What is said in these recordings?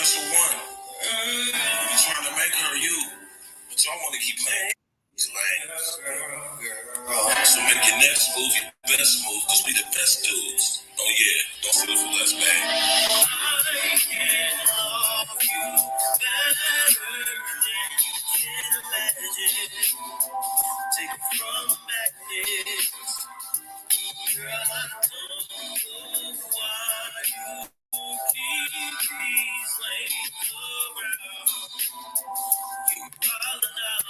special one. You trying to make her you, but y'all want to keep playing these lanes. So make your next move your best move, cause we the best dudes. Oh yeah, don't settle for less, babe. I can love you better than you can imagine. Take it from back then. Girl, I don't know why you keep these lanes around. You wildin' out.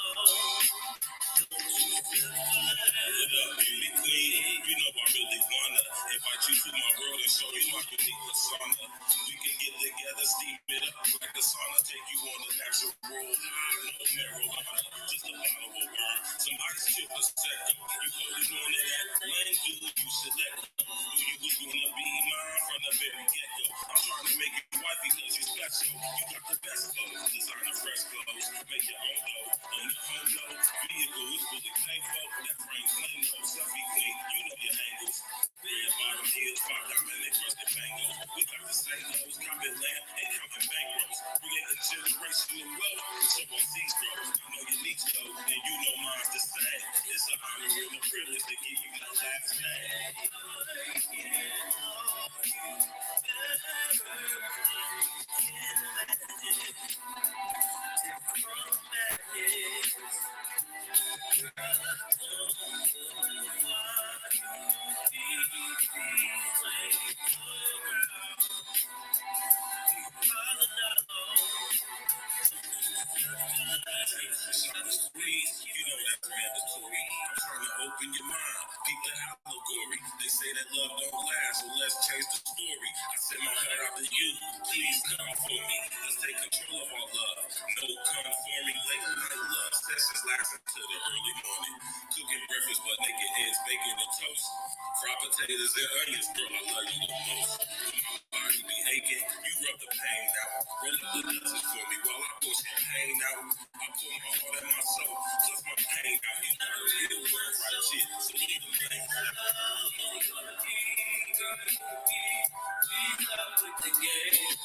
What up, beauty queen? You know I really wanna invite you to my world and show you my unique persona. We can get together, steam it up like a sauna. Take you on a natural roll, no marijuana, just a bottle of wine. Some ice chill prosecco. You holding on to that lane, dude, you should let go. You was gonna be mine from the very get-go. I'm trying to make you white because you special. You got the best clothes, designer fresh clothes. Make your own dough, on the home dough. Vehicle is fully paid for. That brain clean, no selfie queen. You know your angles. Red bottom heels, 5 diamond and crusted bangles. We got the same nose, copping land and counting bankrolls. Creating generational wealth, so on these grows. I know your needs though, and you know mine's the same. It's an honor and a privilege to give you my last name. You know that's mandatory. I'm trying to open your mind. Keep the allegory. They say that love don't last, so let's change the story. I send my heart out to you. Please come for me. Let's take control of our love. No conforming. Late night love sessions lasting till the early morning. Cooking breakfast, but naked heads, bacon and toast. Fried potatoes and onions, girl, I love you the most. My body be aching, you rub the pain out. Roll up the dozen for me while I push the pain out. I pour my heart and my soul, plus my pain out. You gotta read the words right shit, so leave them things out. With the game.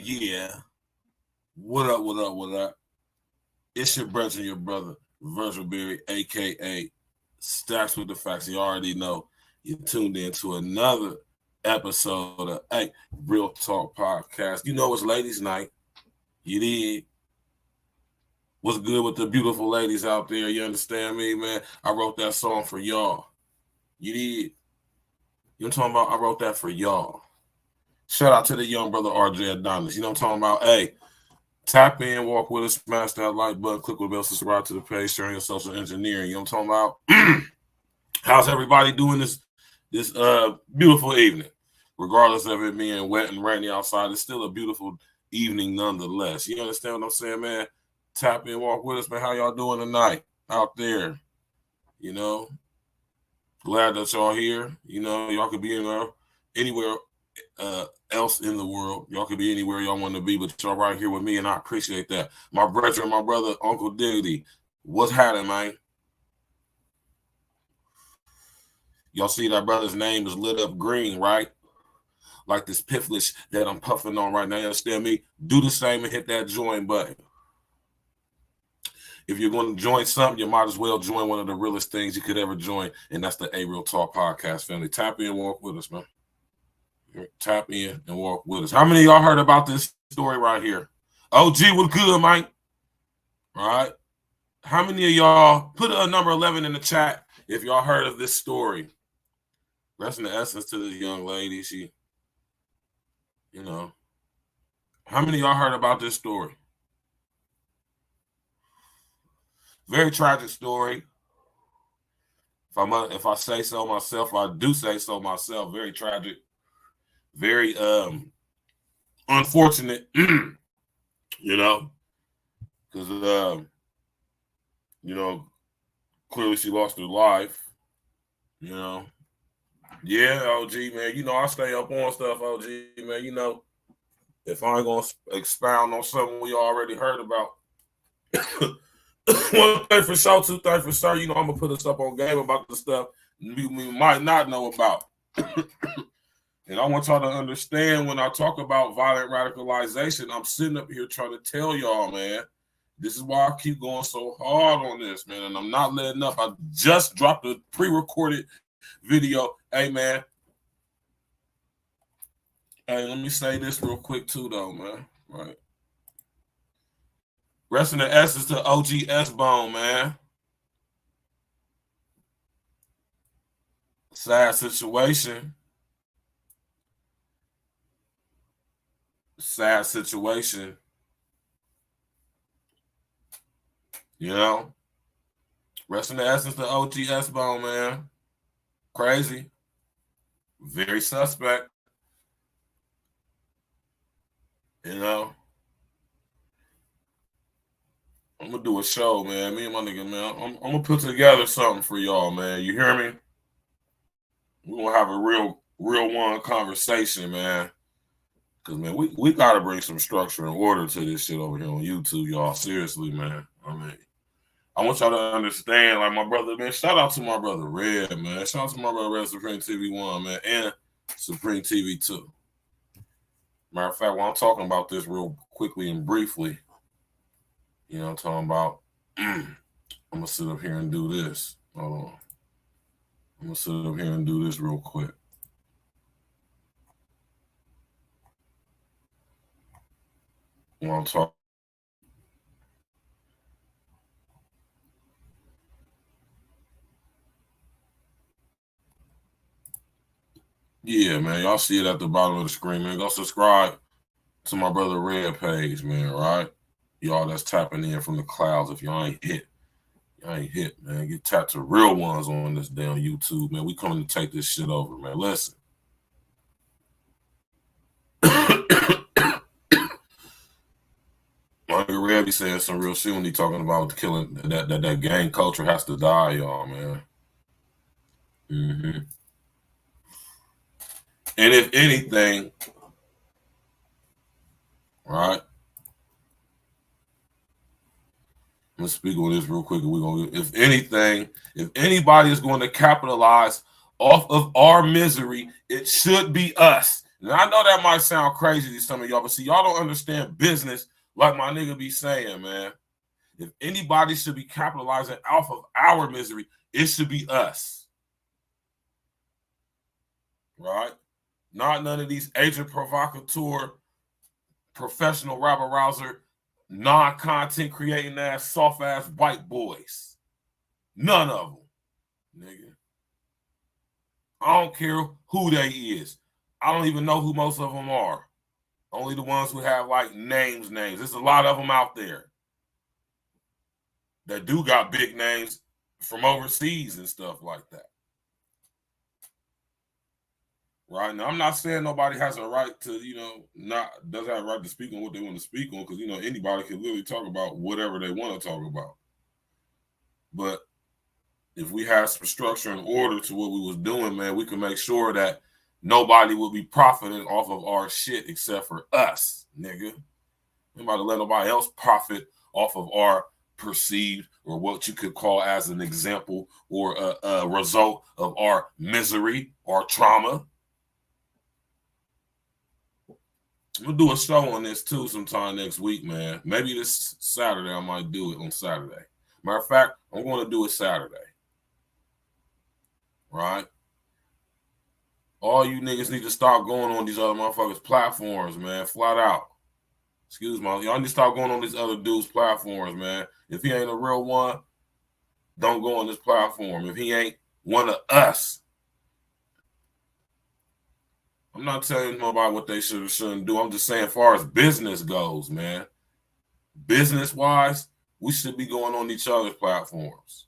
Yeah. What up, what up, what up? It's your brother and your brother, Virgil Berry, a.k.a. Stacks with the Facts. You already know you tuned in to another episode of Real Talk Podcast. You know it's ladies' night. You did. What's good with the beautiful ladies out there? You understand me, man? I wrote that song for y'all. You did. You know what I'm talking about? I wrote that for y'all. Shout out to the young brother RJ Adonis. You know what I'm talking about? Hey, tap in, walk with us, smash that like button, click with the bell, subscribe to the page, sharing your social engineering. You know what I'm talking about? How's everybody doing this beautiful evening? regardless of it being wet and rainy outside, it's still a beautiful evening nonetheless. You understand what I'm saying, man? Tap in, walk with us, man. How y'all doing tonight out there? You know, glad that y'all here. You know, y'all could be anywhere else in the world. Y'all could be anywhere y'all want to be, but y'all right here with me, and I appreciate that. My brethren, my brother, Uncle Diggity, what's happening, man? Y'all see that brother's name is lit up green, right? Like this pifflish that I'm puffing on right now. You understand me? Do the same and hit that join button. If you're going to join something, you might as well join one of the realest things you could ever join, and that's the A Real Talk podcast family. Tap in and walk with us, man. Tap in and walk with us. How many of y'all heard about this story right here? OG was good, Mike. All right. How many of y'all put a number 11 in the chat if y'all heard of this story? Rest in the essence to this young lady. She, you know. How many of y'all heard about this story? Very tragic story. If I say so myself, I do say so myself. Very tragic. Very unfortunate. You know, because you know, clearly she lost her life. You know. Yeah, OG, man. You know, I stay up on stuff, OG, man. You know, if I ain't going to expound on something we already heard about, one thing for sure, two things for sure, you know, I'm going to put us up on game about the stuff we might not know about. And I want y'all to understand when I talk about violent radicalization, I'm sitting up here trying to tell y'all, man, this is why I keep going so hard on this, man. And I'm not letting up. I just dropped a pre-recorded video. Hey, man. Hey, let me say this real quick, too, though, man. Right. Rest in the essence to OG S-Bone, man. Sad situation. Sad situation. You know? Rest in the essence to OG S-Bone, man. Crazy. Very suspect. You know? I'm going to do a show, man. Me and my nigga, man. I'm going to put together something for y'all, man. You hear me? We're going to have a real one conversation, man. Because, man, we got to bring some structure and order to this shit over here on YouTube, y'all. Seriously, man. I mean, I want y'all to understand, like my brother, man, shout out to my brother Red, man. Shout out to my brother Red, Supreme TV 1, man, and Supreme TV 2. Matter of fact, while I'm talking about this real quickly and briefly, you know, I'm talking about, I'm going to sit up here and do this. Hold on. I'm going to sit up here and do this real quick. While I'm talking. Yeah, man, y'all see it at the bottom of the screen, man. Go subscribe to my brother Red page, man, right? Y'all that's tapping in from the clouds. If y'all ain't hit, man. Get tapped to real ones on this damn YouTube, man. We coming to take this shit over, man. Listen. My nigga Red be saying some real shit when he talking about killing that gang culture has to die, y'all, man. Mm-hmm. And if anything, right? Let's speak on this real quick. If anything, if anybody is going to capitalize off of our misery, it should be us. And I know that might sound crazy to some of y'all, but see, y'all don't understand business like my nigga be saying, man. If anybody should be capitalizing off of our misery, it should be us. Right? Not none of these agent provocateur, professional rabble rouser, non-content creating ass, soft ass white boys. None of them, nigga. I don't care who they is. I don't even know who most of them are. Only the ones who have like names. There's a lot of them out there that do got big names from overseas and stuff like that. Right now, I'm not saying nobody has a right to, doesn't have a right to speak on what they want to speak on, because anybody can literally talk about whatever they want to talk about. But if we had some structure and order to what we was doing, man, we can make sure that nobody will be profiting off of our shit except for us, nigga. We might let nobody else profit off of our perceived, or what you could call as an example or a result of our misery or trauma. We'll do a show on this too sometime next week, man. Maybe this Saturday I might do it on Saturday. Matter of fact, I'm going to do it Saturday. Right? All you niggas need to stop going on these other motherfuckers' platforms, man. Flat out. Excuse me. Y'all need to stop going on these other dudes' platforms, man. If he ain't a real one, don't go on this platform. If he ain't one of us, I'm not telling nobody what they should or shouldn't do. I'm just saying, as far as business goes, man, business-wise, we should be going on each other's platforms.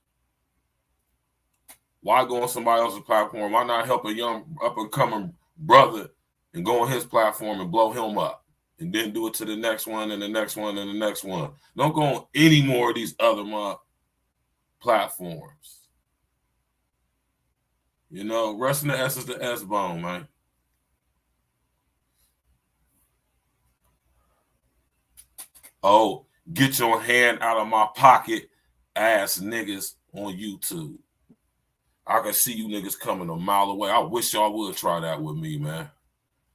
Why go on somebody else's platform? Why not help a young up-and-coming brother and go on his platform and blow him up? And then do it to the next one and the next one and the next one. Don't go on any more of these other platforms. Rest in the S is the S-bone, man. Oh, get your hand out of my pocket, ass niggas on YouTube. I can see you niggas coming a mile away. I wish y'all would try that with me, man.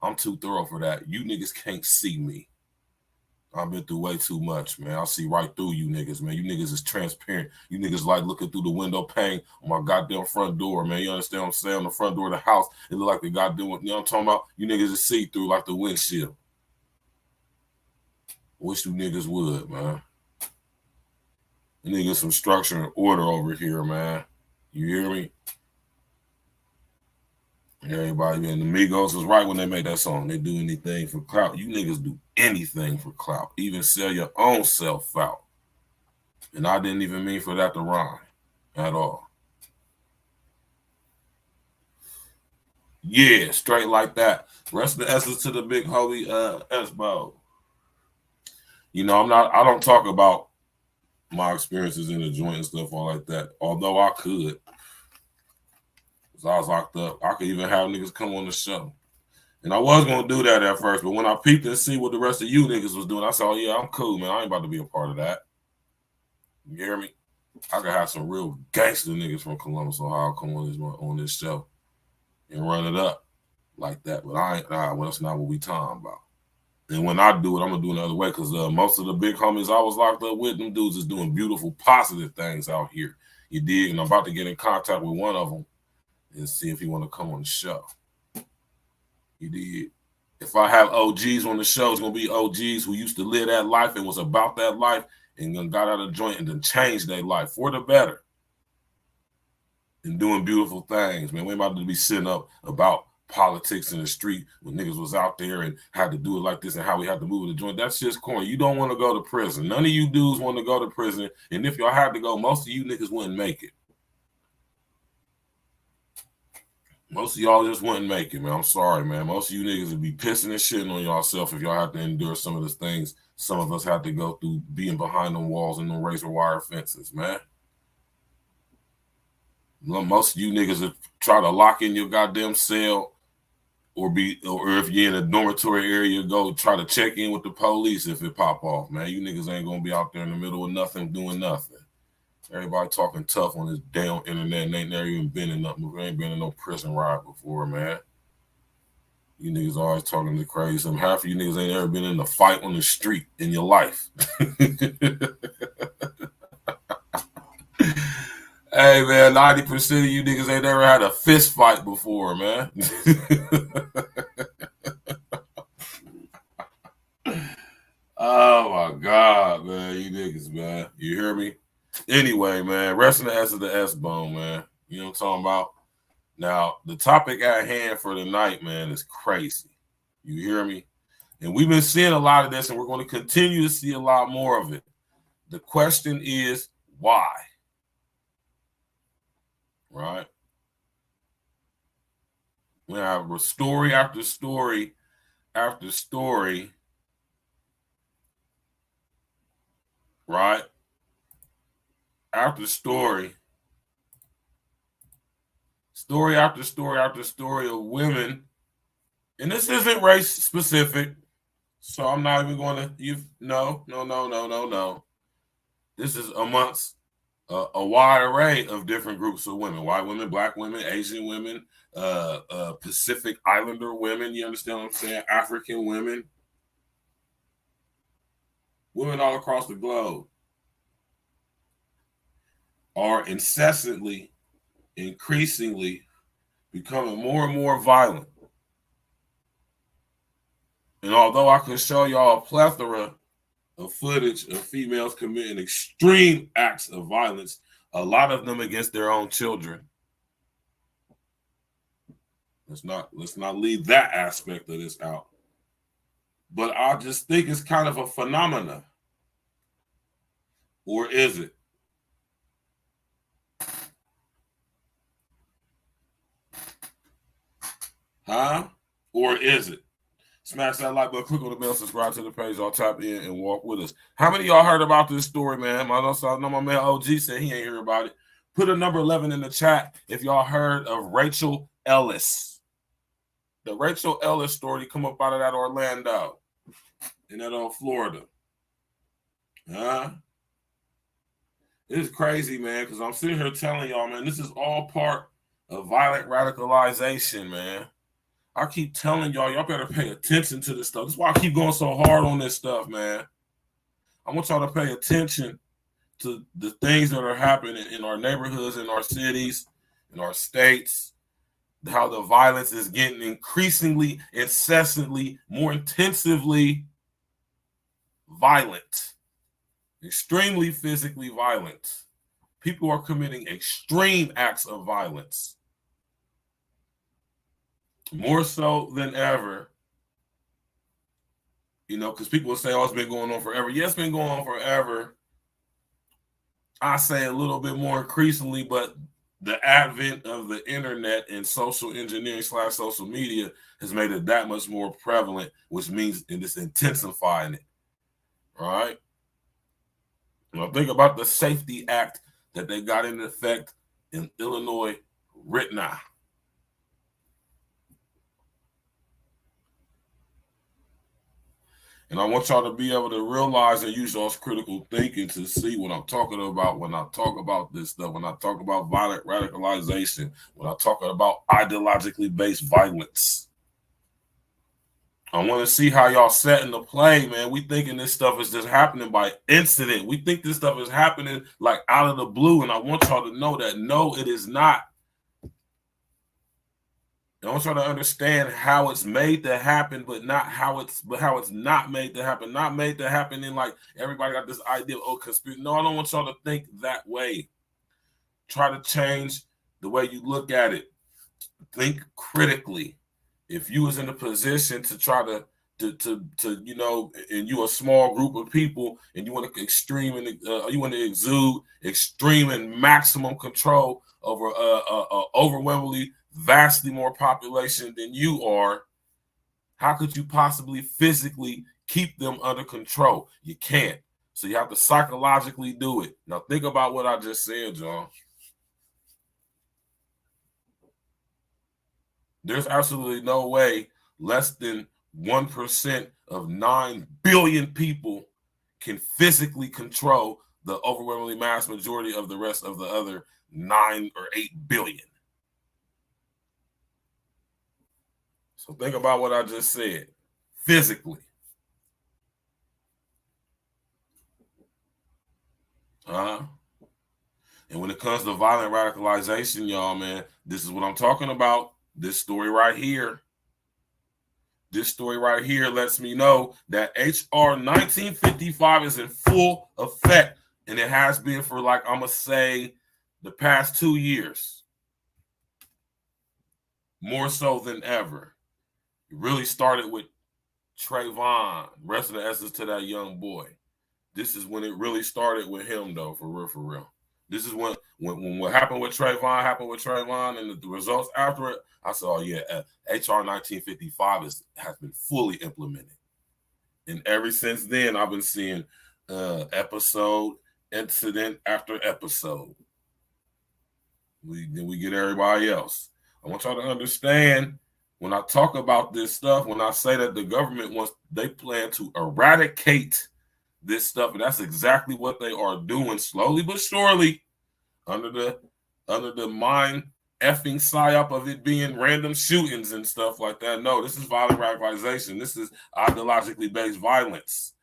I'm too thorough for that. You niggas can't see me. I've been through way too much, man. I'll see right through you niggas, man. You niggas is transparent. You niggas like looking through the window pane on my goddamn front door, man. You understand what I'm saying? On the front door of the house, it look like the goddamn, you know what I'm talking about? You niggas is see-through like the windshield. Wish you niggas would, man. You niggas some structure and order over here, man. You hear me? Everybody, and the Migos was right when they made that song. They do anything for clout. You niggas do anything for clout. Even sell your own self out. And I didn't even mean for that to rhyme at all. Yeah, straight like that. Rest of the essence to the big holy S-Bow. I don't talk about my experiences in the joint and stuff all like that. Although I could. I was locked up. I could even have niggas come on the show. And I was going to do that at first, but when I peeped and see what the rest of you niggas was doing, I said, oh, yeah, I'm cool, man. I ain't about to be a part of that. You hear me? I could have some real gangster niggas from Columbus, Ohio come on this show and run it up like that. But well, that's not what we talking about. And when I do it, I'm going to do it another way, because most of the big homies I was locked up with, them dudes is doing beautiful, positive things out here. You dig? And I'm about to get in contact with one of them and see if he want to come on the show. You did. If I have OGs on the show, it's going to be OGs who used to live that life and was about that life and then got out of the joint and then changed their life for the better and doing beautiful things, man. We ain't about to be sitting up about politics in the street when niggas was out there and had to do it like this and how we had to move in the joint. That's just corny. You don't want to go to prison. None of you dudes want to go to prison. And if y'all had to go, most of you niggas wouldn't make it. Most of y'all just wouldn't make it, man. I'm sorry, man. Most of you niggas would be pissing and shitting on y'allself if y'all have to endure some of the things some of us had to go through being behind them walls and them razor wire fences, man. Most of you niggas would try to lock in your goddamn cell or if you're in a dormitory area, go try to check in with the police if it pop off, man. You niggas ain't going to be out there in the middle of nothing doing nothing. Everybody talking tough on this damn internet and ain't never even been in nothing. Ain't been in no prison ride before, man. You niggas always talking to crazy. Half of you niggas ain't ever been in a fight on the street in your life. Hey, man, 90% of you niggas ain't ever had a fist fight before, man. Oh, my God, man. You niggas, man. You hear me? Anyway, man, rest in the S of the S-bone, man. You know what I'm talking about? Now, the topic at hand for tonight, man, is crazy. You hear me? And we've been seeing a lot of this, and we're going to continue to see a lot more of it. The question is, why? Right? We have a story after story after story, right? After story after story after story of women, and this isn't race specific, so I'm not even going to. No. This is amongst a wide array of different groups of women: white women, black women, Asian women, Pacific Islander women. You understand what I'm saying? African women, women all across the globe are incessantly, increasingly becoming more and more violent. And although I can show y'all a plethora of footage of females committing extreme acts of violence, a lot of them against their own children. Let's not leave that aspect of this out. But I just think it's kind of a phenomena. Or is it? Huh? Or is it? Smash that like button, click on the bell, subscribe to the page. I'll tap in and walk with us. How many of y'all heard about this story, man? I know my man OG said he ain't heard about it. Put a number 11 in the chat if y'all heard of Rachel Ellis. The Rachel Ellis story come up out of that Orlando and that old Florida. Huh? It's crazy, man, because I'm sitting here telling y'all, man, this is all part of violent radicalization, man. I keep telling y'all better pay attention to this stuff. That's why I keep going so hard on this stuff, man. I want y'all to pay attention to the things that are happening in our neighborhoods, in our cities, in our states, how the violence is getting increasingly, incessantly, more intensively violent, extremely physically violent. People are committing extreme acts of violence. More so than ever, because people will say, oh, it's been going on forever. Yes, it's been going on forever. I say a little bit more increasingly, but the advent of the internet and social engineering / social media has made it that much more prevalent, which means it's intensifying it. All right. Think about the Safety Act that they got into effect in Illinois right now. And I want y'all to be able to realize and use y'all's critical thinking to see what I'm talking about when I talk about this stuff, when I talk about violent radicalization, when I talk about ideologically based violence. I want to see how y'all set in the play, man. We thinking this stuff is just happening by incident. We think this stuff is happening like out of the blue, and I want y'all to know that no, it is not. I want y'all to understand how it's made to happen, but how it's not made to happen. Not made to happen in like everybody got this idea of conspiracy. No, I don't want y'all to think that way. Try to change the way you look at it. Think critically. If you was in a position to try to and you a small group of people and you want to exude extreme and maximum control over overwhelmingly vastly more population than you are, how could you possibly physically keep them under control? You can't. So you have to psychologically do it. Now think about what I just said, John. There's absolutely no way less than 1% of 9 billion people can physically control the overwhelmingly mass majority of the rest of the other 9 or 8 billion. So think about what I just said. Physically. And when it comes to violent radicalization, y'all, man, this is what I'm talking about. This story right here. This story right here lets me know that HR 1955 is in full effect, and it has been for, like, I'm going to say, the past 2 years. More so than ever. It really started with Trayvon, rest of the essence to that young boy. This is when it really started with him, though, for real, for real. This is when what happened with Trayvon happened with Trayvon, and the results after it. I said, oh yeah, HR 1955 has been fully implemented, and ever since then, I've been seeing episode, incident after episode. Then we get everybody else. I want y'all to understand when I talk about this stuff, when I say that the government they plan to eradicate this stuff, and that's exactly what they are doing, slowly but surely, under the mind effing psyop of it being random shootings and stuff like that. No, this is violent radicalization. This is ideologically based violence.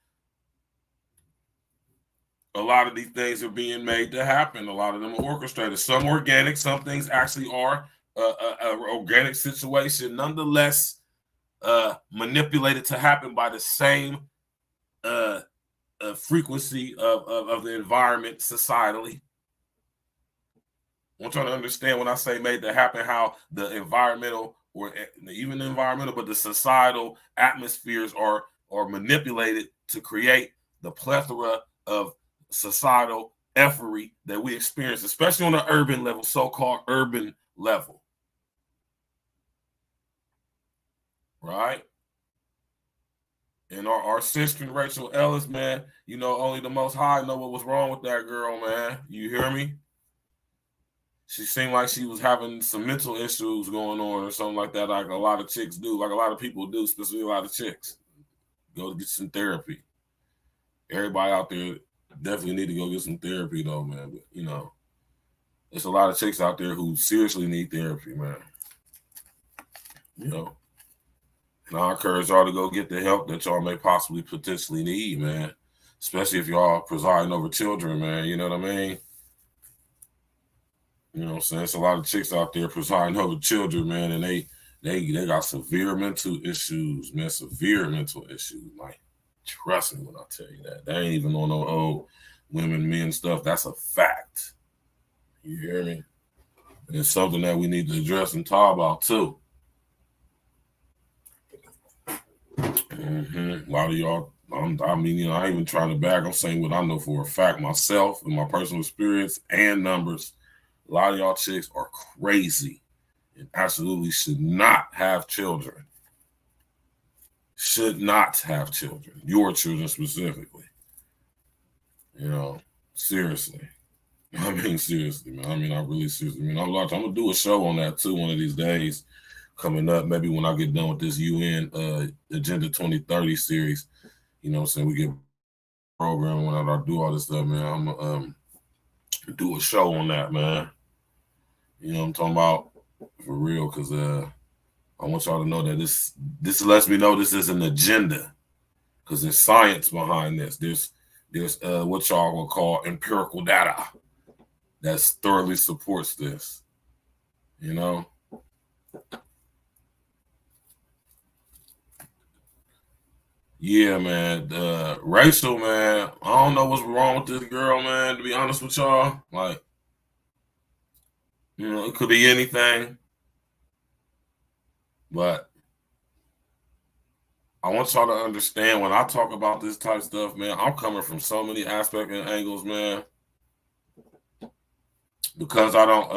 A lot of these things are being made to happen. A lot of them are orchestrated. Some organic, some things actually are an organic situation, nonetheless manipulated to happen by the same frequency of the environment societally. I want you to understand when I say made to happen, how the environmental, or even the environmental, but the societal atmospheres are manipulated to create the plethora of societal effery that we experience, especially on the urban level, so-called urban level. Right? And our sister Rachel Ellis, man, you know, only the Most High know what was wrong with that girl, man. You hear me? She seemed like she was having some mental issues going on or something like that, like a lot of chicks do, like a lot of people do, especially a lot of chicks. Go to get some therapy. Everybody out there definitely need to go get some therapy, though, man. But, you know, there's a lot of chicks out there who seriously need therapy, man. You know, and I encourage y'all to go get the help that y'all may possibly potentially need, man. Especially if y'all presiding over children, man. You know what I mean? You know what I'm saying? It's a lot of chicks out there presiding over children, man, and they got severe mental issues, man. Severe mental issues. Like, trust me when I tell you that. They ain't even on no old women, men stuff. That's a fact. You hear me? And it's something that we need to address and talk about too. A lot of y'all, I mean, you know, I ain't even trying to bag. I'm saying what I know for a fact myself and my personal experience and numbers. A lot of y'all chicks are crazy and absolutely should not have children. Should not have children. Your children specifically. You know, seriously. I mean, seriously, man. I mean, I really seriously. I mean, I'm going to do a show on that too one of these days coming up. Maybe when I get done with this UN Agenda 2030 series. You know what I'm saying? We get program when I do all this stuff, man. I'm going to do a show on that, man. You know what I'm talking about? For real, because I want y'all to know that this lets me know this is an agenda, because there's science behind this. There's what y'all will call empirical data that thoroughly supports this. You know? Yeah, man. Racial, man. I don't know what's wrong with this girl, man, to be honest with y'all. Like, you know, it could be anything. But I want y'all to understand when I talk about this type of stuff, man, I'm coming from so many aspects and angles, man. Because I don't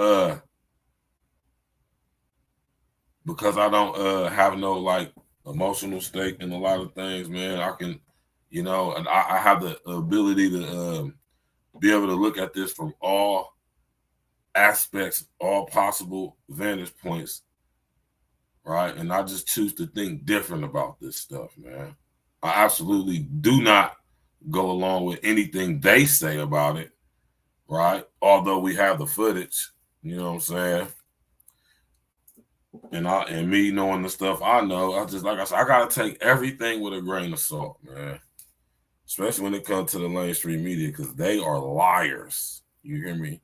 have no like emotional stake in a lot of things, man. I can, you know, and I have the ability to be able to look at this from all aspects, all possible vantage points, right? And I just choose to think different about this stuff, man. I absolutely do not go along with anything they say about it, right? Although we have the footage, you know what I'm saying? And me knowing the stuff I know, I just, like I said, I gotta take everything with a grain of salt, man. Especially when it comes to the mainstream media, because they are liars. You hear me?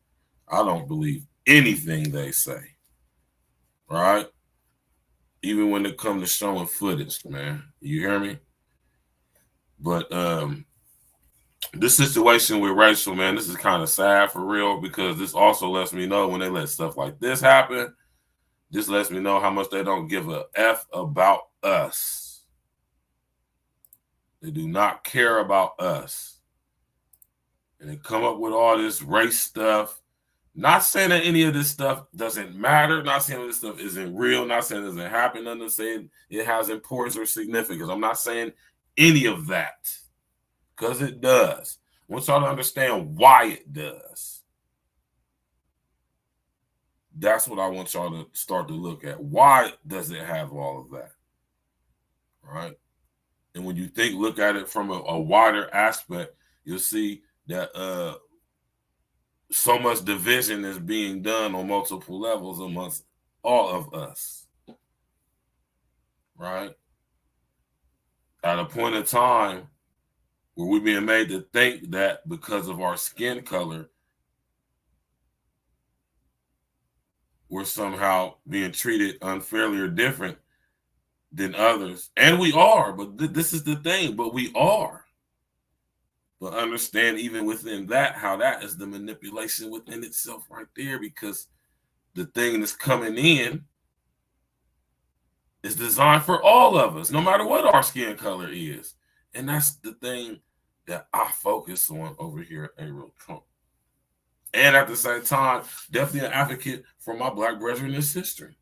I don't believe anything they say. Right? Even when it comes to showing footage, man. You hear me? But this situation with Rachel, man, this is kind of sad for real, because this also lets me know when they let stuff like this happen, this lets me know how much they don't give a F about us. They do not care about us. and they come up with all this race stuff. Not saying that any of this stuff doesn't matter. Not saying that this stuff isn't real. Not saying it doesn't happen. I'm not saying it has importance or significance. I'm not saying any of that, because it does. I want y'all to understand why it does. That's what I want y'all to start to look at. Why does it have all of that? Right? And when you look at it from a wider aspect, you'll see that so much division is being done on multiple levels amongst all of us, right? At a point in time where we're being made to think that because of our skin color, we're somehow being treated unfairly or different than others. And we are, but this is the thing, but we are. But understand even within that, how that is the manipulation within itself right there, because the thing that's coming in is designed for all of us, no matter what our skin color is. And that's the thing that I focus on over here at A-Real Trump. And at the same time, definitely an advocate for my Black brethren and sisters,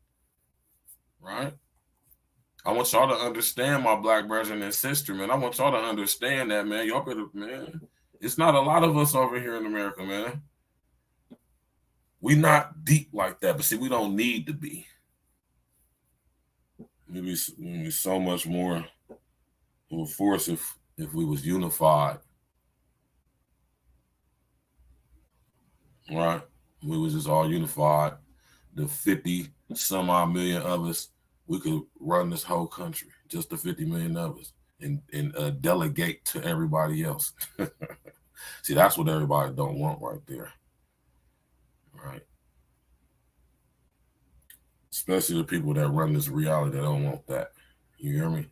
right? I want y'all to understand, my Black brethren and sisters, man. I want y'all to understand that, man. Y'all better, man. It's not a lot of us over here in America, man. We not deep like that, but see, we don't need to be. We'd be so much more of a force if we was unified, right? We was just all unified. The 50 some odd million of us, we could run this whole country, just the 50 million of us, and delegate to everybody else. See, that's what everybody don't want right there, right? Especially the people that run this reality, they don't want that. You hear me?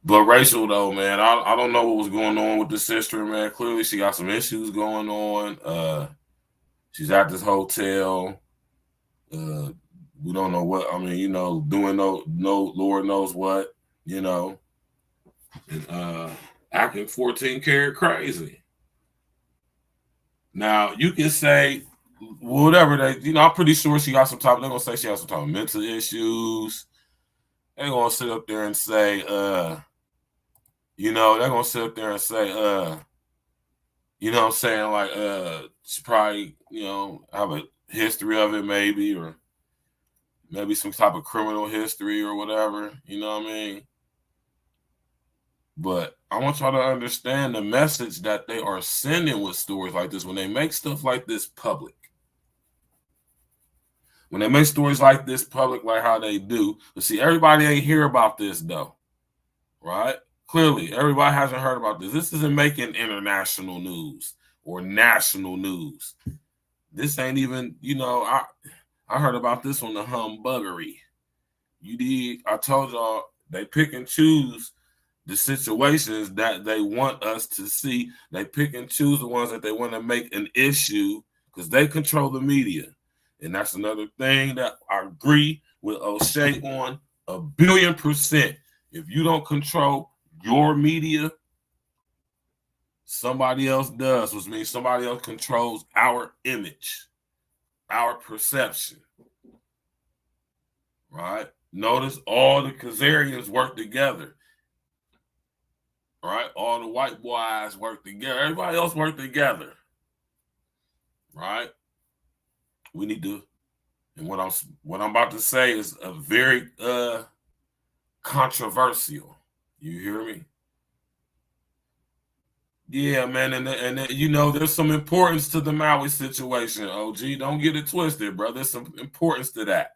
But Rachel, though, man, I don't know what was going on with the sister, man. Clearly, she got some issues going on. She's at this hotel. We don't know what. I mean, you know, doing no Lord knows what, you know, and acting 14 karat crazy. Now, you can say whatever they, you know, I'm pretty sure she got some type. They're gonna say she has some type of mental issues. They're gonna sit up there and say, you know, they're gonna sit up there and say, you know what I'm saying, like, she probably, you know, have a history of it, maybe, or maybe some type of criminal history or whatever, you know what I mean? But I want y'all to understand the message that they are sending with stories like this when they make stuff like this public. When they make stories like this public, like how they do, but see, everybody ain't hear about this though, right? Clearly, everybody hasn't heard about this. This isn't making international news or national news. This ain't even, you know, I heard about this on the humbuggery. You did. I told y'all they pick and choose the situations that they want us to see. They pick and choose the ones that they want to make an issue because they control the media. And that's another thing that I agree with O'Shea on 1,000,000,000%. If you don't control your media, somebody else does, which means somebody else controls our image, our perception, right? Notice all the Khazarians work together, right? All the white boys work together. Everybody else work together, right? We need to, and what I'm about to say is a very controversial. You hear me? Yeah, man, and you know, there's some importance to the Maui situation. OG, don't get it twisted, bro. There's some importance to that,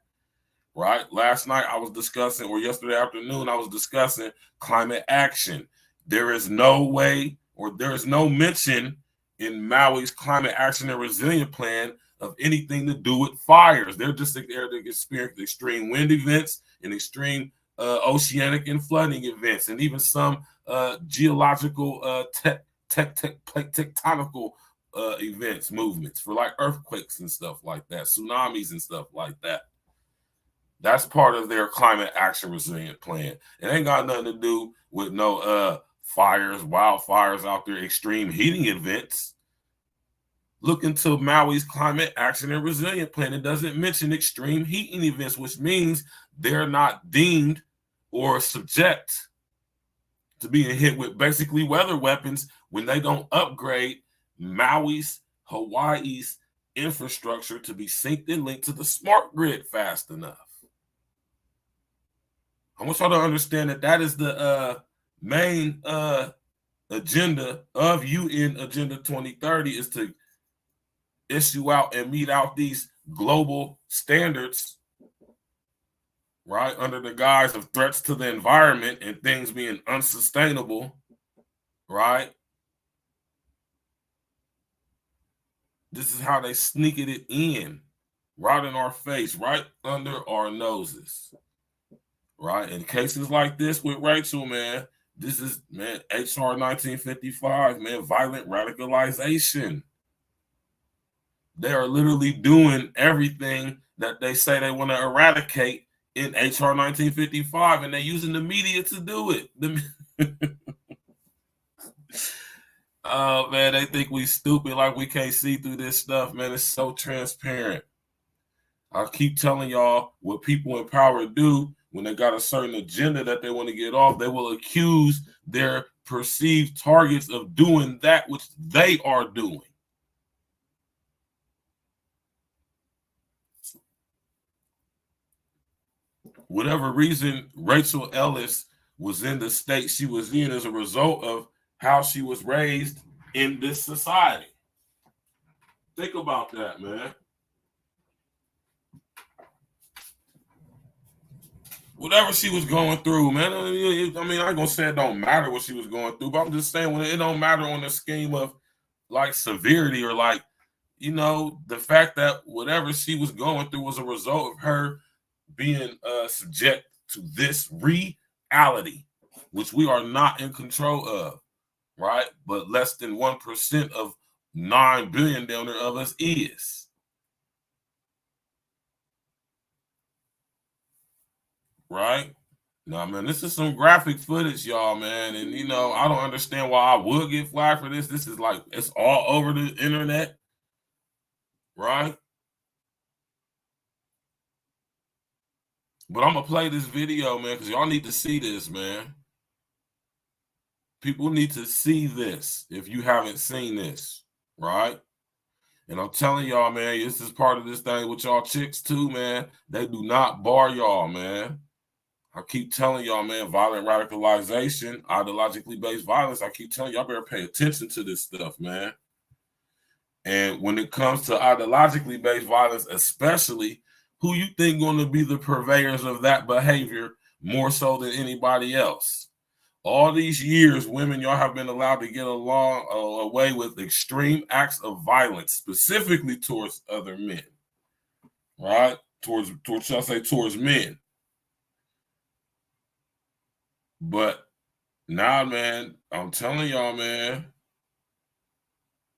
right? Last night I was discussing, or yesterday afternoon I was discussing climate action. There is no way, or there is no mention in Maui's climate action and resilient plan of anything to do with fires. They're just there to experience extreme wind events and extreme oceanic and flooding events, and even some geological tectonical events, movements for like earthquakes and stuff like that, tsunamis and stuff like that. That's part of their climate action resilient plan. It ain't got nothing to do with no fires, wildfires out there, extreme heating events. Look into Maui's climate action and resilient plan. It doesn't mention extreme heating events, which means they're not deemed or subject to being hit with basically weather weapons when they don't upgrade Maui's, Hawaii's infrastructure to be synced and linked to the smart grid fast enough. I want y'all to understand that that is the main agenda of UN Agenda 2030 is to issue out and meet out these global standards, right, under the guise of threats to the environment and things being unsustainable, right? This is how they sneaked it in, right in our face, right under our noses, right? In cases like this with Rachel, man, this is, man, HR 1955, man, violent radicalization. They are literally doing everything that they say they want to eradicate in HR 1955, and they're using the media to do it. Oh, man, they think we stupid, like we can't see through this stuff, man. It's so transparent. I keep telling y'all what people in power do when they got a certain agenda that they want to get off. They will accuse their perceived targets of doing that which they are doing. Whatever reason Rachel Ellis was in the state she was in as a result of how she was raised in this society. Think about that, man. Whatever she was going through, man. I mean, I ain't gonna say it don't matter what she was going through, but I'm just saying when it don't matter on the scheme of like severity or like, you know, the fact that whatever she was going through was a result of her being subject to this reality, which we are not in control of, right? But less than 1% of 9 billion down there of us is. Right? Now, man, this is some graphic footage, y'all, man. And, you know, I don't understand why I would get flagged for this. This is like, it's all over the internet, right? But I'm going to play this video, man, because y'all need to see this, man. People need to see this if you haven't seen this, right? And I'm telling y'all, man, this is part of this thing with y'all chicks too, man. They do not bar y'all, man. I keep telling y'all, man, violent radicalization, ideologically based violence. I keep telling y'all better pay attention to this stuff, man. And when it comes to ideologically based violence, especially, who you think going to be the purveyors of that behavior more so than anybody else? All these years, women, y'all have been allowed to get away with extreme acts of violence, specifically towards other men, right? Towards shall I say, towards men. But now, man, I'm telling y'all, man,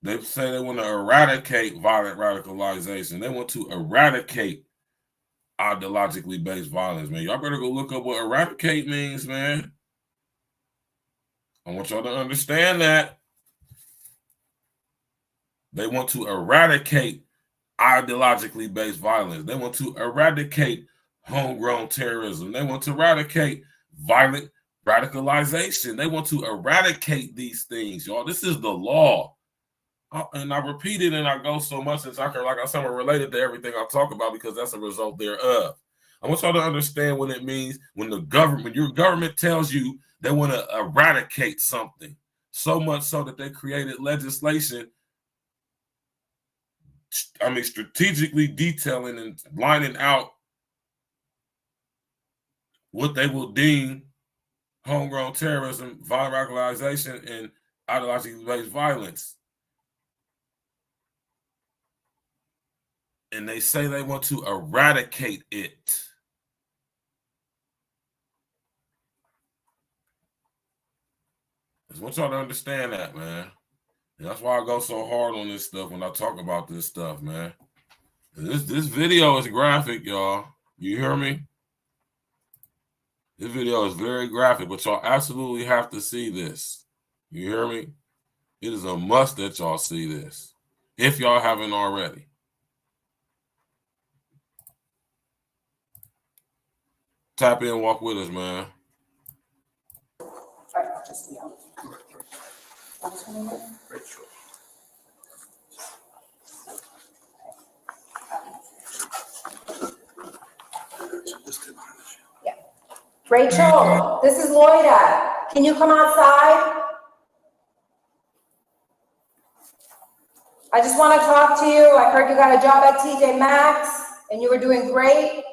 they say they want to eradicate violent radicalization. They want to eradicate ideologically based violence, man. Y'all better go look up what eradicate means, man. I want y'all to understand that. They want to eradicate ideologically based violence. They want to eradicate homegrown terrorism. They want to eradicate violent radicalization. They want to eradicate these things, y'all. This is the law. And I repeat it and I go so much since I can, like I said, I'm related to everything I talk about because that's a result thereof. I want y'all to understand what it means when the government, when your government tells you they want to eradicate something, so much so that they created legislation, strategically detailing and lining out what they will deem homegrown terrorism, violent radicalization, and ideologically based violence. And they say they want to eradicate it. I just want y'all to understand that, man. And that's why I go so hard on this stuff when I talk about this stuff, man. And this video is graphic, y'all. You hear me? This video is very graphic, but y'all absolutely have to see this. You hear me? It is a must that y'all see this, if y'all haven't already. Tap in, walk with us, man. Yeah. Rachel, this is Loida. Can you come outside? I just want to talk to you. I heard you got a job at TJ Maxx and you were doing great.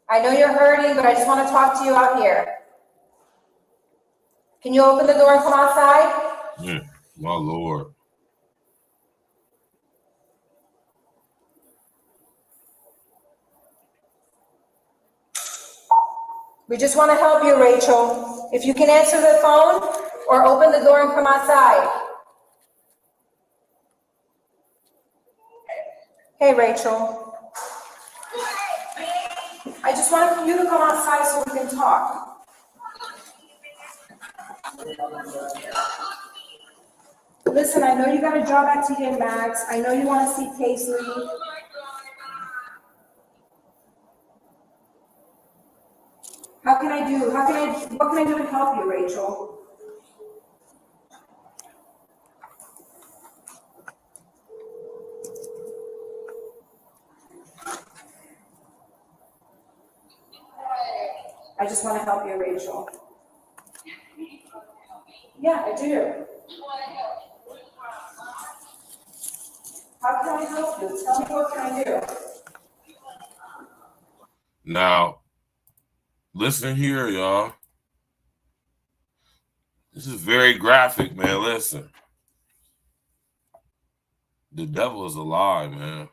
I know you're hurting, but I just want to talk to you out here. Can you open the door and come outside? My Lord. We just want to help you, Rachel. If you can answer the phone or open the door and come outside. Hey, Rachel. I just want you to come outside so we can talk. Listen, I know you got a job at TJ Maxx. I know you want to see Paisley. What can I do to help you, Rachel? I just want to help you, Rachel. Yeah, I do. How can I help you? Tell me, what can I do? Now, listen here, y'all. This is very graphic, man. Listen. The devil is a lie, man.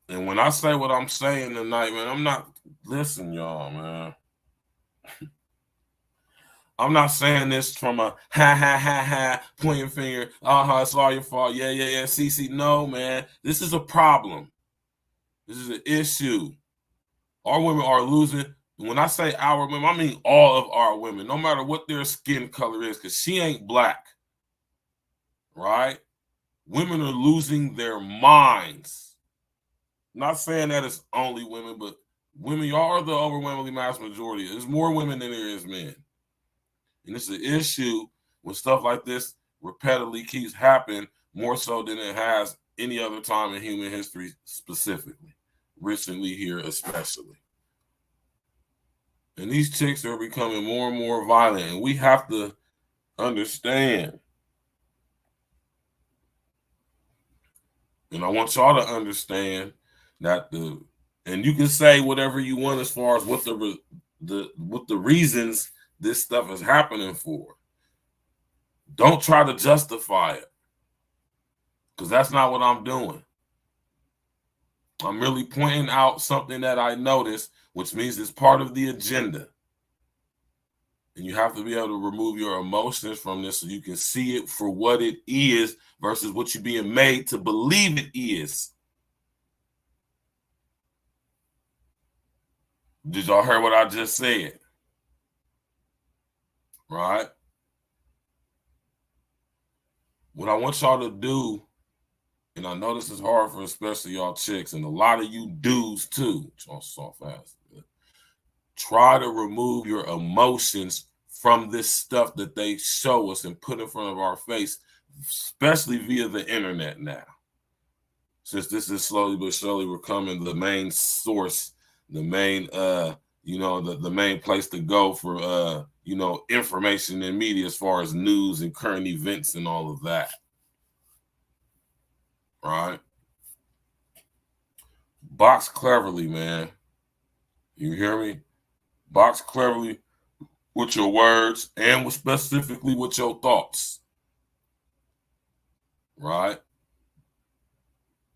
And when I say what I'm saying tonight, man, I'm not, listen, y'all, man. I'm not saying this from a pointing finger. It's all your fault. Yeah. See. No, man. This is a problem. This is an issue. Our women are losing. When I say our women, I mean all of our women, no matter what their skin color is, because she ain't black. Right? Women are losing their minds. Not saying that it's only women, but women, y'all are the overwhelmingly mass majority. There's more women than there is men. And it's an issue when stuff like this repetitively keeps happening, more so than it has any other time in human history specifically, recently here especially. And these chicks are becoming more and more violent, and we have to understand. And I want y'all to understand that and you can say whatever you want as far as what the reasons this stuff is happening for. Don't try to justify it, because that's not what I'm doing. I'm really pointing out something that I noticed, which means it's part of the agenda. And you have to be able to remove your emotions from this so you can see it for what it is versus what you're being made to believe it is. Did y'all hear what I just said? Right? What I want y'all to do, and I know this is hard for especially y'all chicks and a lot of you dudes too, y'all soft ass. Try to remove your emotions from this stuff that they show us and put in front of our face, especially via the internet now. Since this is slowly but surely becoming the main source, the main the main place to go for information and media as far as news and current events and all of that. Right? Box cleverly, man. You hear me? Box cleverly with your words and specifically with your thoughts. Right?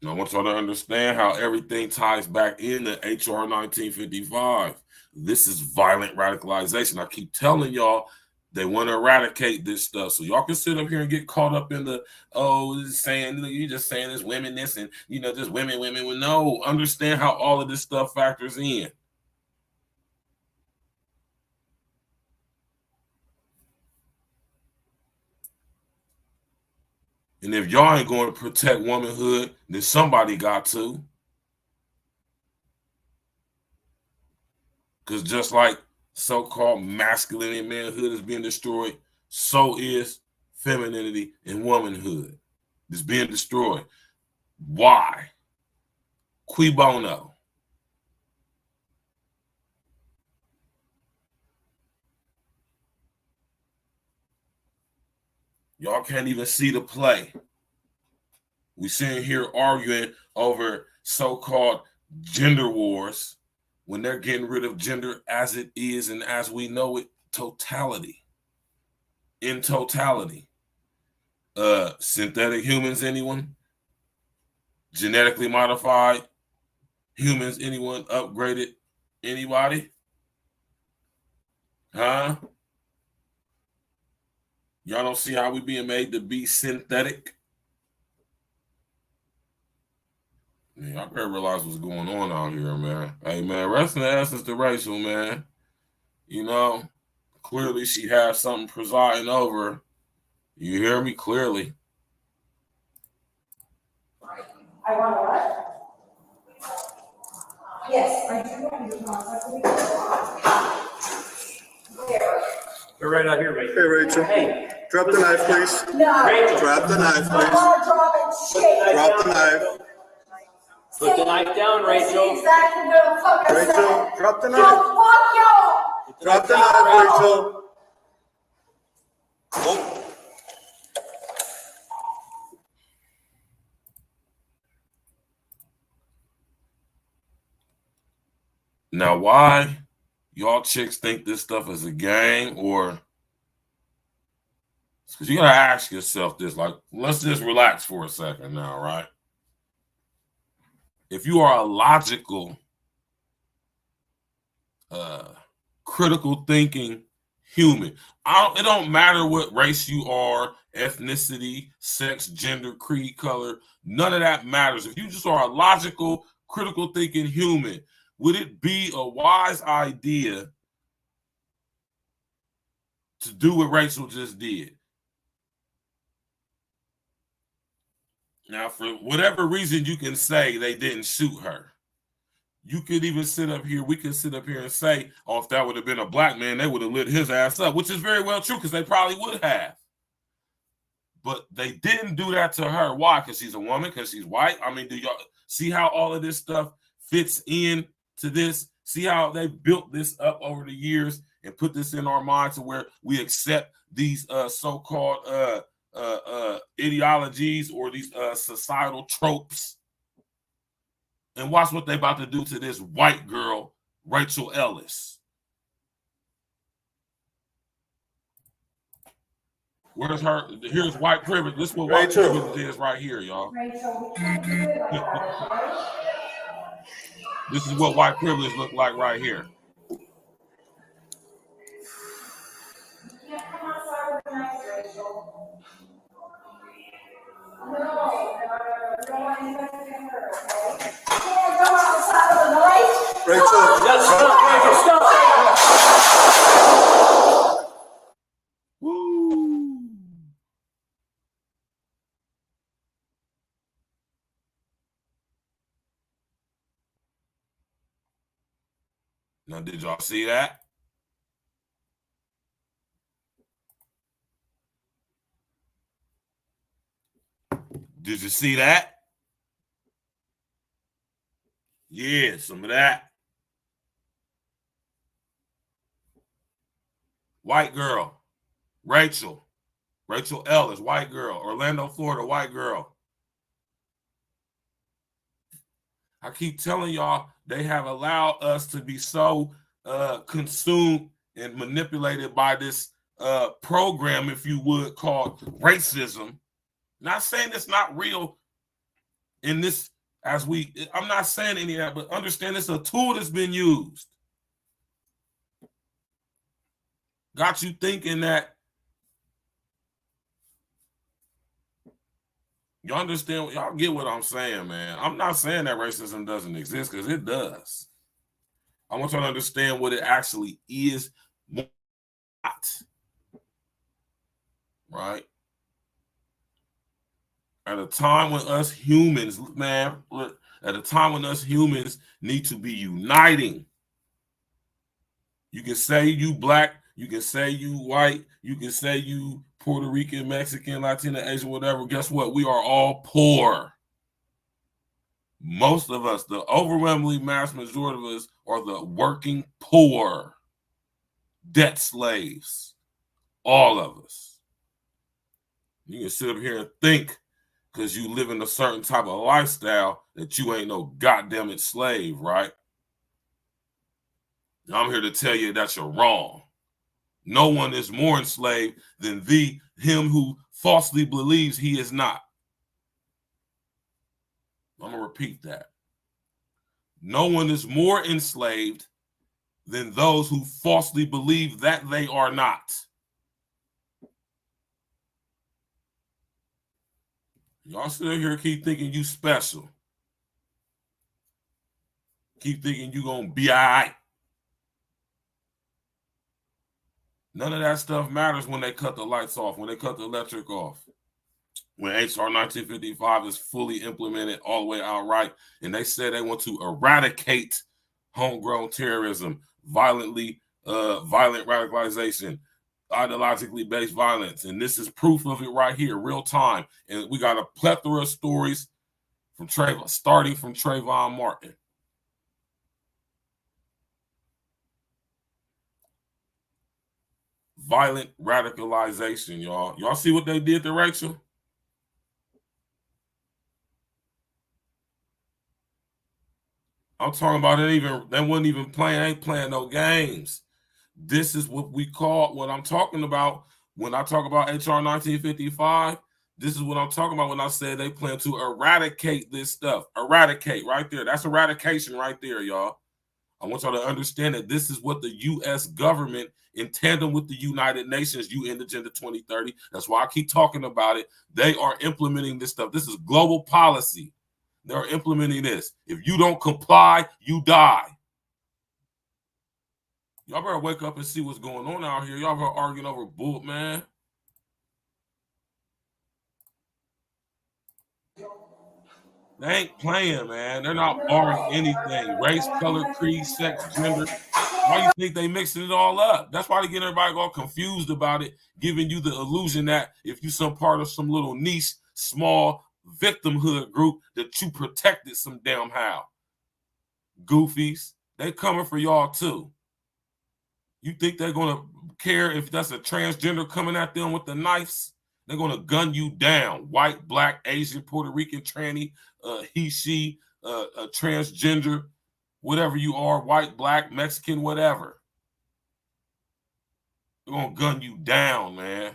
And I want y'all to understand how everything ties back into HR 1955. This is violent radicalization. I keep telling y'all they want to eradicate this stuff. So y'all can sit up here and get caught up in the, you're just saying this women this and, just women. No, understand how all of this stuff factors in. And if y'all ain't going to protect womanhood, then somebody got to. Because just like so-called masculinity and manhood is being destroyed, so is femininity and womanhood. It's being destroyed. Why? Cui bono? Y'all can't even see the play. We sitting here arguing over so-called gender wars when they're getting rid of gender as it is and as we know it, totality. In totality. Synthetic humans, anyone? Genetically modified humans, anyone? Upgraded, anybody? Huh? Y'all don't see how we being made to be synthetic? Man, I better realize what's going on out here, man. Hey, man, rest in the essence to Rachel, man. You know, clearly she has something presiding over her. You hear me? Clearly. I want to what? Yes. They're right out here, Rachel. Hey, Rachel. Hey. Drop the knife, please. No. Rachel. Drop the knife, I please. want to drop it. Shit. Drop the knife. Put the knife down, Rachel. Exactly what I'm fucking saying. Rachel, drop the No, knife. fuck y'all. Drop the knife, Rachel. Oh. Now, why y'all chicks think this stuff is a game, or because you gotta ask yourself this, like, let's just relax for a second now, right? If you are a logical, critical thinking human, it don't matter what race you are, ethnicity, sex, gender, creed, color, none of that matters. If you just are a logical, critical thinking human, would it be a wise idea to do what Rachel just did? Now, for whatever reason you can say they didn't shoot her. You could even sit up here, we could sit up here and say, oh, if that would have been a black man, they would have lit his ass up, which is very well true because they probably would have. But they didn't do that to her. Why? Because she's a woman, because she's white. I mean, do y'all see how all of this stuff fits in to this? See how they built this up over the years and put this in our minds to where we accept these so-called ideologies or these societal tropes. And watch what they about to do to this white girl, Rachel Ellis. Where's her? Here's white privilege. This is what white Rachel. privilege is right here, y'all. Rachel, we can't do it like that, right? This is what white privilege look like right here. You can't come outside with a knife, Rachel. No, don't want anybody to get hurt, okay? You can't go outside with a knife. Rachel. Just stop, Rachel. Stop. Woo! Now, did y'all see that? Did you see that? Yeah, some of that. White girl, Rachel Ellis, white girl, Orlando, Florida, white girl. I keep telling y'all, they have allowed us to be so consumed and manipulated by this program, if you would, called racism. Not saying it's not real in this, I'm not saying any of that, but understand it's a tool that's been used. Got you thinking that, you understand, y'all get what I'm saying, man. I'm not saying that racism doesn't exist, because it does. I want y'all to understand what it actually is, not. Right? At a time when us humans, man, at a time when us humans need to be uniting. You can say you black, you can say you white, you can say you Puerto Rican, Mexican, Latino, Asian, whatever. Guess what? We are all poor. Most of us, the overwhelmingly mass majority of us, are the working poor, debt slaves. All of us. You can sit up here and think because you live in a certain type of lifestyle that you ain't no goddamn slave, right? I'm here to tell you that you're wrong. No one is more enslaved than him who falsely believes he is not. I'm going to repeat that. No one is more enslaved than those who falsely believe that they are not. Y'all sit here keep thinking you special. Keep thinking you going to be all right. None of that stuff matters when they cut the lights off, when they cut the electric off. When HR 1955 is fully implemented all the way outright, and they said they want to eradicate homegrown terrorism, violent radicalization, ideologically based violence. And this is proof of it right here, real time. And we got a plethora of stories from starting from Trayvon Martin. Violent radicalization, y'all. Y'all see what they did to Rachel? I'm talking about they wasn't even playing, ain't playing no games. This is what I'm talking about when I talk about HR 1955. This is what I'm talking about when I say they plan to eradicate this stuff. Eradicate right there. That's eradication right there, y'all. I want y'all to understand that this is what the U.S. government, in tandem with the United Nations, UN Agenda 2030, that's why I keep talking about it. They are implementing this stuff. This is global policy. They're implementing this. If you don't comply, you die. Y'all better wake up and see what's going on out here. Y'all are arguing over bull, man. They ain't playing, man. They're not barring anything. Race, color, creed, sex, gender. Why do you think they mixing it all up? That's why they get everybody all confused about it, giving you the illusion that if you some part of some little niche, small victimhood group that you protected some damn how. Goofies. They coming for y'all too. You think they're going to care if that's a transgender coming at them with the knives? They're going to gun you down. White, black, Asian, Puerto Rican, tranny, he, she, a transgender, whatever you are, white, black, Mexican, whatever. They're going to gun you down, man.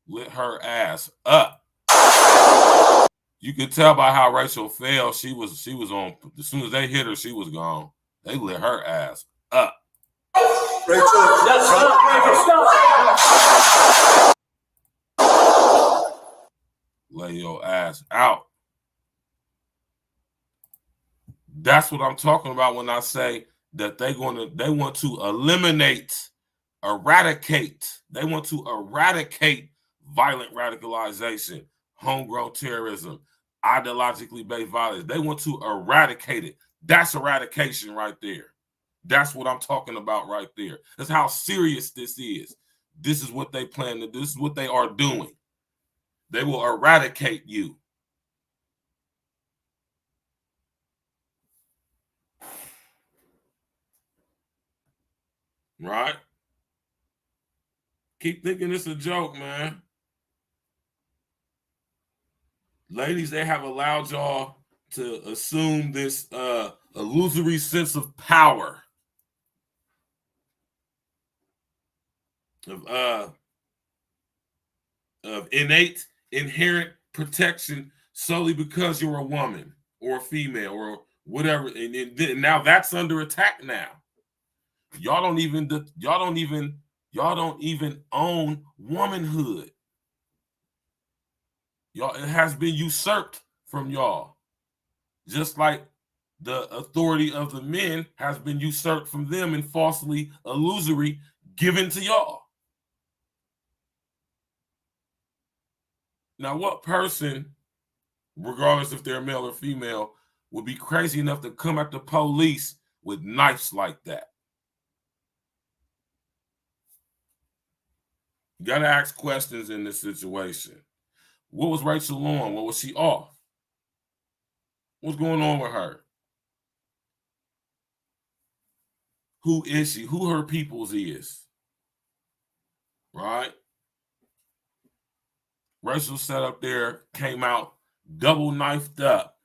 Lit her ass up. You could tell by how Rachel fell. She was on. As soon as they hit her, she was gone. They lit her ass up. Lay your ass out. That's what I'm talking about when I say that they want to eliminate, eradicate. They want to eradicate violent radicalization, homegrown terrorism, ideologically based violence. They want to eradicate it. That's eradication right there. That's what I'm talking about right there. That's how serious this is. This is what they plan to do. This is what they are doing. They will eradicate you. Right? Keep thinking it's a joke, man. Ladies, they have allowed y'all to assume this illusory sense of power. Of innate, inherent protection solely because you're a woman or a female or whatever. And now that's under attack now. Y'all don't even own womanhood. Y'all, it has been usurped from y'all. Just like the authority of the men has been usurped from them and falsely illusory given to y'all. Now, what person, regardless if they're male or female, would be crazy enough to come at the police with knives like that? You got to ask questions in this situation. What was Rachel on? What was she off? What's going on with her? Who is she? Who her peoples is? Right? Rachel sat up there, came out double knifed up.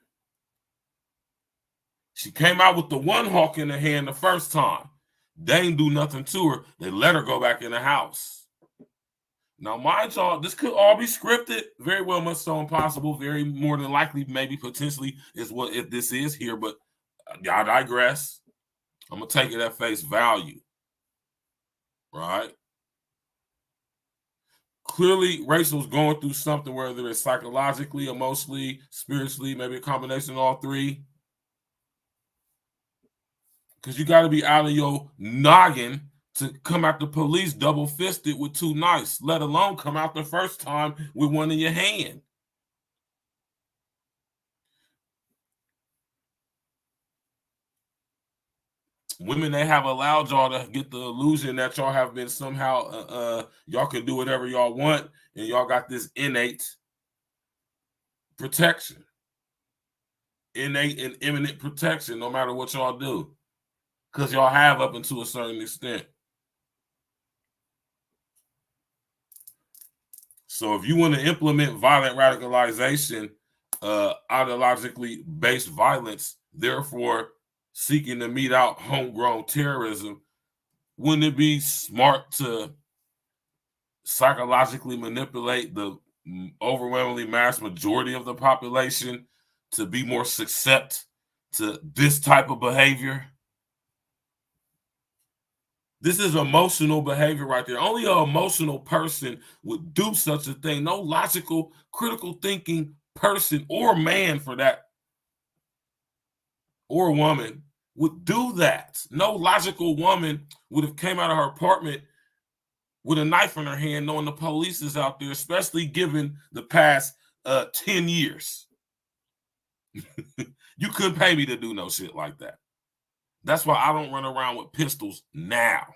She came out with the one hawk in her hand the first time. They didn't do nothing to her. They let her go back in the house. Now, mind y'all, this could all be scripted. Very well, much so impossible. Very more than likely, maybe potentially is what if this is here. But I digress. I'm gonna take it at face value, right? Clearly, Rachel's going through something, whether it's psychologically, emotionally, spiritually, maybe a combination of all three. Because you got to be out of your noggin to come at the police double-fisted with two knives, let alone come out the first time with one in your hand. Women, they have allowed y'all to get the illusion that y'all have been somehow, y'all can do whatever y'all want, and y'all got this innate protection. Innate and imminent protection, no matter what y'all do. Because y'all have up until a certain extent. So if you want to implement violent radicalization, ideologically based violence, therefore seeking to mete out homegrown terrorism, wouldn't it be smart to psychologically manipulate the overwhelmingly mass majority of the population to be more susceptible to this type of behavior? This is emotional behavior right there. Only an emotional person would do such a thing. No logical, critical thinking person or man for that, or woman, would do that. No logical woman would have came out of her apartment with a knife in her hand knowing the police is out there, especially given the past 10 years. You couldn't pay me to do no shit like that. That's why I don't run around with pistols now.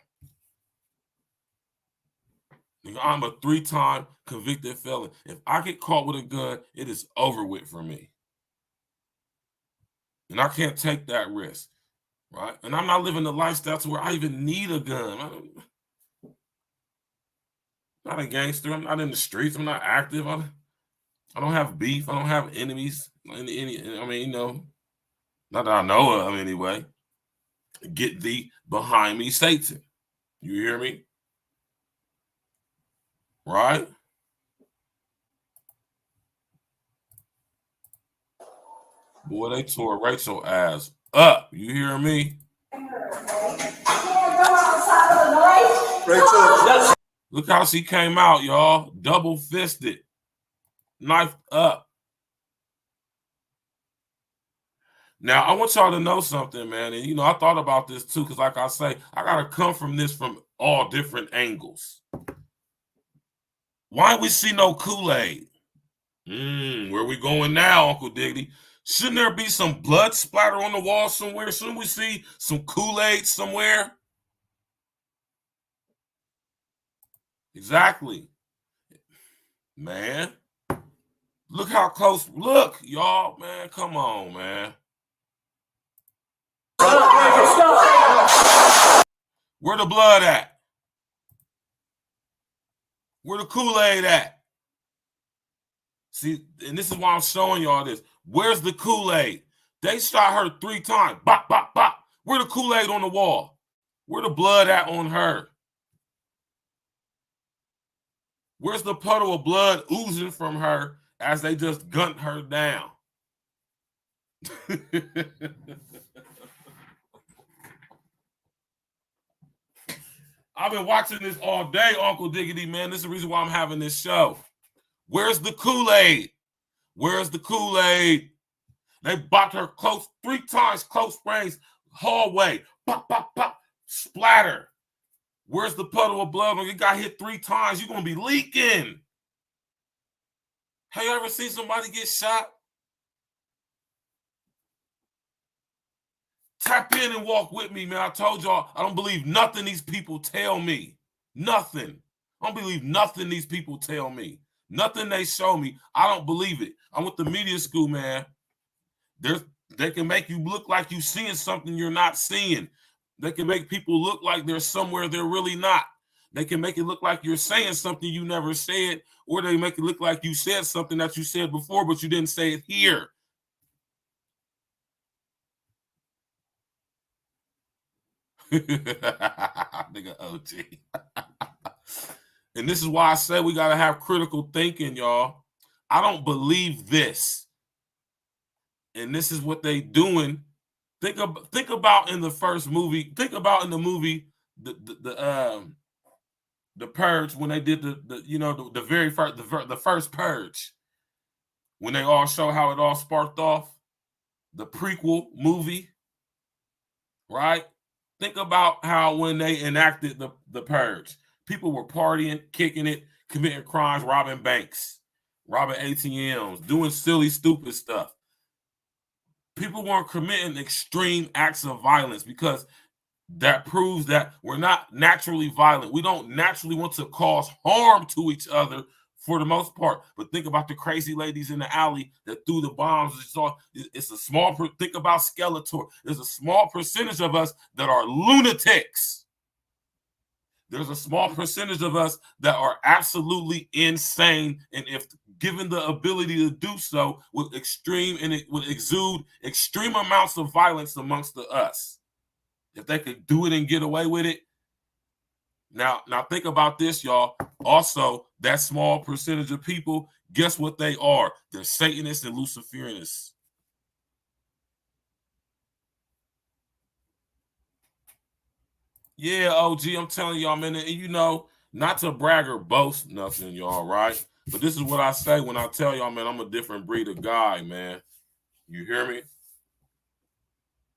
I'm a 3-time convicted felon. If I get caught with a gun, it is over with for me. And I can't take that risk, right? And I'm not living the lifestyle to where I even need a gun. I'm not a gangster. I'm not in the streets. I'm not active. I don't have beef. I don't have enemies. I mean, you know, not that I know of anyway. Get thee behind me, Satan. You hear me? Right? Boy, they tore Rachel ass up. You hear me? Rachel. Look how she came out, y'all. Double-fisted. Knifed up. Now, I want y'all to know something, man. And, you know, I thought about this, too, because like I say, I got to come from this from all different angles. Why we see no Kool-Aid? Where we going now, Uncle Diggity? Shouldn't there be some blood splatter on the wall somewhere? Shouldn't we see some Kool-Aid somewhere? Exactly. Man. Look how close. Look, y'all, man. Come on, man. Where the blood at? Where the Kool-Aid at? See, and this is why I'm showing y'all this. Where's the Kool-Aid? They shot her 3 times. Bop, bop, bop. Where the Kool-Aid on the wall? Where the blood at on her? Where's the puddle of blood oozing from her as they just gunned her down? I've been watching this all day, Uncle Diggity, man. This is the reason why I'm having this show. Where's the Kool-Aid? Where's the Kool-Aid? They bopped her close 3 times, close range, hallway, pop, pop, pop, splatter. Where's the puddle of blood? When you got hit 3 times, you're going to be leaking. Have you ever seen somebody get shot? Tap in and walk with me, man. I told y'all, I don't believe nothing these people tell me. Nothing. I don't believe nothing these people tell me. Nothing they show me. I don't believe it. I went to media school, man. They can make you look like you're seeing something you're not seeing. They can make people look like they're somewhere they're really not. They can make it look like you're saying something you never said, or they make it look like you said something that you said before, but you didn't say it here. Nigga OG. And this is why I say we got to have critical thinking, y'all. I don't believe this. And this is what they doing. Think about in the first movie. Think about in the movie the Purge, when they did the very first the first Purge, when they all show how it all sparked off, the prequel movie, right? Think about how when they enacted the Purge, people were partying, kicking it, committing crimes, robbing banks, robbing ATMs, doing silly, stupid stuff. People weren't committing extreme acts of violence because that proves that we're not naturally violent. We don't naturally want to cause harm to each other for the most part. But think about the crazy ladies in the alley that threw the bombs. It's a small, think about Skeletor. There's a small percentage of us that are lunatics. There's a small percentage of us that are absolutely insane. And if given the ability to do so, would exude extreme amounts of violence amongst us. If they could do it and get away with it. Now think about this, y'all. Also, that small percentage of people, guess what they are? They're Satanists and Luciferianists. Yeah, OG, I'm telling y'all, man, and you know, not to brag or boast nothing, y'all, right? But this is what I say when I tell y'all, man, I'm a different breed of guy, man. You hear me?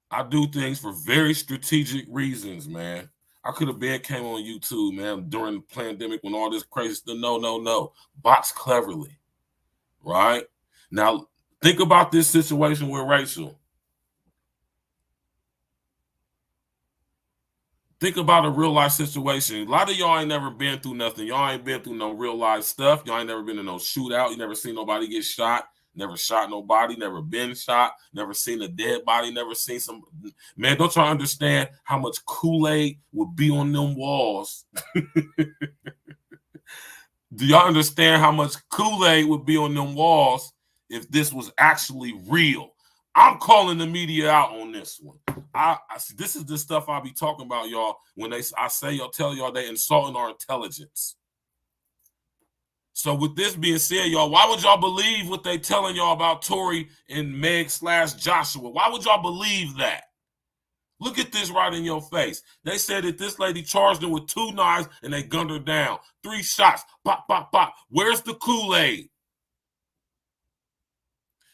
I do things for very strategic reasons, man. I could have came on YouTube, man, during the pandemic when all this crazy stuff. No. Box cleverly, right? Now, think about this situation with Rachel. Think about a real life situation. A lot of y'all ain't never been through nothing. Y'all ain't been through no real life stuff. Y'all ain't never been in no shootout. You never seen nobody get shot. Never shot nobody. Never been shot. Never seen a dead body. Never seen some. Man, don't y'all understand how much Kool-Aid would be on them walls? Do y'all understand how much Kool-Aid would be on them walls if this was actually real? I'm calling the media out on this one. This is the stuff I be talking about, y'all, when I tell y'all they insulting our intelligence. So with this being said, y'all, why would y'all believe what they telling y'all about Tory and Meg/Joshua? Why would y'all believe that? Look at this right in your face. They said that this lady charged them with 2 knives and they gunned her down. 3 shots. Pop, pop, pop. Where's the Kool-Aid?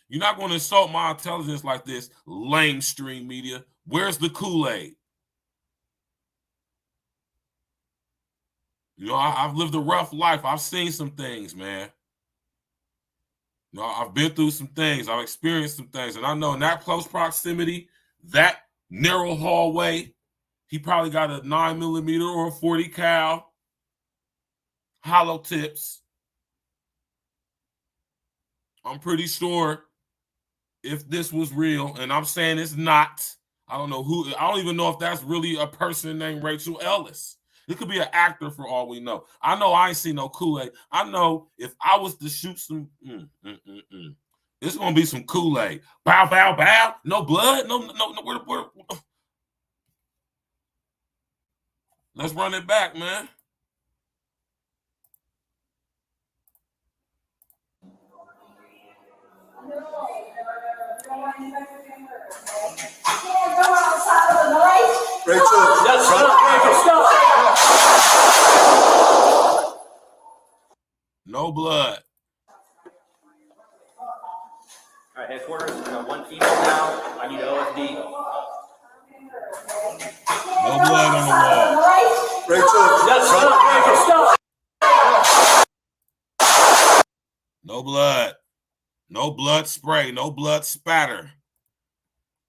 You're not going to insult my intelligence like this, lamestream media. Where's the Kool-Aid? You know, I've lived a rough life. I've seen some things, man. You know, I've been through some things. I've experienced some things. And I know in that close proximity, that narrow hallway, he probably got a 9mm or a 40 cal, hollow tips. I'm pretty sure if this was real, and I'm saying it's not, I don't even know if that's really a person named Rachel Ellis. It could be an actor for all we know. I know I ain't seen no Kool-Aid. I know if I was to shoot some, it's going to be some Kool-Aid. Bow, bow, bow. No blood. No. Where. Let's run it back, man. No blood. All right, headquarters, we got one female now. I need OSD. No blood on the wall. Rachel. Stop. No blood. No blood spray. No blood spatter.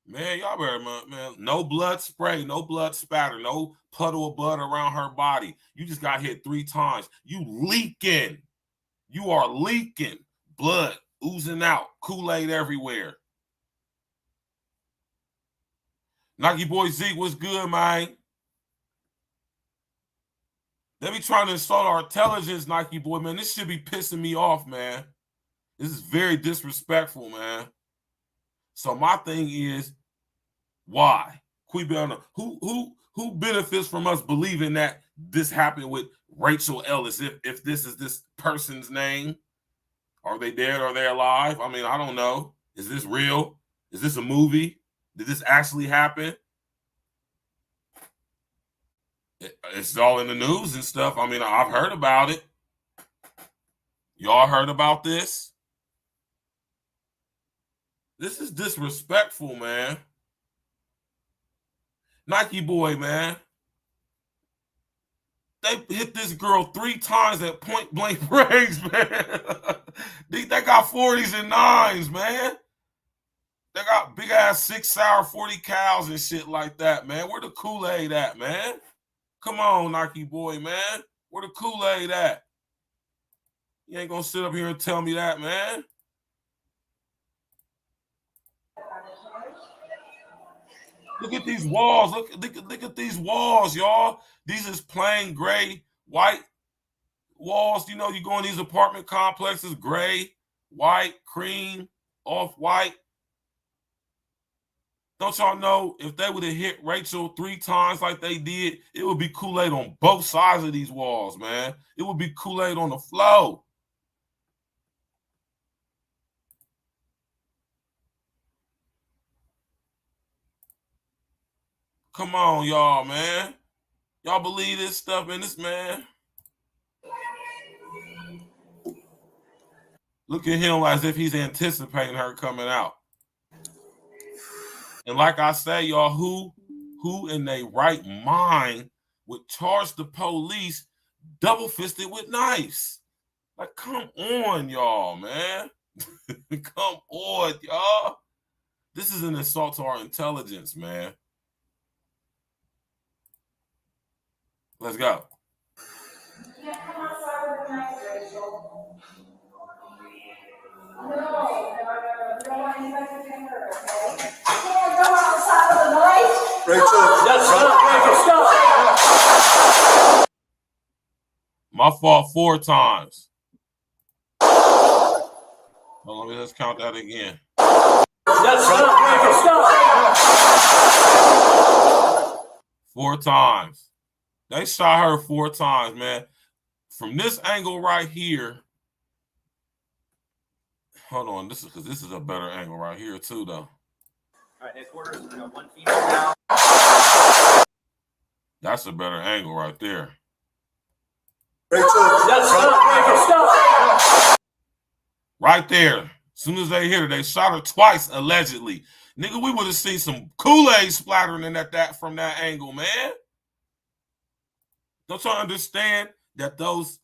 Man, y'all better, man. No blood spray. No blood spatter. No puddle of blood around her body. You just got hit 3 times. You leaking. You are leaking. Blood oozing out. Kool-Aid everywhere. Nike boy Zeke, what's good, man? They be trying to insult our intelligence, Nike boy, man. This should be pissing me off, man. This is very disrespectful, man. So my thing is, why? Who benefits from us believing that this happened with RACHAEL ELLIS? If this is this person's name, are they dead? Are they alive? I mean, I don't know. Is this real? Is this a movie? Did this actually happen? It's all in the news and stuff. I mean, I've heard about it. Y'all heard about this? This is disrespectful, man. Nike boy, man. They hit this girl 3 times at point blank range, man. They got 40s and 9s, man. They got big ass 6 sour 40 cows and shit like that, man. Where the Kool-Aid at, man? Come on, Nike boy, man. Where the Kool-Aid at? You ain't gonna sit up here and tell me that, man. Look at these walls. Look at these walls, y'all. These is plain gray, white walls. You know, you go in these apartment complexes, gray, white, cream, off-white. Don't y'all know if they would have hit RACHAEL 3 times like they did, it would be Kool-Aid on both sides of these walls, man. It would be Kool-Aid on the floor. Come on, y'all, man. Y'all believe this stuff in this, man? Look at him as if he's anticipating her coming out. And like I say, y'all, who in their right mind would charge the police double-fisted with knives? Like, come on, y'all, man. Come on, y'all. This is an assault to our intelligence, man. Let's go. My fault 4 times. Well, let me just count that again. 4 times. They shot her 4 times, man. From this angle right here. Hold on, this is a better angle right here too, though. All right, headquarters, we got one female now. That's a better angle right there. Right there. As soon as they hit her, they shot her twice, allegedly. Nigga, we would have seen some Kool-Aid splattering in that from that angle, man. Don't y'all understand that those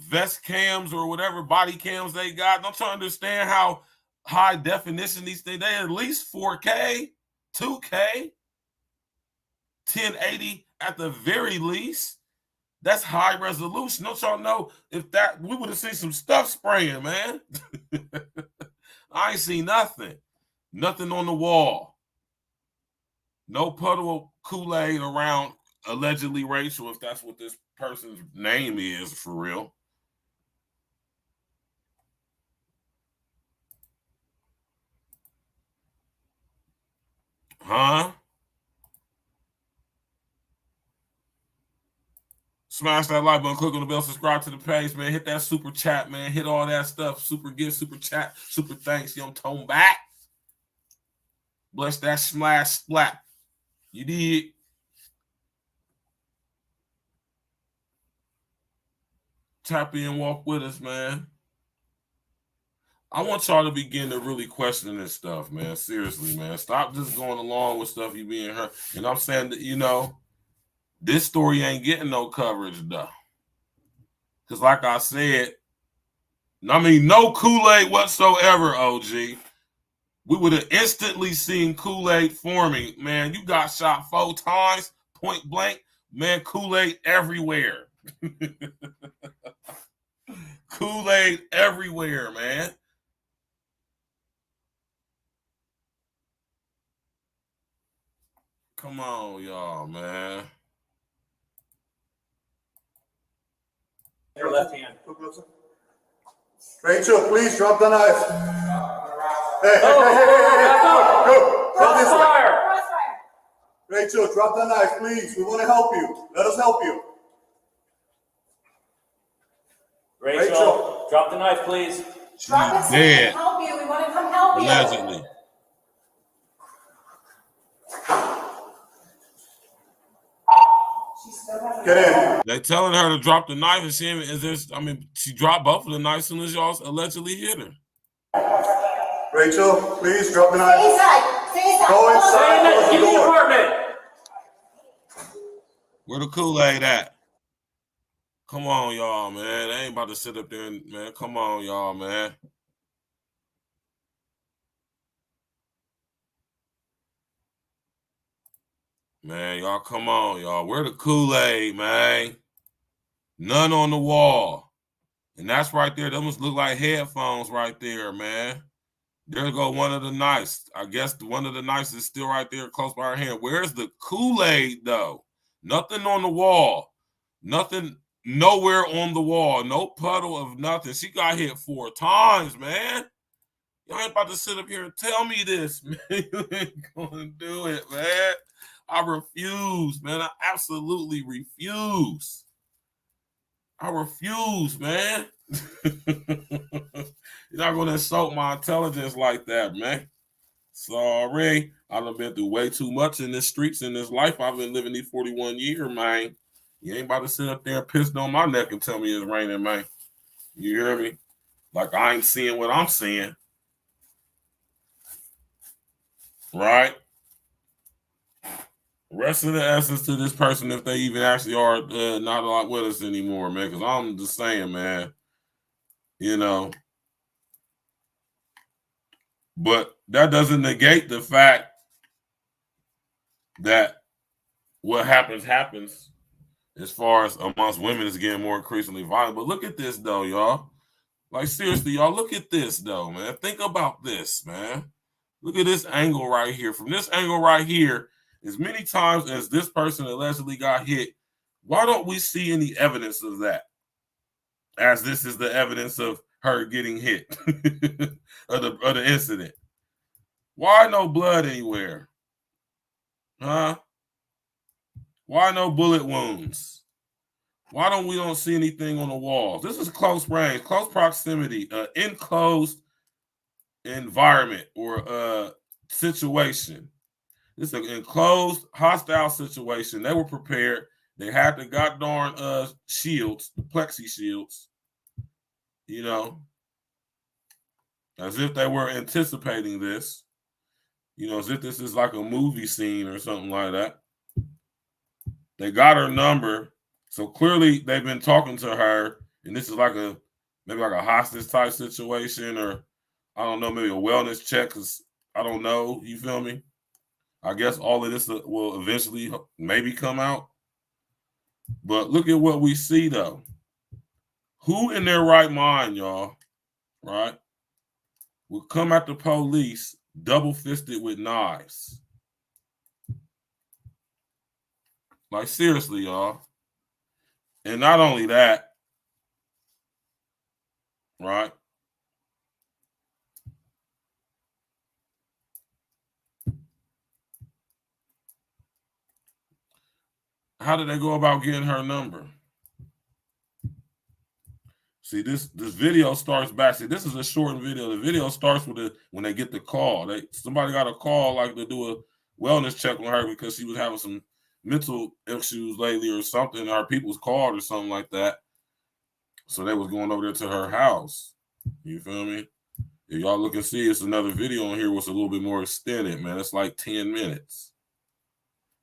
vest cams or whatever body cams they got, don't y'all understand how high definition these things? They at least 4K, 2K, 1080 at the very least. That's high resolution. Don't y'all know if that we would have seen some stuff spraying, man. I ain't seen nothing. Nothing on the wall. No puddle of Kool-Aid around allegedly RACHAEL, if that's what this person's name is for real. Huh? Smash that like button, click on the bell, subscribe to the page, man. Hit that super chat, man. Hit all that stuff. Super gift, super chat, super thanks. Young tone back. Bless that smash splat. You did. Tap in, walk with us, man. I want y'all to begin to really question this stuff, man. Seriously, man. Stop just going along with stuff you being heard. And I'm saying that, you know, this story ain't getting no coverage, though. Because like I said, I mean, no Kool-Aid whatsoever, OG. We would have instantly seen Kool-Aid forming. Man, you got shot 4 times, point blank. Man, Kool-Aid everywhere. Kool-Aid everywhere, man. Come on, y'all, man. Your left hand. Rachel, please drop the knife. Hey, go. Come this way. Rachel, drop the knife, please. We want to help you. Let us help you. Rachel, drop the knife, please. Drop it so we can help you. We want to come help you. Allegedly. Get in. They telling her to drop the knife, and she dropped both of the knives as soon as y'all allegedly hit her. Rachel, please drop the knife. Stay inside. Stay inside. Go inside. Get in the apartment. Where the Kool-Aid at? Come on, y'all, man. They ain't about to sit up there and, man, come on, y'all, man. Man, y'all, come on, y'all. Where the Kool-Aid, man? None on the wall. And that's right there. That must look like headphones right there, man. There go one of the knives. I guess one of the knives is still right there close by her hand. Where's the Kool-Aid, though? Nothing on the wall. Nothing, nowhere on the wall. No puddle of nothing. She got hit 4 times, man. Y'all ain't about to sit up here and tell me this, man. You ain't gonna do it, man. I refuse, man. I absolutely refuse. I refuse, man. You're not going to insult my intelligence like that, man. Sorry. I've been through way too much in the streets in this life. I've been living these 41 years, man. You ain't about to sit up there and piss on my neck and tell me it's raining, man. You hear me? Like I ain't seeing what I'm seeing. Right? Rest of the essence to this person, if they even actually are not a lot with us anymore, man. Because I'm just saying, man, you know. But that doesn't negate the fact that what happens as far as amongst women is getting more increasingly violent. But look at this, though, y'all. Like, seriously, y'all, look at this, though, man. Think about this, man. Look at this angle right here. From this angle right here, as many times as this person allegedly got hit, why don't we see any evidence of that? As this is the evidence of her getting hit of the incident. Why no blood anywhere? Huh? Why no bullet wounds? Why don't we see anything on the walls? This is close range, close proximity, enclosed environment or situation. This is an enclosed, hostile situation. They were prepared. They had the goddamn shields, the plexi shields, you know, as if they were anticipating this, you know, as if this is like a movie scene or something like that. They got her number. So clearly they've been talking to her, and this is like maybe like a hostage type situation, or I don't know, maybe a wellness check, because I don't know, you feel me? I guess all of this will eventually maybe come out. But look at what we see, though. Who in their right mind, y'all, right, will come at the police double-fisted with knives? Like, seriously, y'all. And not only that, right? How did they go about getting her number? See, this video starts back. See, this is a shortened video. The video starts with when they get the call. Somebody got a call like to do a wellness check on her because she was having some mental issues lately or something. Our people's called or something like that. So they was going over there to her house. You feel me? If y'all look and see, it's another video on here what's a little bit more extended, man. It's like 10 minutes.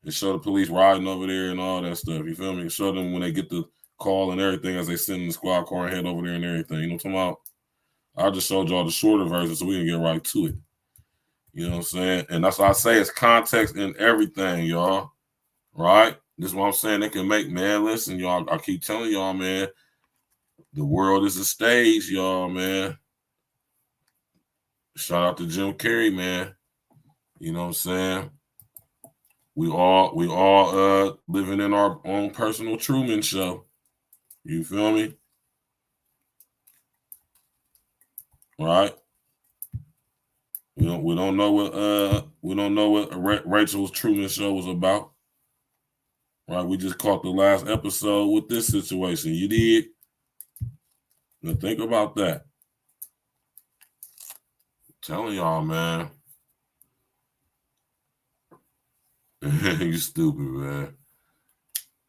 It show the police riding over there and all that stuff. You feel me? It show them when they get the call and everything as they sit in the squad car and head over there and everything. You know what I'm talking about? I just showed y'all the shorter version so we can get right to it. You know what I'm saying? And that's why I say it's context in everything, y'all. Right? This is what I'm saying. They can make, man, listen, y'all. I keep telling y'all, man, the world is a stage, y'all, man. Shout out to Jim Carrey, man. You know what I'm saying? We all living in our own personal Truman Show. You feel me? Right? We don't know what Rachel's Truman Show was about. Right? We just caught the last episode with this situation. You did? Now think about that. I'm telling y'all, man. You stupid, man.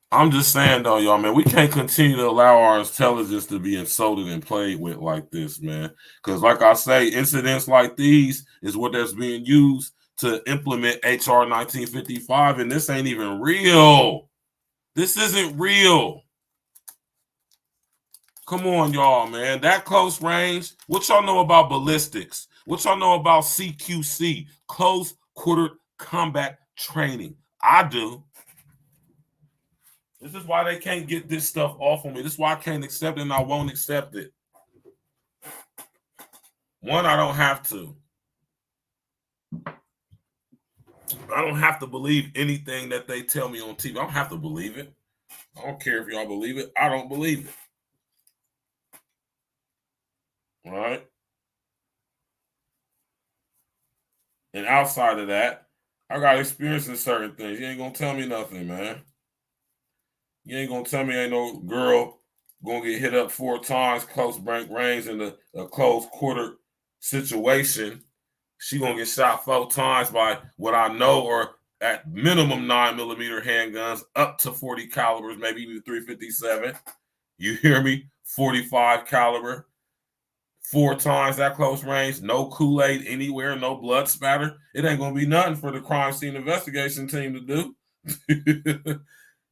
I'm just saying, though, y'all, man, we can't continue to allow our intelligence to be insulted and played with like this, man. Because, like I say, incidents like these is what that's being used to implement HR 1955, and this ain't even real. This isn't real. Come on, y'all, man. That close range, what y'all know about ballistics? What y'all know about CQC, close quarter combat training? I do. This is why they can't get this stuff off of me. This is why I can't accept it and I won't accept it. One, I don't have to. I don't have to believe anything that they tell me on TV. I don't have to believe it. I don't care if y'all believe it. I don't believe it. All right? And outside of that, I got experience in certain things. You ain't going to tell me nothing, man. You ain't going to tell me ain't no girl going to get hit up 4 times close blank range in a close quarter situation. She going to get shot 4 times by what I know or at minimum 9mm handguns up to 40 calibers, maybe even 357. You hear me? 45 caliber. 4 times that close range, no Kool-Aid anywhere, no blood spatter. It ain't going to be nothing for the crime scene investigation team to do.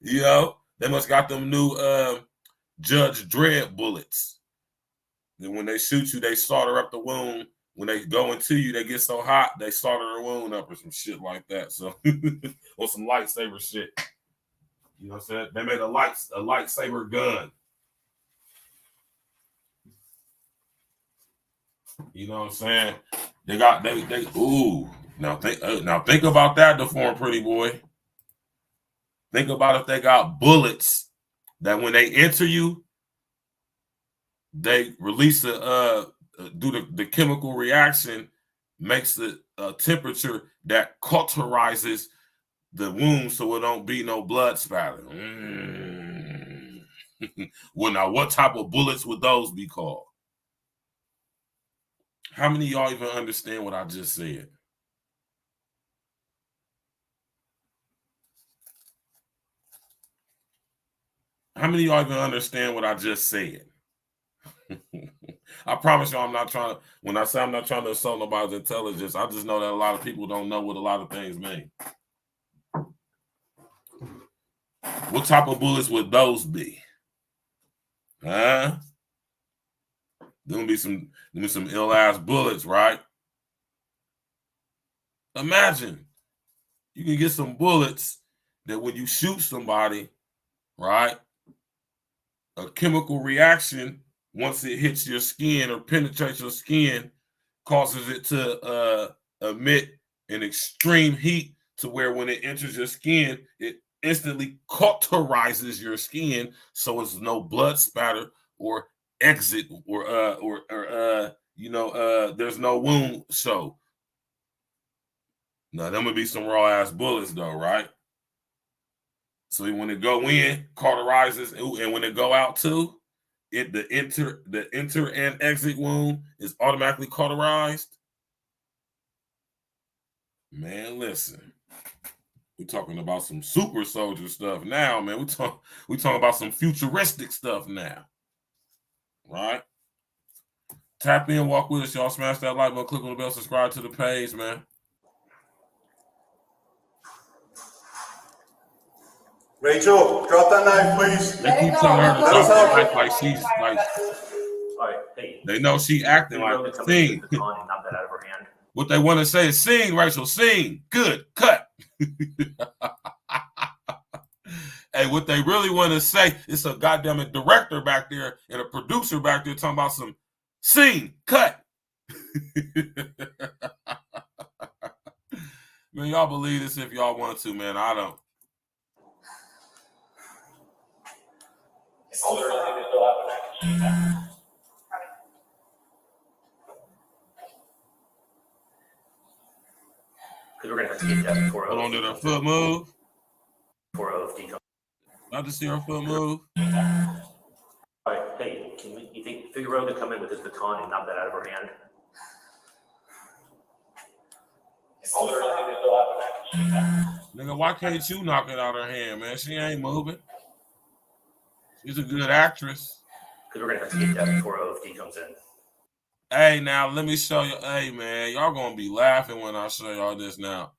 You know, they must got them new Judge Dredd bullets. Then when they shoot you, they solder up the wound. When they go into you, they get so hot, they solder their wound up or some shit like that. So, or some lightsaber shit. You know what I'm saying? They made a lightsaber gun. You know what I'm saying? Now think about that, deformed pretty boy. Think about if they got bullets that when they enter you, they release the chemical reaction, makes the temperature that cauterizes the wound so it don't be no blood spatter. Well, now what type of bullets would those be called? How many of y'all even understand what I just said? How many of y'all even understand what I just said? I promise y'all I'm not trying to, when I say I'm not trying to insult nobody's intelligence, I just know that a lot of people don't know what a lot of things mean. What type of bullets would those be? Huh? There'll be some ill-ass bullets, right? Imagine you can get some bullets that when you shoot somebody, right, a chemical reaction, once it hits your skin or penetrates your skin, causes it to emit an extreme heat to where when it enters your skin, it instantly cauterizes your skin so it's no blood spatter or exit or there's no wound. So now them would be some raw ass bullets though, right? So when it go in, cauterizes, and when it go out too, the enter and exit wound is automatically cauterized. Man, listen. We're talking about some super soldier stuff now, man. We talking about some futuristic stuff now. Right? Tap in, walk with us, y'all. Smash that like button, click on the bell, subscribe to the page, man. Rachel, drop that knife, please. They keep telling her to drop the knife like she's like. All right, hey. They know she acting like sing. Knock that out of her hand. What they want to say is sing, Rachel, sing. Good, cut. Hey, what they really want to say is a goddamn director back there and a producer back there talking about some sing, cut. Man, y'all believe this if y'all want to, man. I don't. Because we're going to have to get that before Hold on, did her foot move? Before OFD comes. I just see her foot move. All right, hey, you think Figueroa could come in with his baton and knock that out of her hand? Nigga, why can't you knock it out of her hand, man? She ain't moving. She's a good actress. Because we're going to have to get that before OFD comes in. Hey, now, let me show you. Hey, man, y'all going to be laughing when I show y'all this now.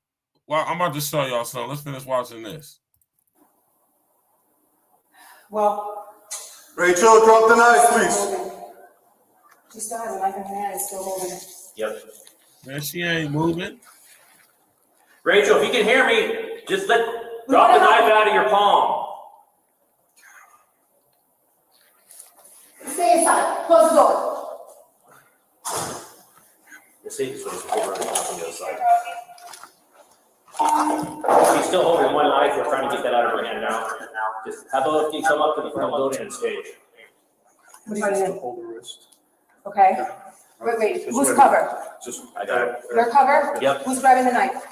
Well, I'm about to show y'all something. Let's finish watching this. Well, Rachel, drop the knife, please. she still has a knife in her hand, it's still holding it. Yep. Man, she ain't moving. Rachel, if you can hear me, just drop the knife out of your palm. Stay inside. Close the door. The safest way is to hold her on the other side. She's still holding one knife. We're trying to get that out of her hand now. Just have OFD come up to the front building and stage. What are you doing? Hold the wrist. Okay. Wait. Who's covered? I got it. You're covered? Yep. Who's grabbing the knife?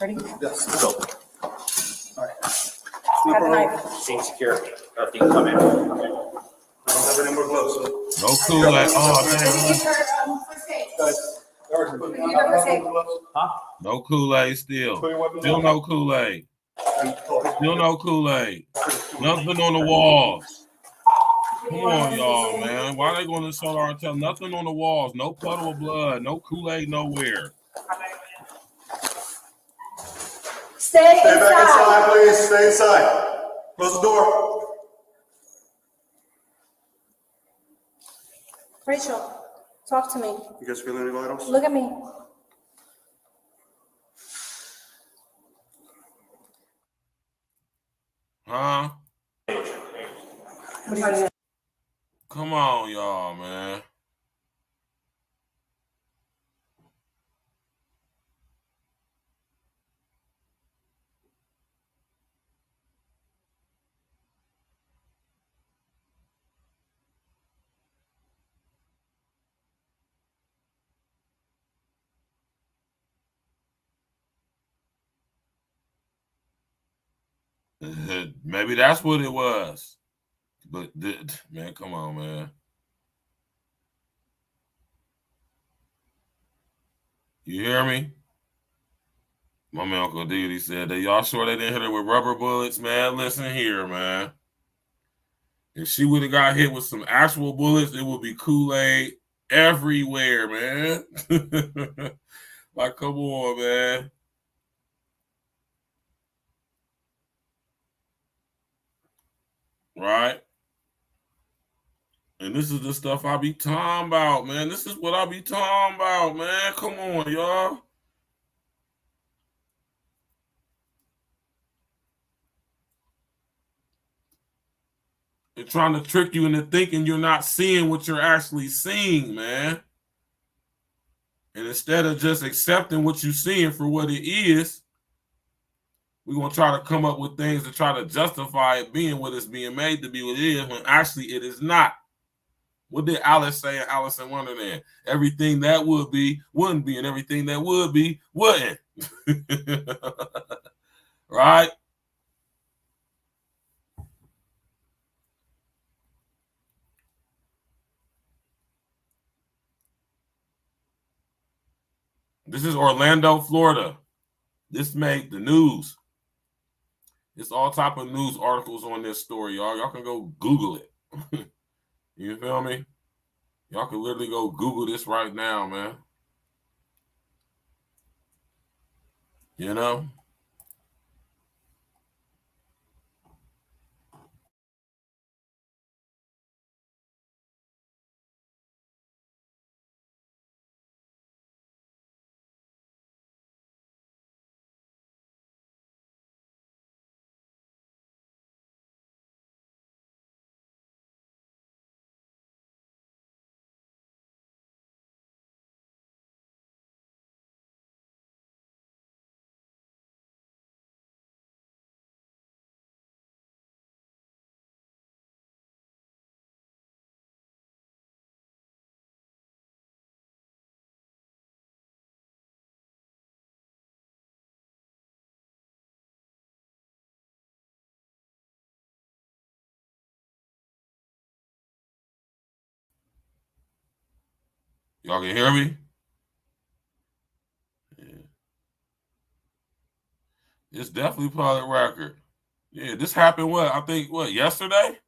Ready? Let's go. Grab the knife. Scene secure. OFD can come in. I don't have any more gloves, so. No Kool-Aid. Oh, Let me damn. give her first aid. Guys, Eric, put Give her first aid. No Kool-Aid still. your weapons Still on. no Kool-Aid. Still no Kool-Aid. Nothing on the walls. Come on, y'all, man. Why they going to show our tell nothing on the walls? No puddle of blood. No Kool-Aid nowhere. Stay Stay back inside. inside, please. Stay inside. Close the door. Rachel, talk to me. You guys feeling any vitals? Look at me. Huh? What are you doing? Come on, y'all, man. Maybe that's what it was. But, man, come on, man. You hear me? My man Uncle D, said that y'all sure they didn't hit her with rubber bullets, man? Listen here, man. If she would have got hit with some actual bullets, it would be Kool-Aid everywhere, man. Like, come on, man. Right? And this is the stuff I be talking about, man. This is what I be talking about, man. Come on, y'all. They're trying to trick you into thinking you're not seeing what you're actually seeing, man. And instead of just accepting what you're seeing for what it is, we're going to try to come up with things to try to justify it being what it's being made to be what it is, when actually it is not. What did Alice say in Alice in Wonderland? Everything that would be, wouldn't be, and everything that would be, wouldn't. Right? This is Orlando, Florida. This made the news. It's all type of news articles on this story, y'all. Y'all can go Google it. You feel me? Y'all can literally go Google this right now, man. You know? Y'all can hear me? Yeah. It's definitely public record. Yeah, this happened I think yesterday?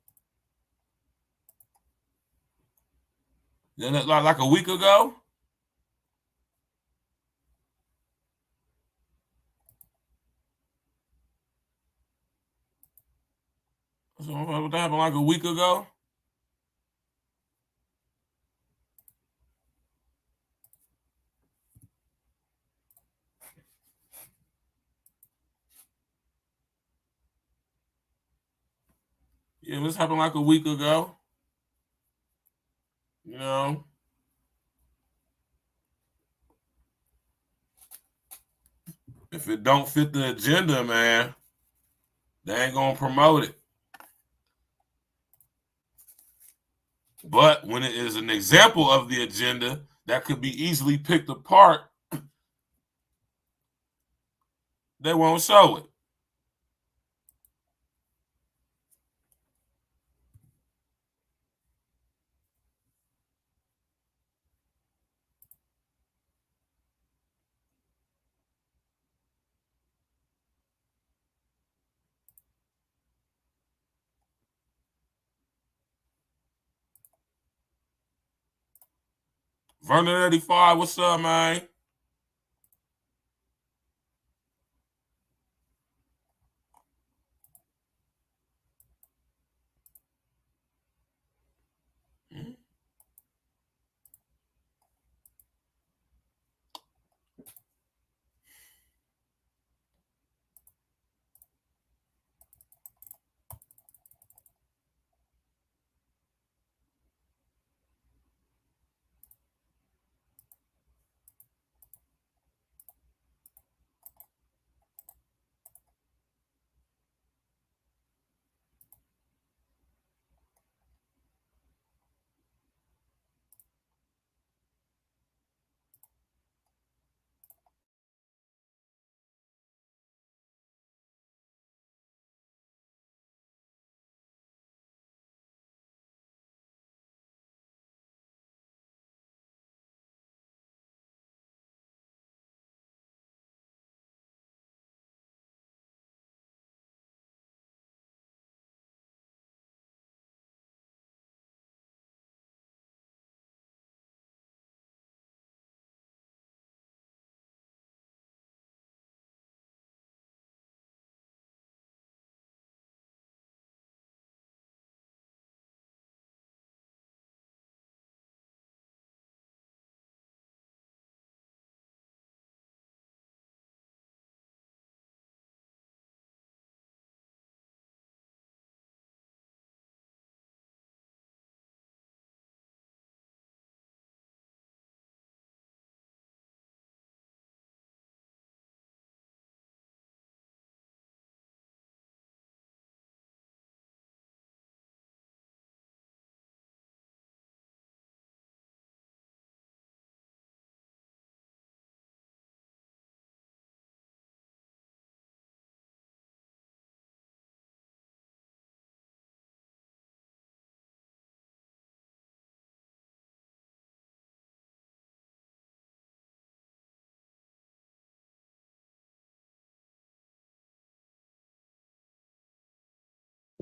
Then like a week ago? So what happened like a week ago? Yeah, this happened like a week ago. You know? If it don't fit the agenda, man, they ain't gonna promote it. But when it is an example of the agenda that could be easily picked apart, they won't show it. Vernon 85, what's up, man?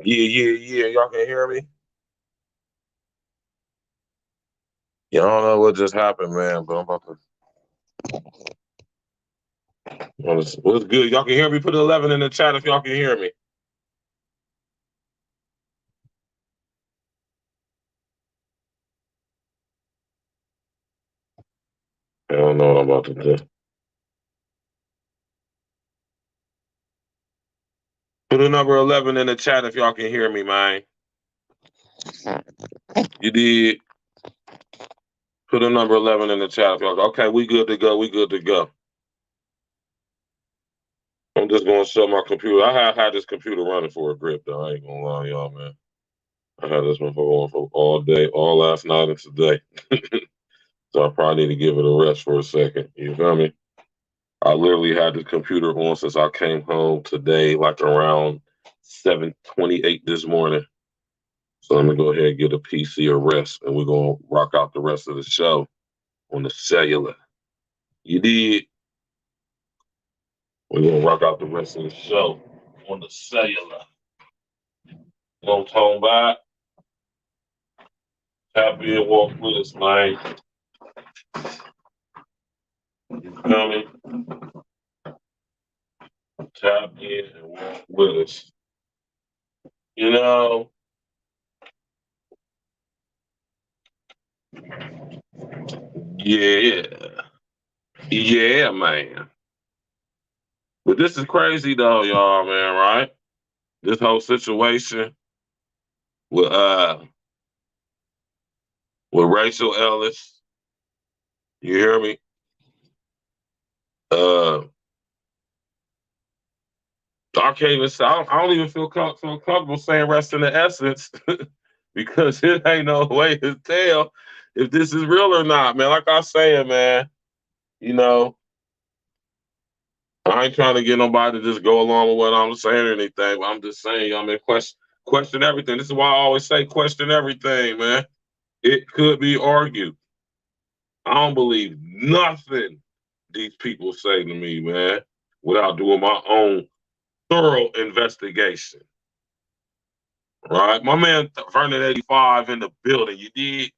Yeah. Y'all can hear me? You don't know what just happened, man, but I'm about to. What's good? Y'all can hear me? Put 11 in the chat if y'all can hear me. I don't know what I'm about to do. Put a number 11 in the chat if y'all can hear me, man. You did. Put a number 11 in the chat if y'all. Okay, we good to go. We good to go. I'm just going to show my computer. I have had this computer running for a grip, though. I ain't going to lie to y'all, man. I had this one for all day, all last night and today. So I probably need to give it a rest for a second. You feel me? I literally had the computer on since I came home today, like around 7:28 this morning. So I'm going to go ahead and get a PC a rest, and we're going to rock out the rest of the show on the cellular. You did. We're going to rock out the rest of the show on the cellular. No tone back. Tap in, walk with us, man. You feel me? Tap in and walk with us. You know, yeah. Yeah, man. But this is crazy though, y'all, man, right? This whole situation with Rachel Ellis. You hear me? I can't even say I don't even feel comfortable saying rest in the essence because it ain't no way to tell if this is real or not, man. Like I said, man, you know, I ain't trying to get nobody to just go along with what I'm saying or anything, but I'm just saying, y'all, man, question everything. This is why I always say question everything, man. It could be argued. I don't believe nothing these people say to me, man, without doing my own thorough investigation. Right? My man Vernon 85 in the building. You did.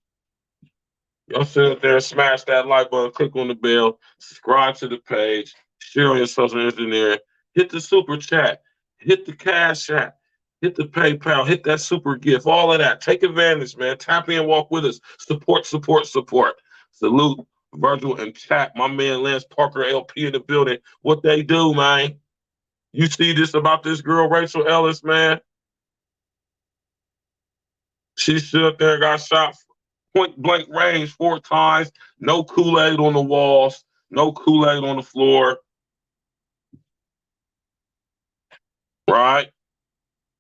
Y'all sit up there and smash that like button, click on the bell, subscribe to the page, share on your social engineering, hit the super chat, hit the cash app, hit the PayPal, hit that super gift, all of that. Take advantage, man. Tap in, walk with us. Support, support, support. Salute Virgil and chat. My man Lance Parker LP in the building. What they do, man. You see this about this girl, Rachel Ellis, man? She stood there, got shot point blank range 4 times. No Kool-Aid on the walls. No Kool-Aid on the floor. Right?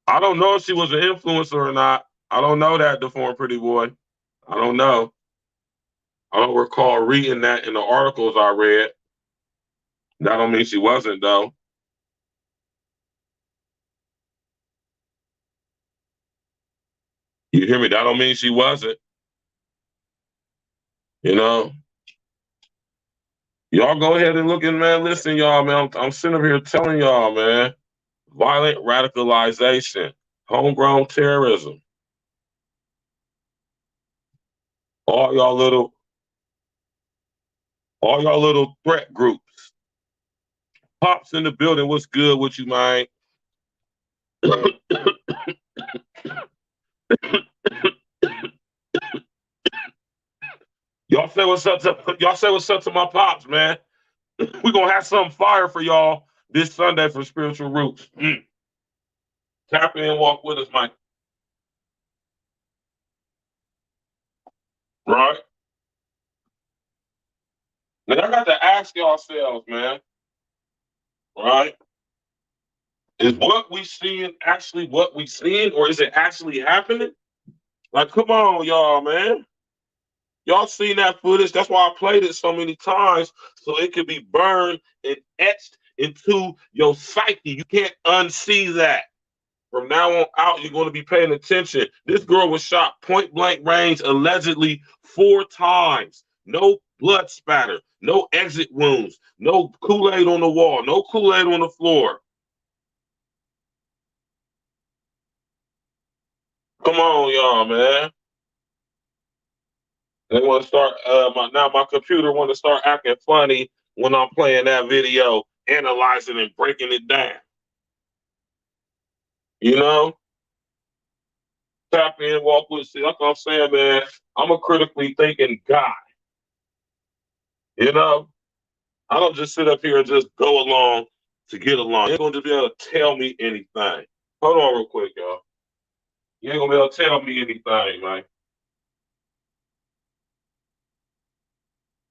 I don't know if she was an influencer or not. I don't know that, Deformed Pretty Boy. I don't know. I don't recall reading that in the articles I read. That don't mean she wasn't, though. You hear me? That don't mean she wasn't. You know? Y'all go ahead and look in, man. Listen, y'all, man. I'm sitting up here telling y'all, man. Violent radicalization, homegrown terrorism. All y'all little threat groups. Pops in the building. What's good with you, man? Y'all say what's up to my pops, man. We're gonna have some fire for y'all this Sunday for Spiritual Roots. Tap in and walk with us, Mike. Right? Now I got to ask yourselves, man. Right? Is what we seeing actually what we seeing, or is it actually happening? Like, come on, y'all, man. Y'all seen that footage? That's why I played it so many times, so it could be burned and etched into your psyche. You can't unsee that. From now on out, you're going to be paying attention. This girl was shot point blank range, allegedly 4 times. No blood spatter, no exit wounds, no Kool-Aid on the wall, no Kool-Aid on the floor. Come on, y'all, man. They want to start. My computer want to start acting funny when I'm playing that video, analyzing and breaking it down. You know, tap in, walk with. See, like I'm saying, man, I'm a critically thinking guy. You know, I don't just sit up here and just go along to get along. You ain't gonna just be able to tell me anything. Hold on, real quick, y'all. You ain't gonna be able to tell me anything, man.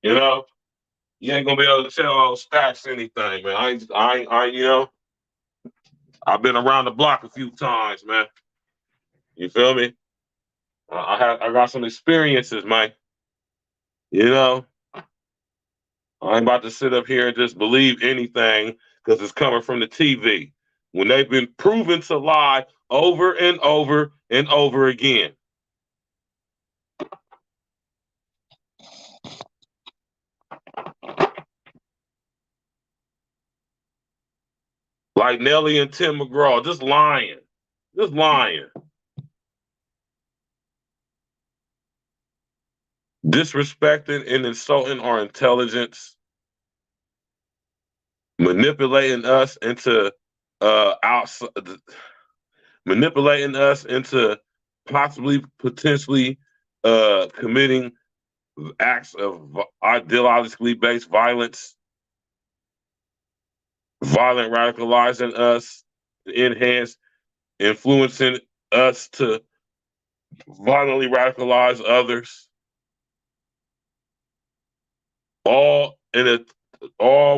You know, you ain't gonna be able to tell all Stacks anything, man. You know, I've been around the block a few times, man. You feel me? I got some experiences, man. You know, I ain't about to sit up here and just believe anything because it's coming from the TV when they've been proven to lie over and over and over again. Like Nelly and Tim McGraw, just lying. Just lying. Disrespecting and insulting our intelligence. Manipulating us into manipulating us into potentially committing acts of ideologically based violence, violent radicalizing us, influencing us to violently radicalize others, all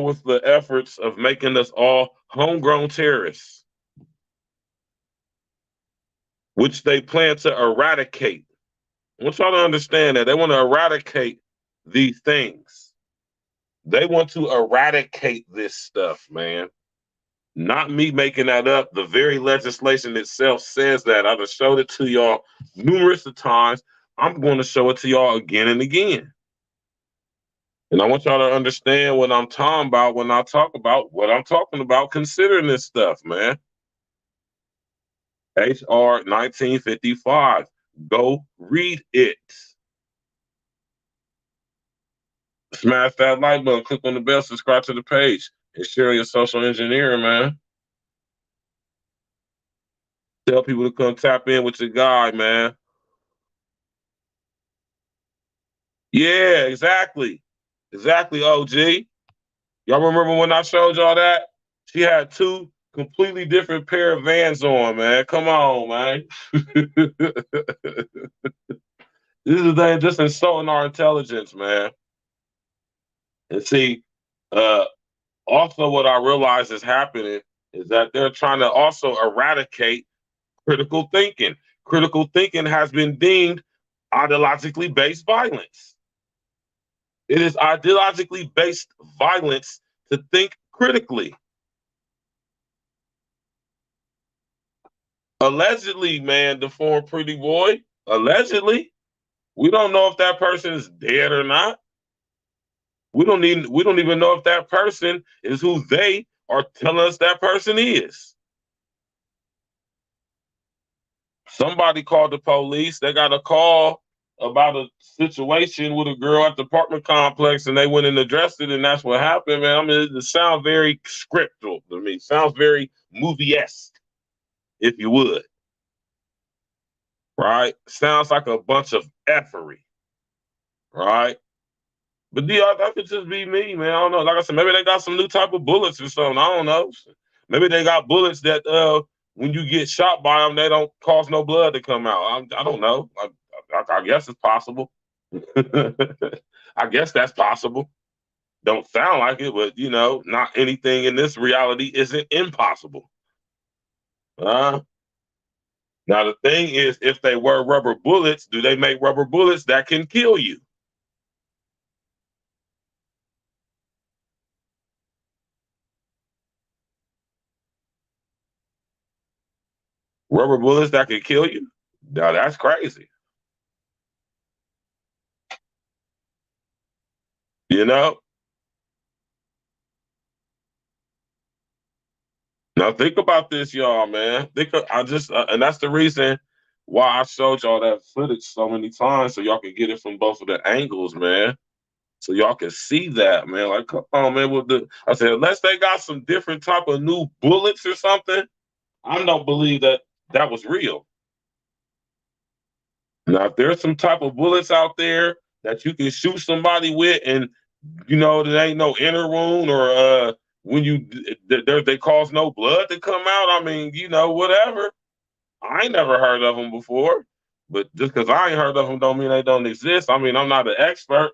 with the efforts of making us all homegrown terrorists, which they plan to eradicate. I want y'all to understand that they want to eradicate these things. They want to eradicate this stuff, man. Not me making that up. The very legislation itself says that. I've showed it to y'all numerous of times. I'm going to show it to y'all again and again. And I want y'all to understand what I'm talking about when I talk about what I'm talking about considering this stuff, man. HR 1955. Go read it. Smash that like button, click on the bell, subscribe to the page, and share your social engineering, man. Tell people to come tap in with your guy, man. Yeah, exactly. Exactly, OG. Y'all remember when I showed y'all that? She had two completely different pair of Vans on, man. Come on, man. This is they just insulting our intelligence, man. And see, also what I realize is happening is that they're trying to also eradicate critical thinking. Critical thinking has been deemed ideologically based violence. It is ideologically based violence to think critically. Allegedly, man, the former pretty boy, allegedly. We don't know if that person is dead or not. We don't even know if that person is who they are telling us that person is. Somebody called the police. They got a call about a situation with a girl at the apartment complex, and they went and addressed it, and that's what happened, man. I mean, it sounds very scriptural to me. Sounds very movie-esque, if you would. Right? Sounds like a bunch of effery. Right? But that could just be me, man. I don't know. Like I said, maybe they got some new type of bullets or something. I don't know. Maybe they got bullets that when you get shot by them, they don't cause no blood to come out. I don't know. I guess it's possible. I guess that's possible. Don't sound like it, but not anything in this reality isn't impossible. Now the thing is, if they were rubber bullets, do they make rubber bullets that can kill you? Rubber bullets that can kill you? Now that's crazy. Now think about this, y'all, man. And that's the reason why I showed y'all that footage so many times, so y'all can get it from both of the angles, man. So y'all can see that, man. Like, come on, man. I said, unless they got some different type of new bullets or something, I don't believe that that was real. Now, if there's some type of bullets out there that you can shoot somebody with, and there ain't no inner wound, or when they cause no blood to come out. I mean, whatever. I ain't never heard of them before, but just because I ain't heard of them don't mean they don't exist. I mean, I'm not an expert,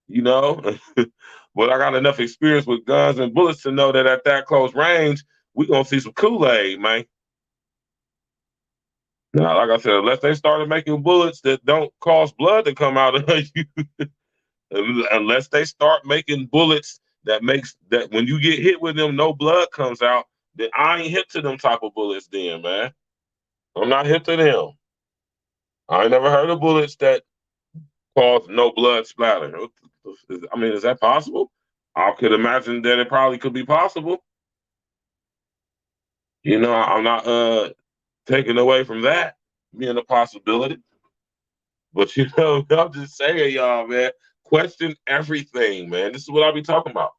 but I got enough experience with guns and bullets to know that at that close range, we gonna see some Kool-Aid, man. Now, like I said, unless they started making bullets that don't cause blood to come out of you, unless they start making bullets that when you get hit with them, no blood comes out, then I ain't hip to them type of bullets then, man. I'm not hip to them. I ain't never heard of bullets that cause no blood splatter. I mean, is that possible? I could imagine that it probably could be possible. I'm not taking away from that being a possibility. But I'm just saying, y'all, man, question everything, man. This is what I be talking about.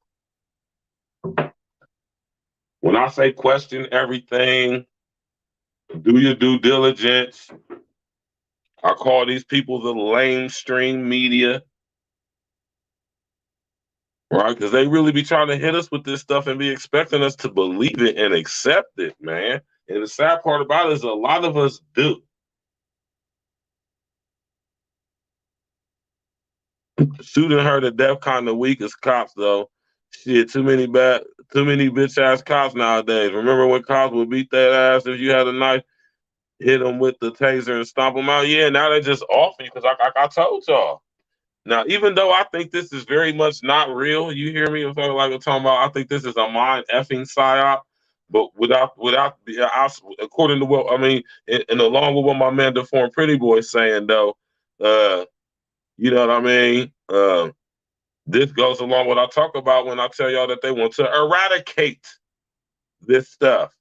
When I say question everything, do your due diligence. I call these people the lamestream media, right? Because they really be trying to hit us with this stuff and be expecting us to believe it and accept it, man. And the sad part about it is a lot of us do. Shooting her to death kind of weak as cops, though. Shit, too many bitch ass cops nowadays. Remember when cops would beat that ass if you had a knife, hit them with the taser and stomp them out? Yeah, now they just off you because I told y'all. Now, even though I think this is very much not real, you hear me? I'm talking about. I think this is a mind effing psyop, but according to what I mean, and along with what my man Deformed Pretty Boy is saying, though, you know what I mean? This goes along with what I talk about when I tell y'all that they want to eradicate this stuff.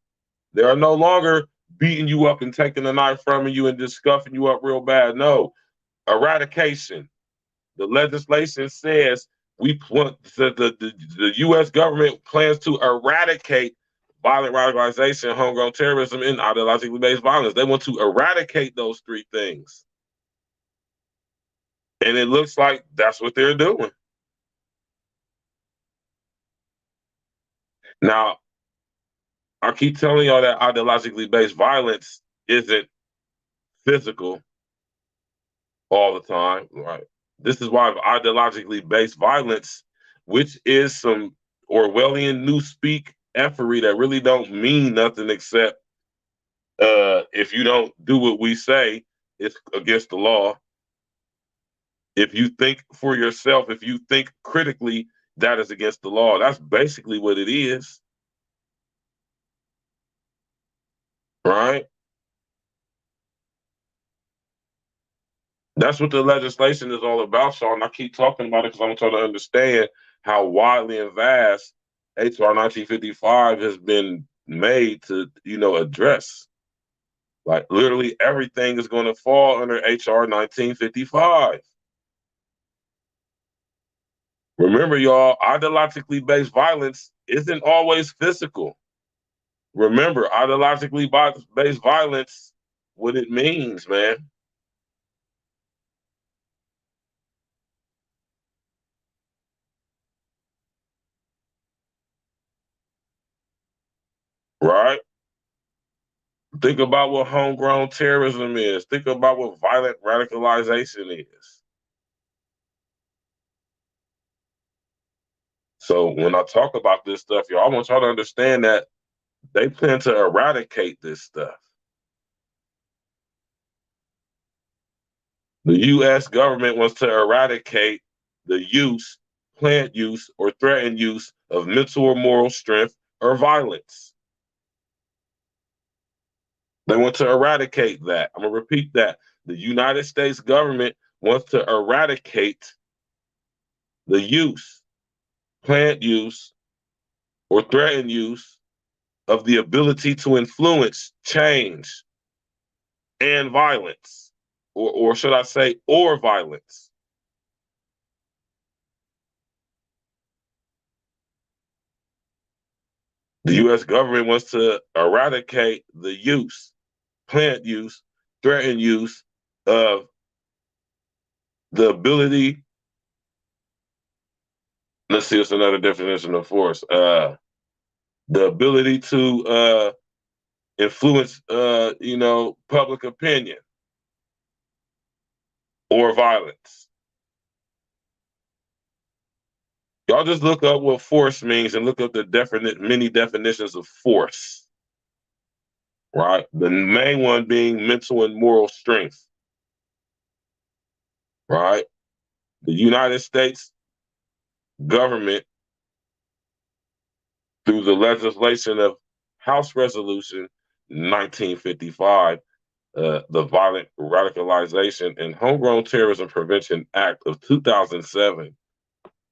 They are no longer beating you up and taking the knife from you and just scuffing you up real bad. No, eradication. The legislation says the U.S. government plans to eradicate violent radicalization, homegrown terrorism, and ideologically based violence. They want to eradicate those three things. And it looks like that's what they're doing. Now, I keep telling y'all that ideologically based violence isn't physical all the time, right? This is why ideologically based violence, which is some Orwellian newspeak effery that really don't mean nothing except if you don't do what we say, it's against the law. If you think for yourself, if you think critically, that is against the law. That's basically what it is. Right? That's what the legislation is all about, Sean. And I keep talking about it because I'm trying to understand how widely and vast HR 1955 has been made to, address. Like literally everything is going to fall under HR 1955. Remember, y'all, ideologically based violence isn't always physical. Remember, ideologically based violence, what it means, man. Right? Think about what homegrown terrorism is. Think about what violent radicalization is. So when I talk about this stuff, y'all, I want y'all to understand that they plan to eradicate this stuff. The U.S. government wants to eradicate the use, planned use, or threatened use of mental or moral strength or violence. They want to eradicate that. I'm going to repeat that. The United States government wants to eradicate the use, planned use, or threatened use of the ability to influence, change, and violence, or should I say, or violence. The U.S. government wants to eradicate the use, planned use, threatened use of the ability. Let's see, what's another definition of force. The ability to influence, public opinion or violence. Y'all just look up what force means and look up the many definitions of force, right? The main one being mental and moral strength, right? The United States government, through the legislation of House Resolution 1955, the Violent Radicalization and Homegrown Terrorism Prevention Act of 2007,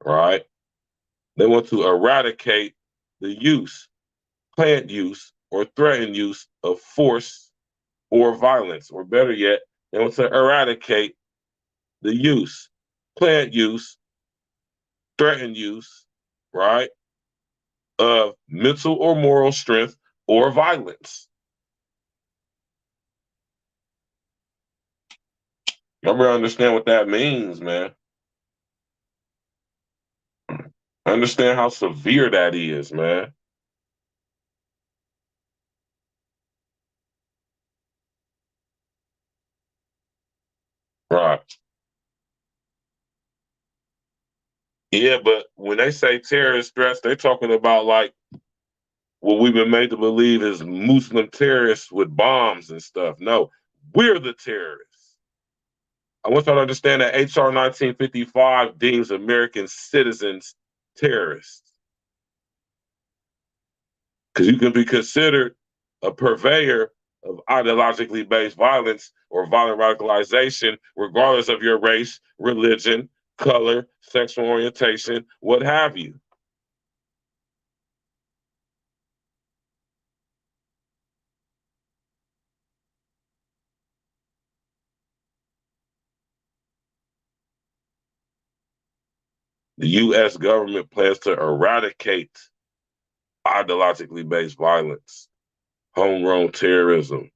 right? They want to eradicate the use, planned use, or threatened use of force or violence, or better yet, they want to eradicate the use, planned use, threatened use, right, of mental or moral strength or violence. Y'all better understand what that means, man. Understand how severe that is, man. Right. Yeah, but when they say terrorist threats, they're talking about like what we've been made to believe is Muslim terrorists with bombs and stuff. No, we're the terrorists. I want y'all to understand that HR 1955 deems American citizens terrorists. Because you can be considered a purveyor of ideologically based violence or violent radicalization, regardless of your race, religion, color, sexual orientation, what have you. The U.S. government plans to eradicate ideologically based violence, homegrown terrorism,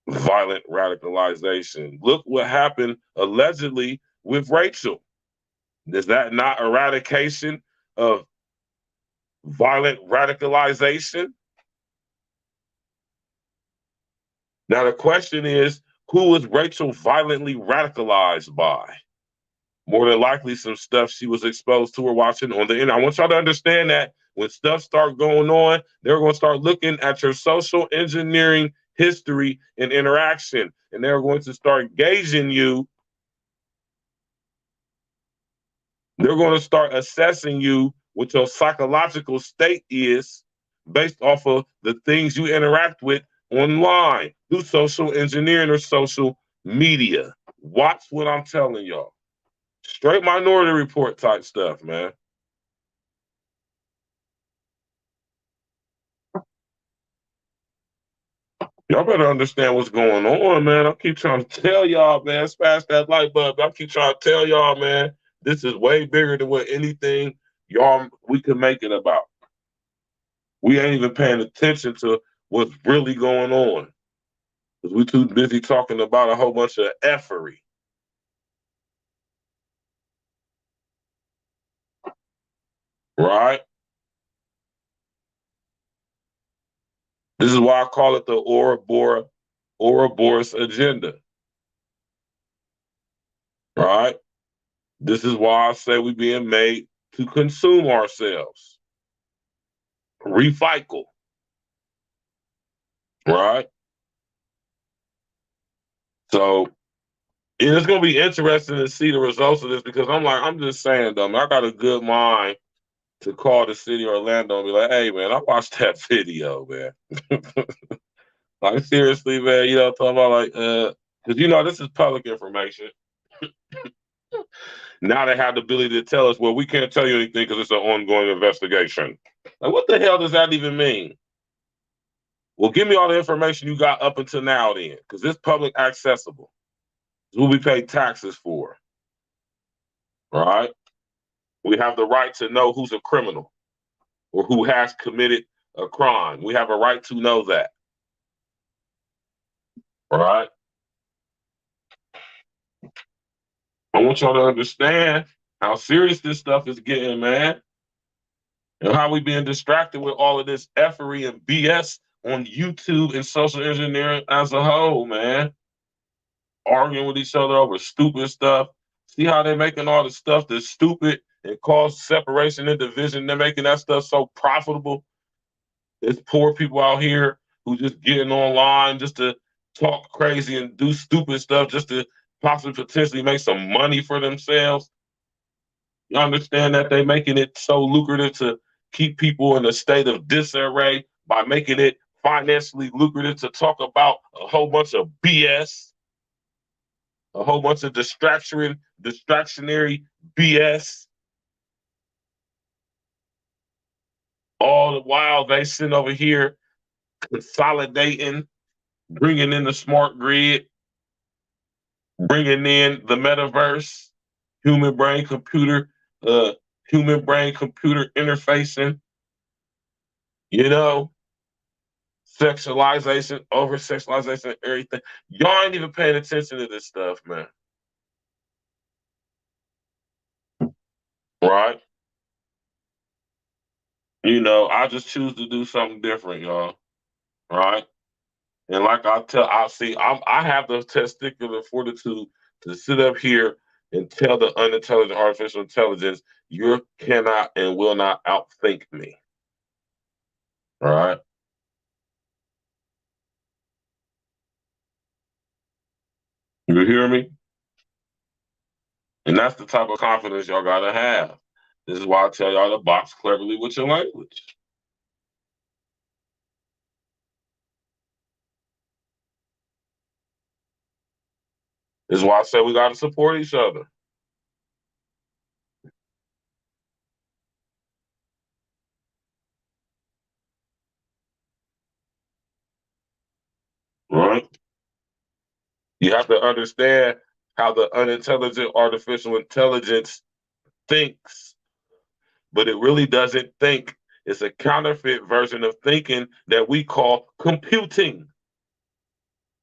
violent radicalization. Look what happened allegedly with Rachel. Is that not eradication of violent radicalization? Now the question is, who was Rachel violently radicalized by? More than likely some stuff she was exposed to or watching on the internet. I want y'all to understand that when stuff starts going on, they're going to start looking at your social engineering history and interaction, and they're going to start gauging you. They're going to start assessing you what your psychological state is based off of the things you interact with online through social engineering or social media. Watch what I'm telling y'all. Straight Minority Report type stuff, man. Y'all better understand what's going on, man. I keep trying to tell y'all, man. Smash that like button. I keep trying to tell y'all, man. This is way bigger than what anything we can make it about. We ain't even paying attention to what's really going on because we're too busy talking about a whole bunch of effery. Right? This is why I call it the Ouroboros agenda. Right? This is why I say we're being made to consume ourselves. Recycle. Right? So it's going to be interesting to see the results of this because I'm just saying, though, man, I got a good mind to call the city of Orlando and be like, hey, man, I watched that video, man. Like, seriously, man, talking about like, because, this is public information. Now they have the ability to tell us, well, we can't tell you anything because it's an ongoing investigation. Like, what the hell does that even mean? Well, give me all the information you got up until now then, because it's public accessible. It's what we pay taxes for. Right? We have the right to know who's a criminal or who has committed a crime. We have a right to know that. Right? I want y'all to understand how serious this stuff is getting, man. And how we being distracted with all of this effery and BS on YouTube and social engineering as a whole, man. Arguing with each other over stupid stuff. See how they're making all the stuff that's stupid and cause separation and division. They're making that stuff so profitable. There's poor people out here who just getting online just to talk crazy and do stupid stuff just to possibly potentially make some money for themselves. You understand that they're making it so lucrative to keep people in a state of disarray by making it financially lucrative to talk about a whole bunch of BS, a whole bunch of distractionary BS. All the while they sit over here consolidating, bringing in the smart grid, bringing in the metaverse, human brain computer interfacing, sexualization, over sexualization, everything. Y'all ain't even paying attention to this stuff, man. Right? I just choose to do something different, y'all. Right? And like I have the testicular fortitude to sit up here and tell the unintelligent artificial intelligence, you cannot and will not outthink me. All right? You hear me? And that's the type of confidence y'all gotta have. This is why I tell y'all to box cleverly with your language. This is why I say we gotta support each other. Right? You have to understand how the unintelligent artificial intelligence thinks, but it really doesn't think. It's a counterfeit version of thinking that we call computing.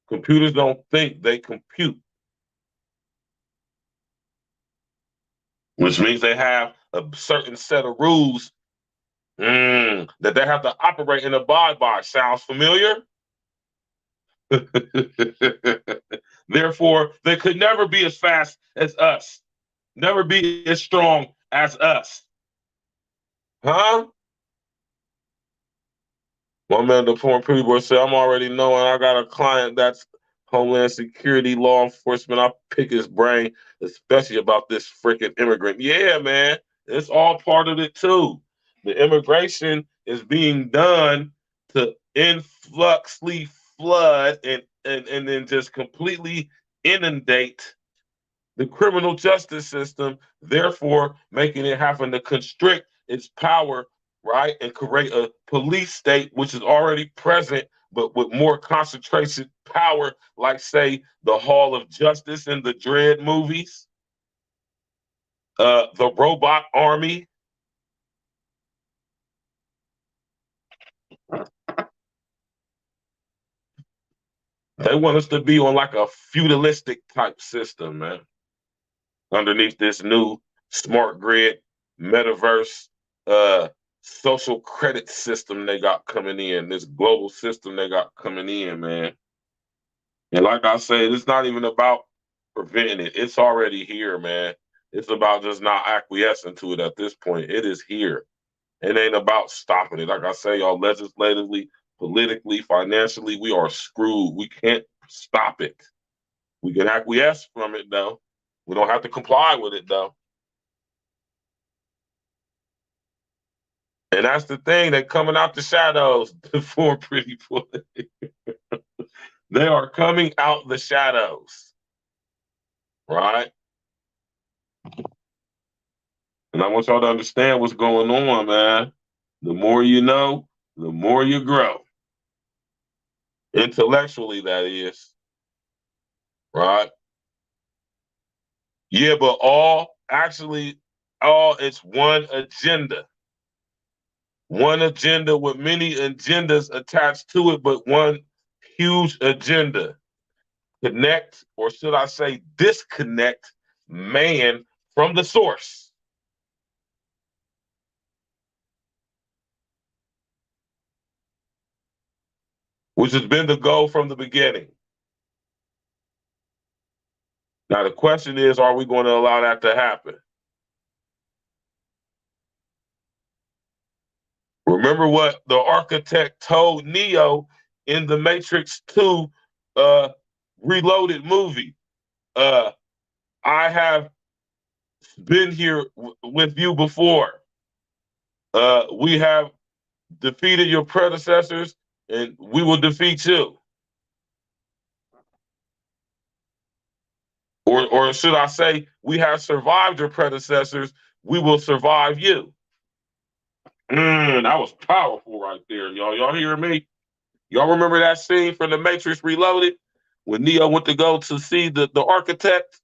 Computers don't think, they compute. Which means they have a certain set of rules that they have to operate and abide by. Sounds familiar? Therefore, they could never be as fast as us, never be as strong as us. Huh? One man, the foreign pretty boy said, I'm already knowing I got a client that's Homeland Security, law enforcement. I'll pick his brain, especially about this freaking immigrant. Yeah, man, it's all part of it too. The immigration is being done to influxly flood and then just completely inundate the criminal justice system, therefore making it happen to constrict its power, right, and create a police state which is already present, but with more concentration power, like, say, the Hall of Justice in the Dredd movies, the Robot Army. They want us to be on like a feudalistic type system, man, underneath this new smart grid, metaverse, social credit system they got coming in, this global system they got coming in, man. And like I said, it's not even about preventing it. It's already here, man. It's about just not acquiescing to it at this point. It is here. It ain't about stopping it. Like I say, y'all, legislatively, politically, financially, we are screwed. We can't stop it. We can acquiesce from it, though. We don't have to comply with it, though. And that's the thing. They're coming out the shadows, the four pretty boys. They are coming out the shadows. Right? And I want y'all to understand what's going on, man. The more you know, the more you grow. Intellectually, that is. Right? Yeah, but it's one agenda. One agenda with many agendas attached to it, but one huge agenda. Connect, or should I say disconnect, man from the source. Which has been the goal from the beginning. Now, the question is, are we going to allow that to happen? Remember what the architect told Neo in the Matrix 2 Reloaded movie. I have been here with you before. We have defeated your predecessors, and we will defeat you. Or should I say, we have survived your predecessors, we will survive you. That was powerful right there, y'all. Y'all hear me? Y'all remember that scene from The Matrix Reloaded when Neo went to go to see the architect?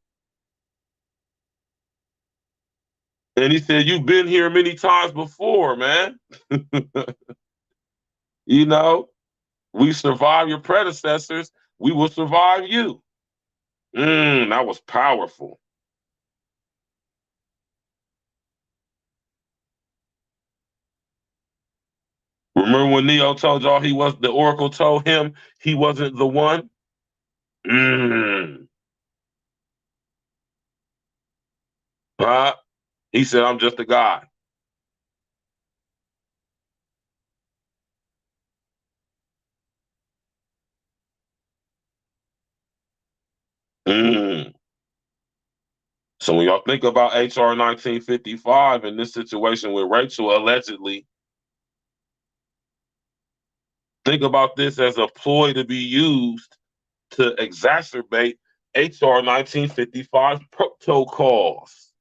And he said, you've been here many times before, man. You know, we survived your predecessors, we will survive you. That was powerful. Remember when Neo told y'all the Oracle told him he wasn't the one? He said, I'm just a guy. So when y'all think about HR 1955 and this situation with Rachel allegedly, think about this as a ploy to be used to exacerbate HR 1955 protocols.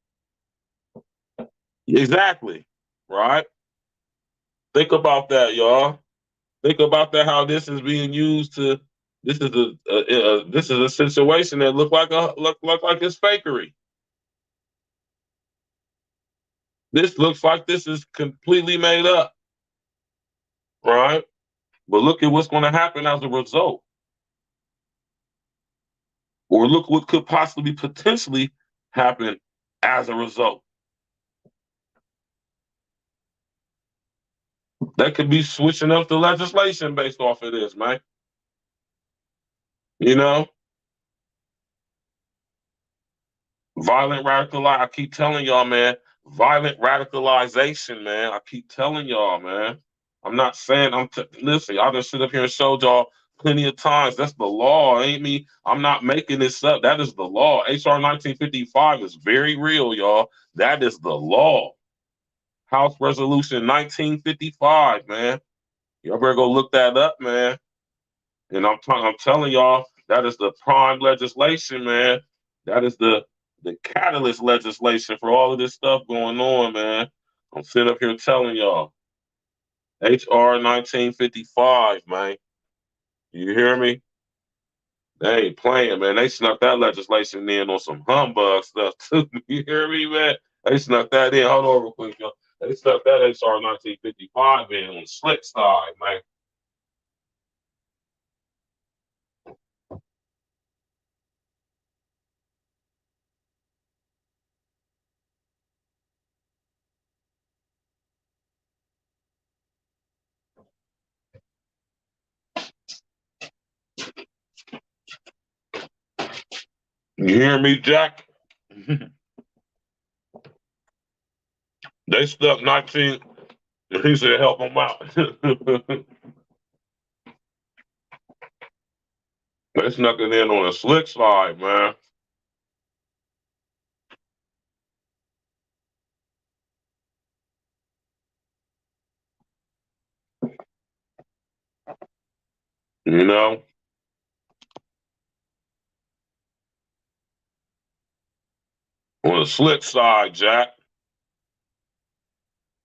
Exactly, right? Think about that, y'all. Think about that. How this is being used to. This is a situation that look like it's fakery. This looks like this is completely made up, right? But look at what's going to happen as a result. Or look what could possibly potentially happen as a result. That could be switching up the legislation based off of this, man. You know? Violent radicalization. I keep telling y'all, man. Violent radicalization, man. I keep telling y'all, man. I'm not saying listen, y'all just sit up here and showed y'all plenty of times. That's the law, ain't me. I'm not making this up. That is the law. HR 1955 is very real, y'all. That is the law. House Resolution 1955, man. Y'all better go look that up, man. And I'm telling y'all, that is the prime legislation, man. That is the catalyst legislation for all of this stuff going on, man. I'm sitting up here telling y'all. HR 1955, man. You hear me? They ain't playing, man. They snuck that legislation in on some humbug stuff, too. You hear me, man? They snuck that in. Hold on real quick, y'all. They snuck that HR 1955 in on the slick side, man. You hear me, Jack? They stuck 19. He said, help them out. They snuck it in on a slick side, man. You know? On the slick side, Jack.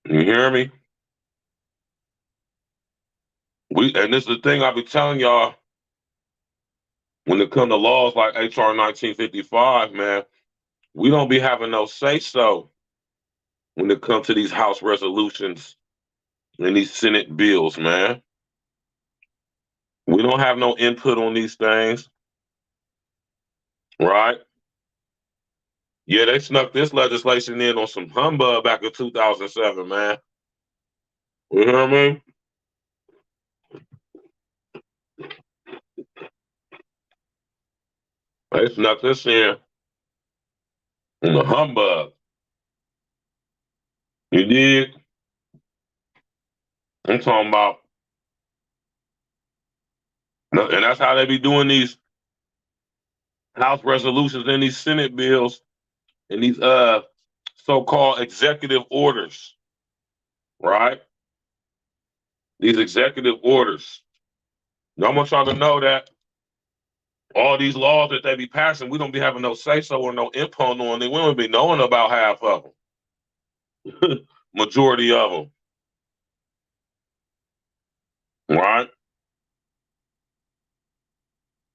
You hear me? And this is the thing I be telling y'all. when it comes to laws like HR 1955, man, we don't be having no say-so when it comes to these House resolutions and these Senate bills, man. We don't have no input on these things, right? Yeah, they snuck this legislation in on some humbug back in 2007, man. You know what I mean? They snuck this in on the humbug. You did? I'm talking about, and that's how they be doing these House resolutions and these Senate bills and these so-called executive orders, right? These executive orders. Now, I want y'all to know that all these laws that they be passing, we don't be having no say-so or no input on them. We don't be knowing about half of them. Majority of them. Right?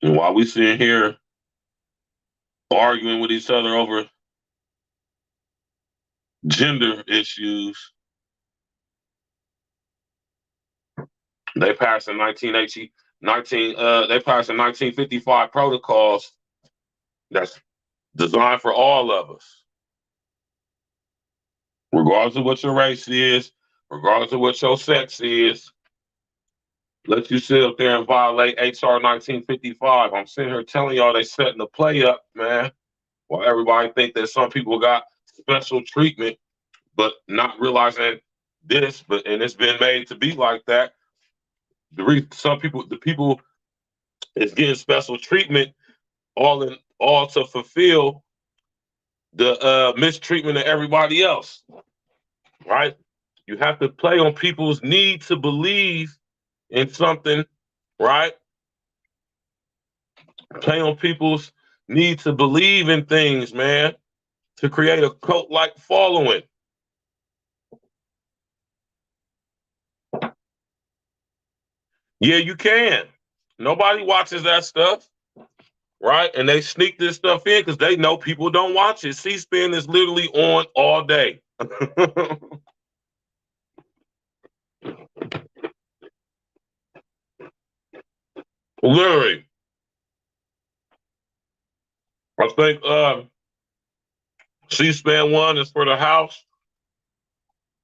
And while we sitting here arguing with each other over gender issues, they passed in 1955 protocols that's designed for all of us. Regardless of what your race is, regardless of what your sex is, let you sit up there and violate HR 1955. I'm sitting here telling y'all they setting the play up, man. While everybody think that some people got special treatment, but not realizing this, and it's been made to be like that. The people is getting special treatment all to fulfill the mistreatment of everybody else, right? You have to play on people's need to believe in something, right? Play on people's need to believe in things, man, to create a cult-like following. Yeah, you can. Nobody watches that stuff, right? And they sneak this stuff in because they know people don't watch it. C-SPAN is literally on all day. Literally. I think C-SPAN 1 is for the House,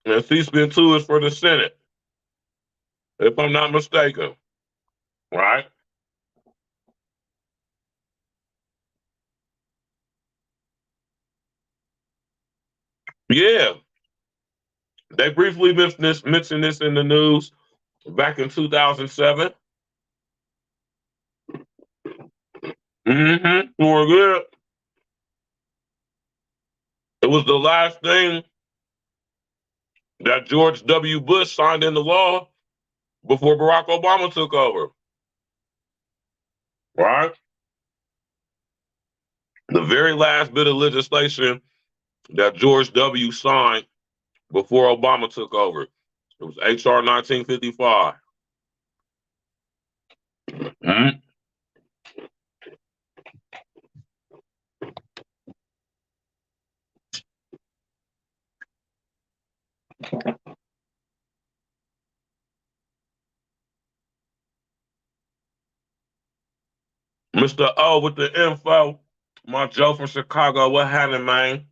and C-SPAN 2 is for the Senate, if I'm not mistaken, right? Yeah, they briefly mentioned this in the news back in 2007. We're good. It was the last thing that George W. Bush signed into law before Barack Obama took over, right? The very last bit of legislation that George W. signed before Obama took over. It was HR 1955. Mr. O with the info. My Joe from Chicago. What happened, man?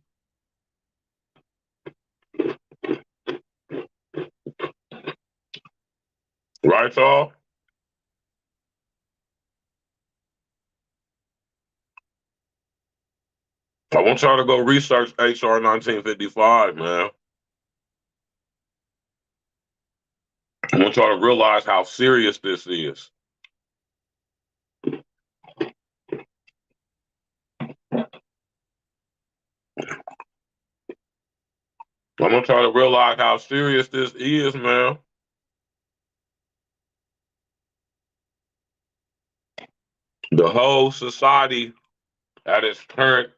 Right, y'all? I want y'all to go research HR 1955, man. I want y'all to realize how serious this is. I want y'all to realize how serious this is, man. The whole society at its current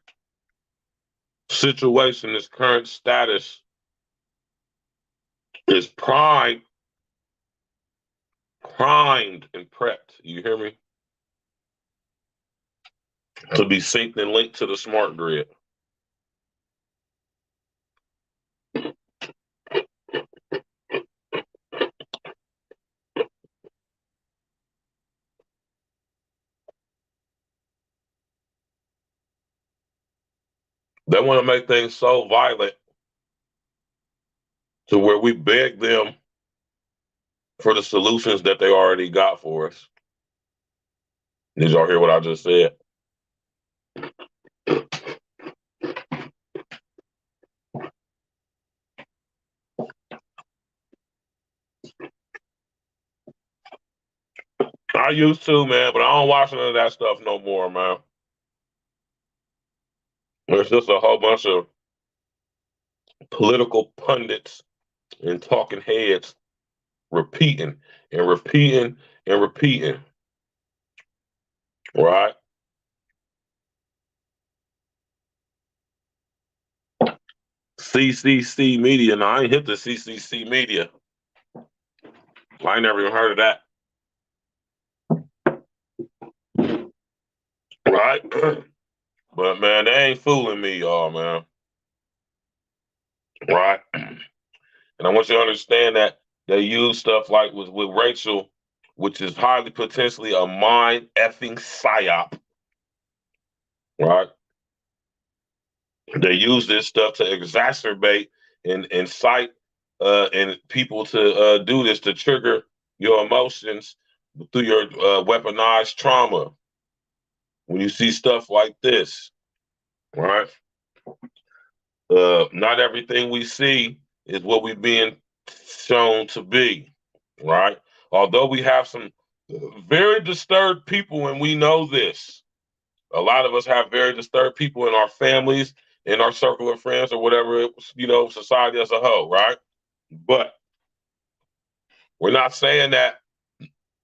situation, its current status, is primed and prepped. You hear me? to be synced and linked to the smart grid. They want to make things so violent to where we beg them for the solutions that they already got for us. Did y'all hear what I just said? I used to, man, but I don't watch none of that stuff no more, man. There's just a whole bunch of political pundits and talking heads repeating and repeating and repeating, right? CCC media. Now, I ain't hit the CCC media. I ain't never even heard of that. Right? But, man, they ain't fooling me, y'all, man. Right? And I want you to understand that they use stuff like with Rachel, which is highly potentially a mind effing psyop. Right? They use this stuff to exacerbate and incite and people to do this to trigger your emotions through your weaponized trauma. When you see stuff like this, right? Not everything we see is what we're being shown to be, right? Although we have some very disturbed people, and we know this. A lot of us have very disturbed people in our families, in our circle of friends, or whatever, society as a whole, right? But we're not saying that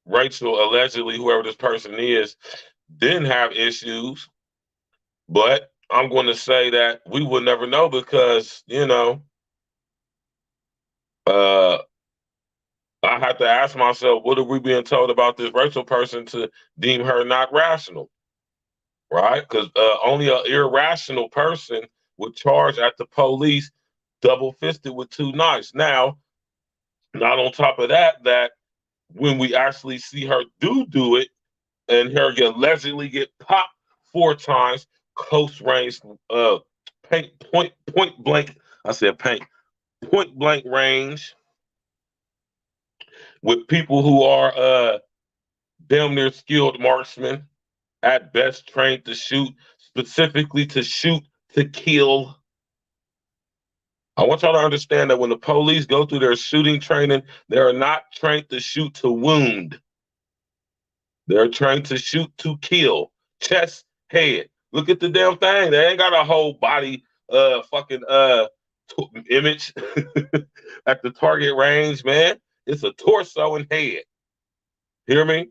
Rachel, allegedly, whoever this person is, didn't have issues, but I'm going to say that we would never know because, I have to ask myself, what are we being told about this Rachel person to deem her not rational, right? Because only an irrational person would charge at the police double-fisted with two knives. Now, not on top of that when we actually see her do it and her allegedly get popped 4 times, close range, point blank, I said point blank range, with people who are damn near skilled marksmen, at best trained to shoot, specifically to shoot to kill. I want y'all to understand that when the police go through their shooting training, they are not trained to shoot to wound. They're trained to shoot to kill. Chest, head. Look at the damn thing. They ain't got a whole body image at the target range, man. It's a torso and head. Hear me?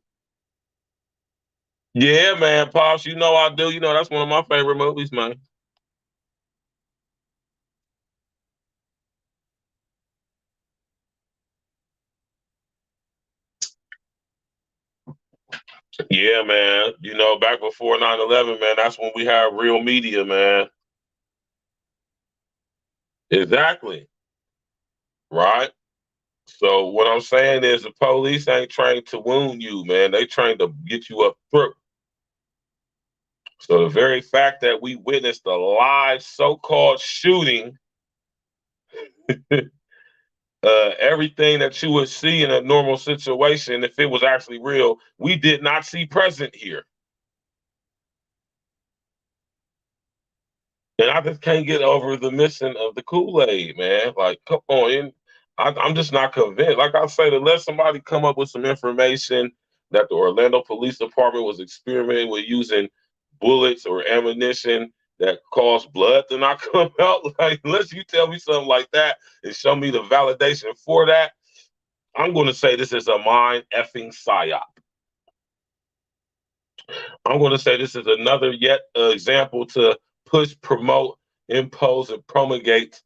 Yeah, man, Pops, I do. That's one of my favorite movies, man. Yeah, man. Back before 9/11, man, that's when we had real media, man. Exactly. Right? So what I'm saying is the police ain't trained to wound you, man. They trained to get you up through. So the very fact that we witnessed a live so-called shooting, everything that you would see in a normal situation, if it was actually real, we did not see present here. And I just can't get over the missing of the Kool-Aid, man. Like, come on. I'm just not convinced. Like I say, to let somebody come up with some information that the Orlando Police Department was experimenting with using bullets or ammunition that caused blood to not come out, like, unless you tell me something like that and show me the validation for that, I'm going to say this is a mind effing psyop. I'm going to say this is another yet example to push, promote, impose, and promulgate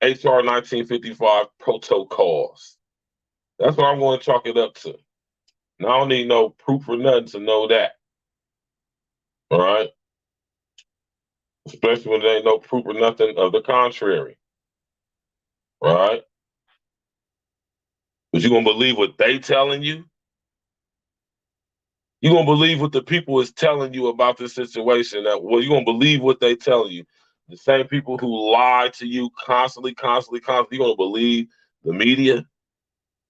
HR 1955 protocols. That's what I'm going to chalk it up to. Now, I don't need no proof or nothing to know that. All right? especially when there ain't no proof or nothing of the contrary, right? But you gonna believe what they telling you? You gonna believe what the people is telling you about this situation? You gonna believe what they telling you? The same people who lie to you constantly. You gonna believe the media,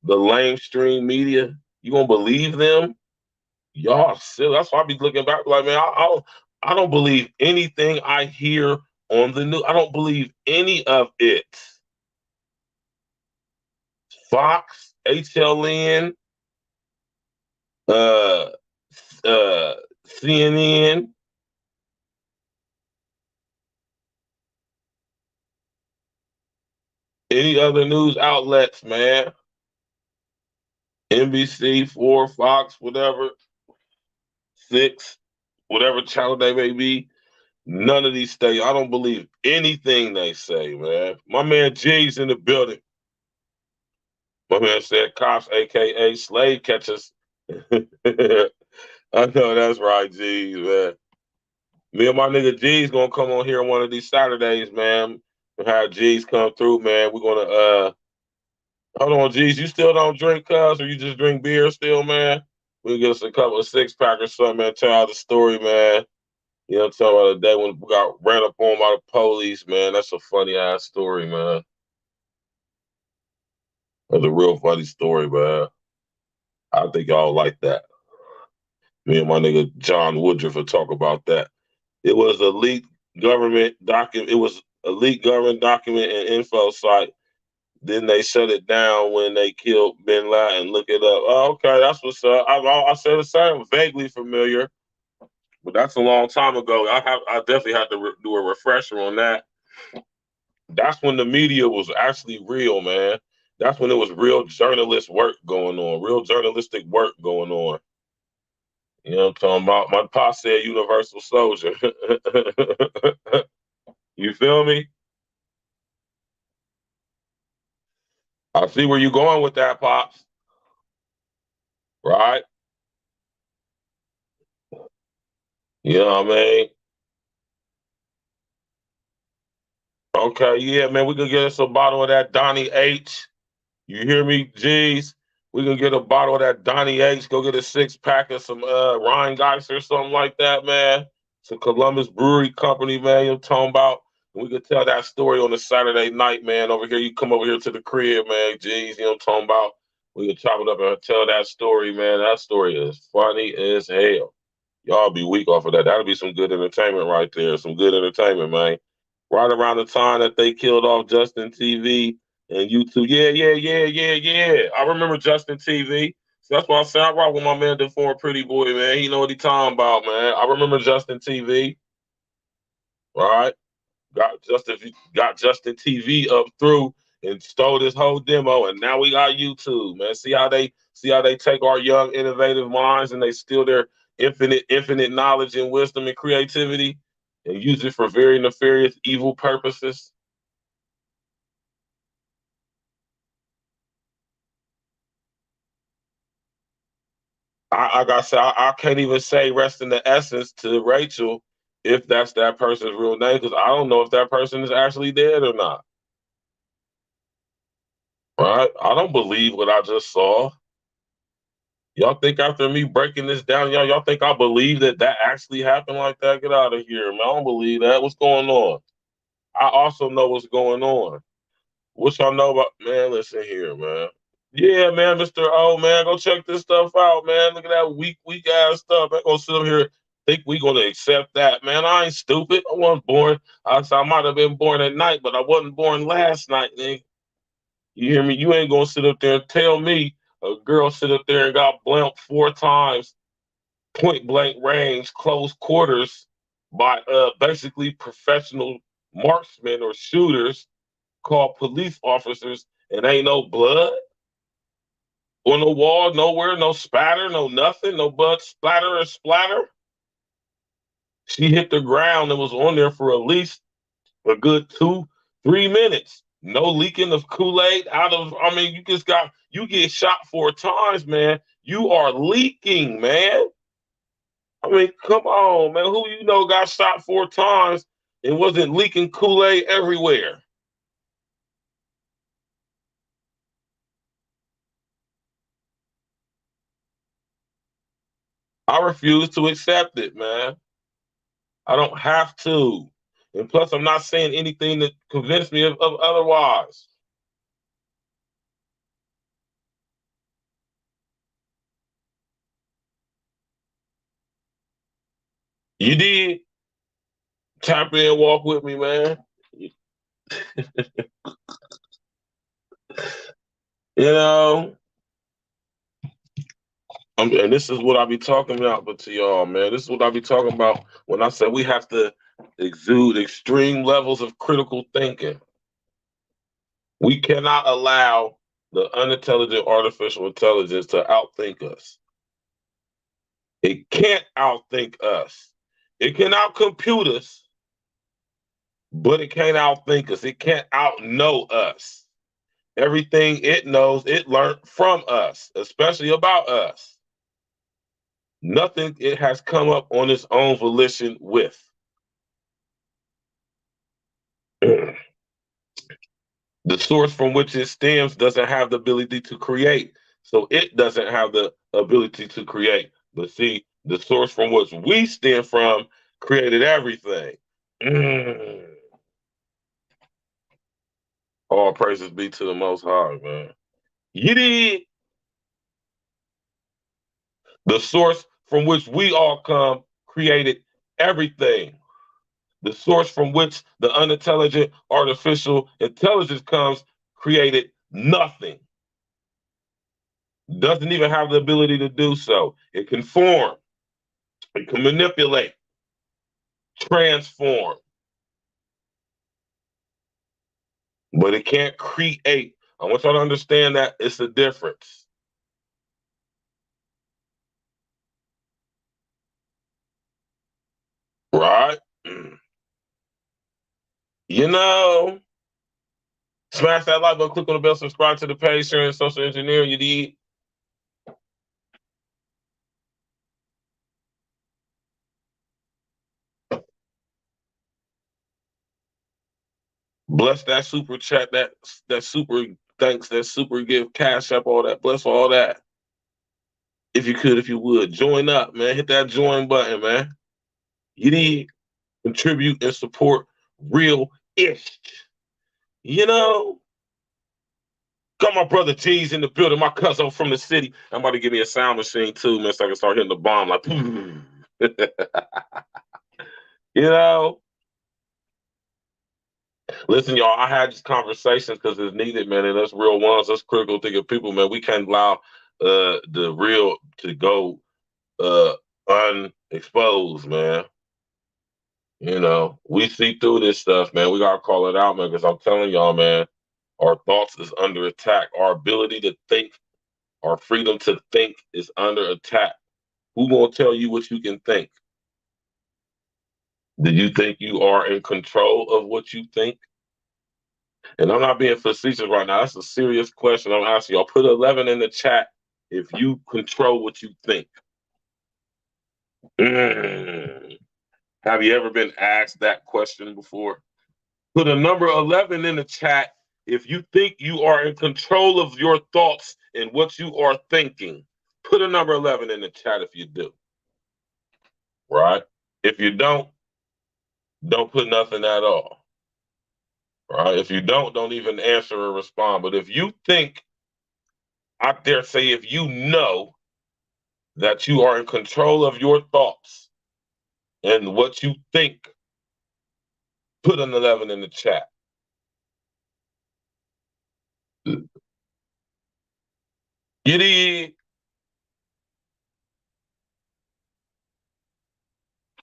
the lamestream media? You gonna believe them? Y'all silly. That's why I be looking back like, man, I don't believe anything I hear on the news. I don't believe any of it. Fox, HLN, uh, CNN, any other news outlets, man. NBC, 4, Fox, whatever, 6, whatever channel they may be. None of these states. I don't believe anything they say, man. My man G's in the building. My man said cops, aka slave catchers. I know that's right, G's, man. Me and my nigga G's gonna come on here one of these Saturdays, man. We'll have G's come through, man. We're gonna hold on, G's. You still don't drink, cuz, or you just drink beer still, man? We'll get us a couple of 6-pack or something, man. Tell out the story, man. You know what I'm talking about? The day when we got ran up on by the police, man. That's a funny ass story, man. That's a real funny story, man. I think y'all like that. Me and my nigga John Woodruff will talk about that. It was a leaked government document. It was a leaked government document and info site. Then they shut it down when they killed Bin Laden. Look it up. Oh, okay, that's what's up. I said the same. Vaguely familiar, but that's a long time ago. I definitely have to do a refresher on that. That's when the media was actually real, man. That's when it was real journalist work going on, real journalistic work going on. You know what I'm talking about? My pa said universal soldier. You feel me? I see where you're going with that, Pops. Right? You know what I mean? Okay, yeah, man, we can get us a bottle of that Donnie H. You hear me, G's? We can get a bottle of that Donnie H. Go get a 6-pack of some Rheingeist or something like that, man. It's a Columbus Brewery Company, man. You're talking about. We could tell that story on a Saturday night, man. Over here, you come over here to the crib, man. G's, you know what I'm talking about. We can chop it up and tell that story, man. That story is funny as hell. Y'all be weak off of that. That'll be some good entertainment right there. Some good entertainment, man. Right around the time that they killed off Justin TV and YouTube. Yeah. I remember Justin TV. So that's why I say I rock with my man, the former Pretty Boy, man. He know what he talking about, man. I remember Justin TV. Right? Got Justin TV up through and stole this whole demo, and now we got YouTube, man. See how they take our young, innovative minds and they steal their infinite knowledge and wisdom and creativity and use it for very nefarious, evil purposes. I gotta say, I can't even say rest in the essence to Rachel if that's that person's real name, because I don't know if that person is actually dead or not. Right? I don't believe what I just saw. Y'all think after me breaking this down, y'all think I believe that actually happened like that? Get out of here, man. I don't believe that. What's going on? I also know what's going on. What y'all know about, man? Listen here, man. Yeah, man, Mr. O, man, go check this stuff out, man. Look at that weak ass stuff. I ain't gonna sit up here think we gonna accept that, man. I ain't stupid. I wasn't born. I might have been born at night, but I wasn't born last night, nigga. You hear me? You ain't gonna sit up there and tell me a girl sit up there and got blanked 4 times, point blank range, close quarters by basically professional marksmen or shooters called police officers, and ain't no blood on the wall, nowhere, no spatter, no nothing, no blood splatter or splatter. She hit the ground and was on there for at least a good 2-3 minutes. No leaking of Kool-Aid out of, I mean, you get shot 4 times, man. You are leaking, man. I mean, come on, man. Who you know got shot 4 times It wasn't leaking Kool-Aid everywhere. I refuse to accept it, man. I don't have to. And plus, I'm not saying anything that convinced me of otherwise. You did. Tap in, walk with me, man. You know, and this is what I be talking about, but to y'all, man, this is what I be talking about when I say we have to exude extreme levels of critical thinking. We cannot allow the unintelligent artificial intelligence to outthink us. It can't outthink us. It can outcompute us, but it can't outthink us. It can't outknow us. Everything it knows, it learned from us, especially about us. Nothing it has come up on its own volition with. The source from which it stems doesn't have the ability to create, so it doesn't have the ability to create. But see, the source from which we stem from created everything. All praises be to the Most High, man. Yiddy! The source from which we all come created everything. The source from which the unintelligent artificial intelligence comes created nothing. Doesn't even have the ability to do so. It can form. It can manipulate. Transform. But it can't create. I want y'all to understand that it's a difference. Right? You know, smash that like button, click on the bell, subscribe to the page, sharing social engineering. You need. Bless that super chat, that super thanks, that super gift, cash up, all that. Bless all that. If you could, if you would, join up, man. Hit that join button, man. You need contribute and support real-ish. You know? Got my brother T's in the building, my cousin from the city. I'm about to give me a sound machine too, man, so I can start hitting the bomb like you know? Listen, y'all, I had these conversations because it's needed, man, and us real ones, us critical thinking people, man, we can't allow the real to go unexposed, man. You know, we see through this stuff, man. We gotta call it out, man, because I'm telling y'all, man, our thoughts is under attack. Our ability to think, our freedom to think is under attack. Who gonna tell you what you can think? Do you think you are in control of what you think? And I'm not being facetious right now. That's a serious question I'm asking y'all. Put 11 in the chat if you control what you think. Have you ever been asked that question before? Put a number 11 in the chat if you think you are in control of your thoughts and what you are thinking. Put a number 11 in the chat if you do. Right? If you don't put nothing at all. Right? If you don't even answer or respond. But if you think, I dare say, if you know that you are in control of your thoughts and what you think, put an 11 in the chat. Giddy.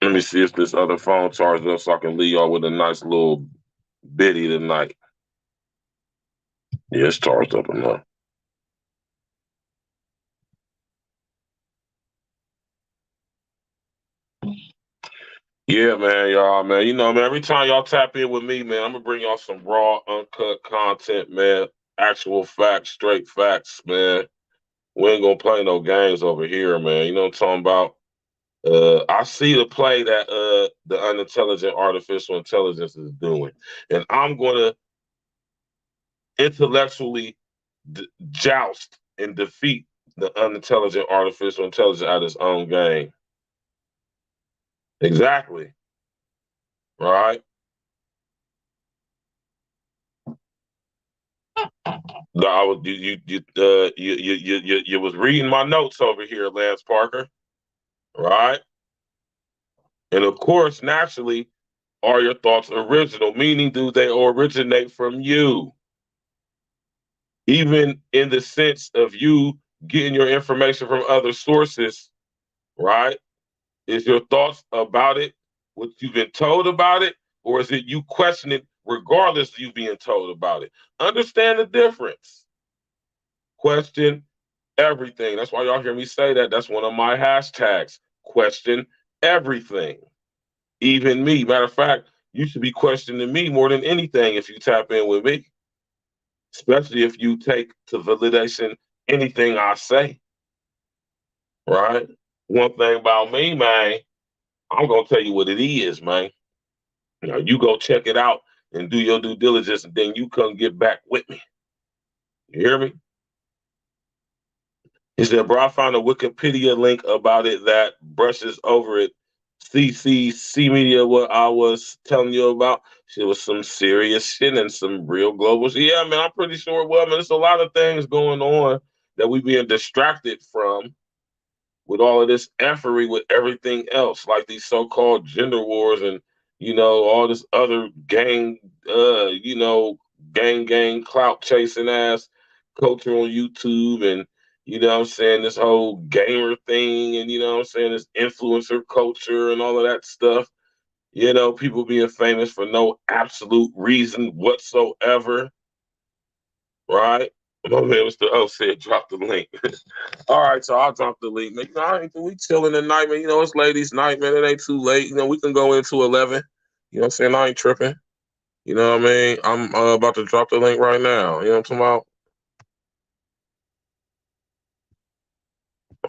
Let me see if this other phone charges up so I can leave y'all with a nice little bitty tonight. Yeah, it's charged up enough. Yeah, man, y'all, man. You know, man, every time y'all tap in with me, man, I'm gonna bring y'all some raw, uncut content, man. Actual facts, straight facts, man. We ain't gonna play no games over here, man. You know what I'm talking about? I see the play that the unintelligent artificial intelligence is doing, and I'm going to intellectually joust and defeat the unintelligent artificial intelligence at its own game. Exactly. Right. No, I was you was reading my notes over here, Lance Parker. Right. And of course, naturally, are your thoughts original? Meaning, do they originate from you? Even in the sense of you getting your information from other sources, right? Is your thoughts about it what you've been told about it, or is it you questioning regardless of you being told about it? Understand the difference. Question everything. That's why y'all hear me say that. That's one of my hashtags. Question everything. Even me. Matter of fact, you should be questioning me more than anything if you tap in with me. Especially if you take to validation anything I say. Right? One thing about me, man, I'm gonna tell you what it is, man. Now you go check it out and do your due diligence, and then you come get back with me. You hear me? He said, bro, I found a Wikipedia link about it that brushes over it. C Media, what I was telling you about, it was some serious shit and some real global shit. Yeah, man, I'm pretty sure it was. Man, there's a lot of things going on that we being distracted from with all of this effery with everything else, like these so-called gender wars and, all this other gang, gang clout chasing ass culture on YouTube and, what I'm saying, this whole gamer thing and, what I'm saying, this influencer culture and all of that stuff. People being famous for no absolute reason whatsoever, right? My man said drop the link. All right, so I'll drop the link. Man, we chilling tonight, man. It's ladies' night, man. It ain't too late. We can go into 11. You know what I'm saying? I ain't tripping. You know what I mean? I'm about to drop the link right now. You know what I'm talking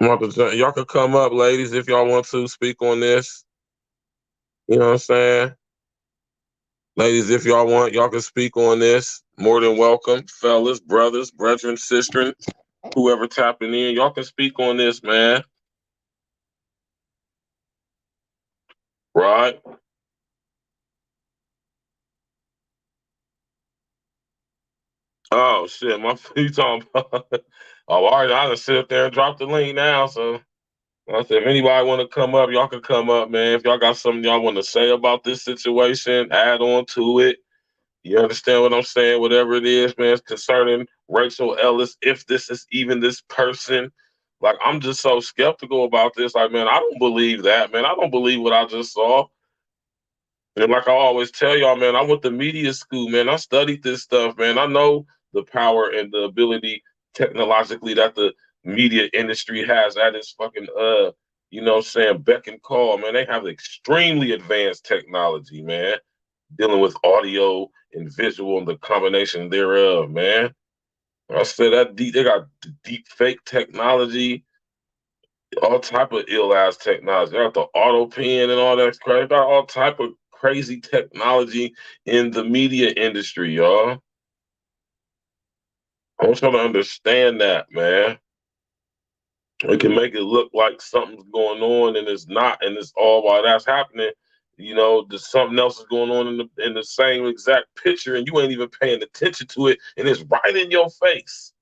about? Y'all can come up, ladies, if y'all want to speak on this. You know what I'm saying? Ladies, if y'all want, y'all can speak on this. More than welcome. Fellas, brothers, brethren, sisters, whoever tapping in, y'all can speak on this, man. Right? Oh shit, you talking about? Oh, all right, I just sit up there and drop the link now. So I said, if anybody want to come up, y'all can come up, man. If y'all got something y'all want to say about this situation, add on to it. You understand what I'm saying? Whatever it is, man, concerning Rachel Ellis, if this is even this person. Like, I'm just so skeptical about this. Like, man, I don't believe that, man. I don't believe what I just saw. And like I always tell y'all, man, I went to media school, man. I studied this stuff, man. I know the power and the ability technologically that the media industry has at its fucking beck and call, man. They have extremely advanced technology, man, dealing with audio and visual and the combination thereof, man. I said they got deep fake technology, all type of ill ass technology. They got the auto pen and all that crap. They got all type of crazy technology in the media industry, y'all. I want y'all to understand that, man. It can make it look like something's going on and it's not, and it's all while that's happening. There's something else is going on in the same exact picture, and you ain't even paying attention to it, and it's right in your face.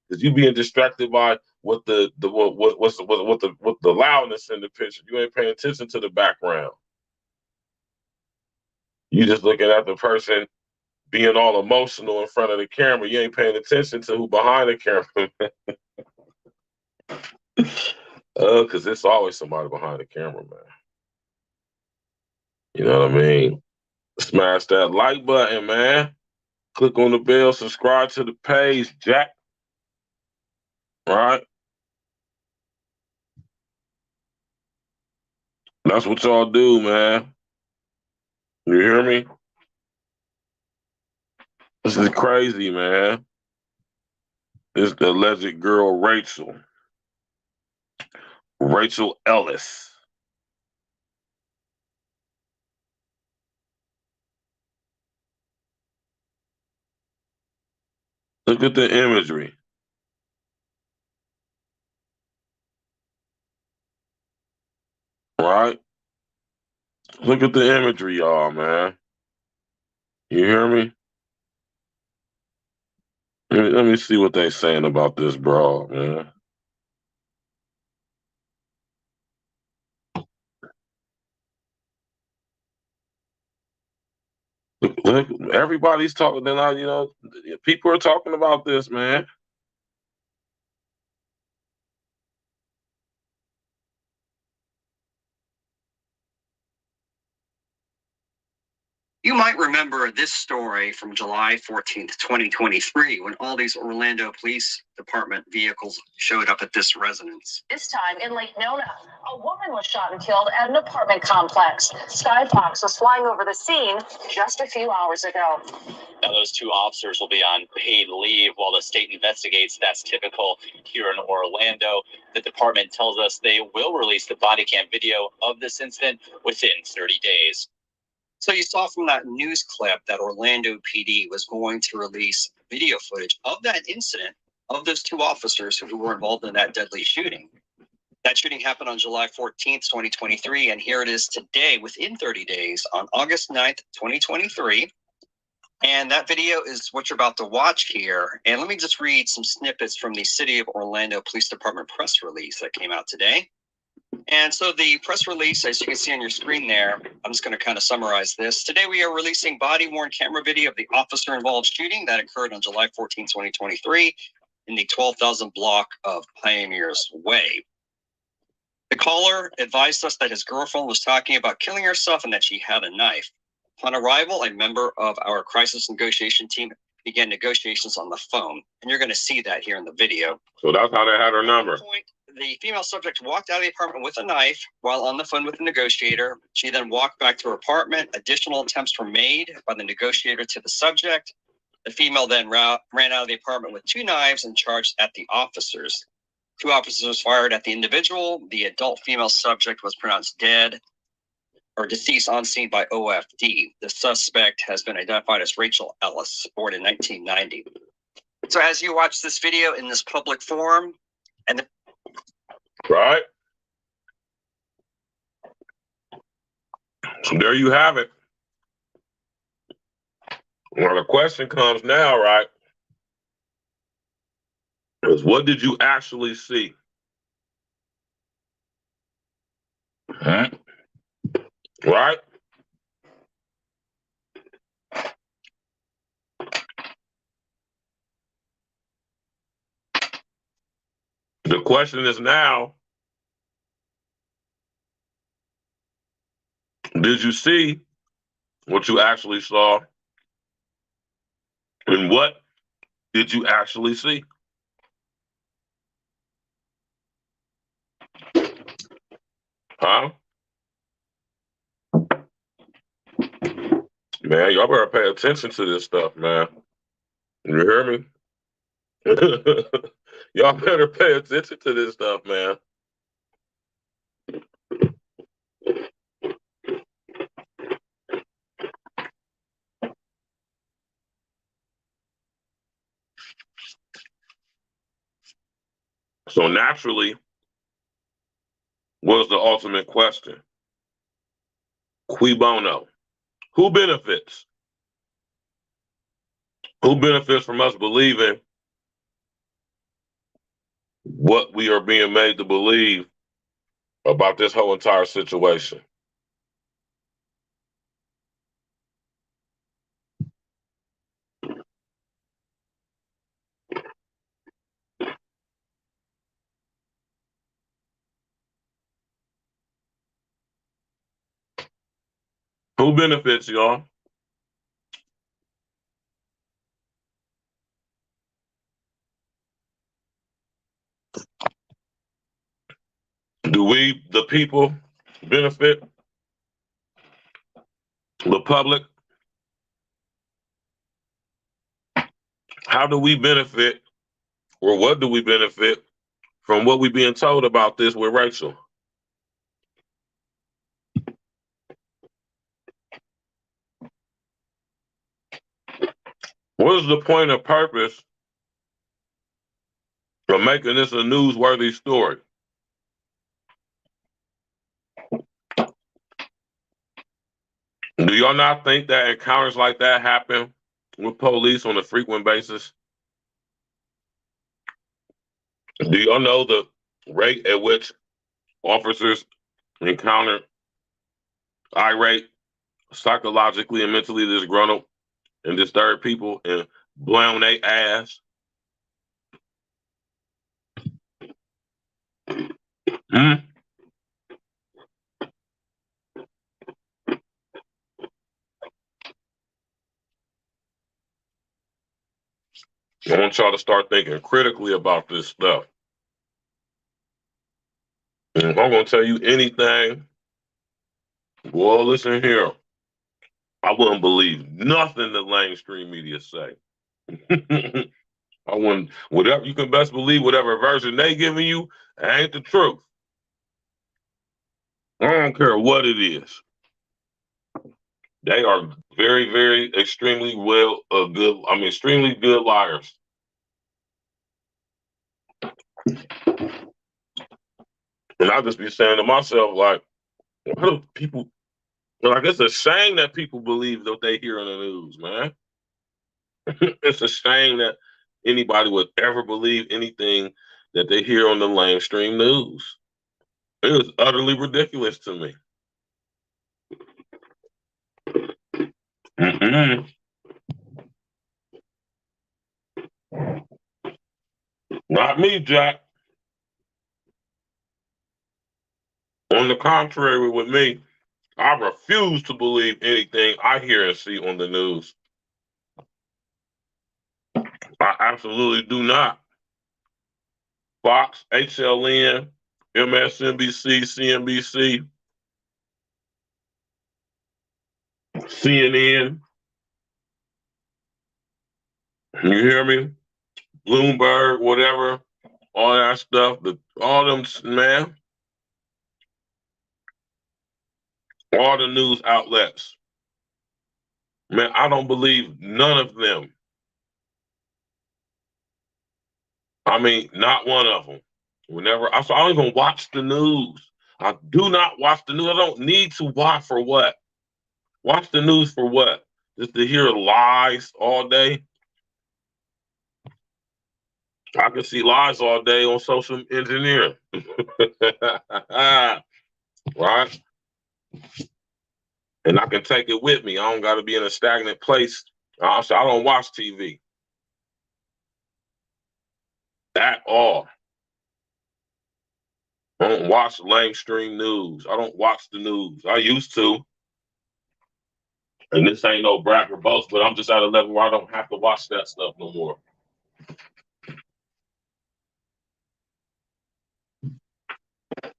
Because you being distracted by what's the loudness in the picture. You ain't paying attention to the background. You just looking at the person being all emotional in front of the camera. You ain't paying attention to who behind the camera. Because it's always somebody behind the camera, man. You know what I mean? Smash that like button, man. Click on the bell, subscribe to the page, Jack. Right? That's what y'all do, man. You hear me? This is crazy, man. It's the alleged girl, Rachel Ellis. Look at the imagery. Right? Look at the imagery, y'all, man. You hear me? Let me see what they saying about this broad, man. Look, everybody's talking now, you know, people are talking about this, man. You might remember this story from July 14th, 2023, when all these Orlando Police Department vehicles showed up at this residence. This time in Lake Nona, a woman was shot and killed at an apartment complex. Skyfox was flying over the scene just a few hours ago. Now, those two officers will be on paid leave while the state investigates. That's typical here in Orlando. The department tells us they will release the body cam video of this incident within 30 days. So you saw from that news clip that Orlando PD was going to release video footage of that incident of those two officers who were involved in that deadly shooting. That shooting happened on July 14th, 2023, and here it is today, within 30 days, on August 9th, 2023. And that video is what you're about to watch here. And let me just read some snippets from the City of Orlando Police Department press release that came out today. And so the press release, as you can see on your screen there, I'm just going to kind of summarize this. Today, we are releasing body-worn camera video of the officer-involved shooting that occurred on July 14, 2023 in the 12,000 block of Pioneers Way. The caller advised us that his girlfriend was talking about killing herself and that she had a knife. Upon arrival, a member of our crisis negotiation team began negotiations on the phone. And you're going to see that here in the video. So that's how they had her number. At that point, the female subject walked out of the apartment with a knife while on the phone with the negotiator. She then walked back to her apartment. Additional attempts were made by the negotiator to the subject. The female then ran out of the apartment with two knives and charged at the officers. Two officers fired at the individual. The adult female subject was pronounced dead or deceased on scene by OFD. The suspect has been identified as RACHAEL ELLIS, born in 1990. So as you watch this video in this public forum, and Right? So there you have it. Well, the question comes now, right? Is what did you actually see? Right? The question is now, did you see what you actually saw? And what did you actually see? Huh? Man, y'all better pay attention to this stuff, man. You hear me? Y'all better pay attention to this stuff, man. So naturally, what's the ultimate question? Cui bono? Who benefits? Who benefits from us believing what we are being made to believe about this whole entire situation? Who benefits, y'all? Do we, the people, benefit? The public? How do we benefit, or what do we benefit from what we're being told about this with Rachel? What is the point of purpose for making this a newsworthy story. Do y'all not think that encounters like that happen with police on a frequent basis? Do y'all know the rate at which officers encounter irate, psychologically and mentally disgruntled and disturbed people and blow their ass? Hmm? I want y'all to start thinking critically about this stuff. And if I'm going to tell you anything, well, listen here. I wouldn't believe nothing the mainstream media say. I wouldn't, whatever, you can best believe whatever version they giving you, ain't the truth. I don't care what it is. They are very, very, extremely extremely good liars. And I just be saying to myself, like, why do people, like, it's a shame that people believe what they hear on the news, man. It's a shame that anybody would ever believe anything that they hear on the mainstream news. It is utterly ridiculous to me. Mm-mm. Not me, Jack. On the contrary, with me, I refuse to believe anything I hear and see on the news. I absolutely do not. Fox, HLN, MSNBC, CNBC, CNN. You hear me? Bloomberg, whatever, all that stuff, all them, man, all the news outlets. Man, I don't believe none of them. I mean, not one of them. I don't even watch the news. I do not watch the news. I don't need to watch for what? Watch the news for what? Just to hear lies all day? I can see lies all day on social engineering. Right? And I can take it with me. I don't got to be in a stagnant place. So I don't watch TV at all. I don't watch mainstream news. I don't watch the news. I used to. And this ain't no brag or boast, but I'm just at a level where I don't have to watch that stuff no more.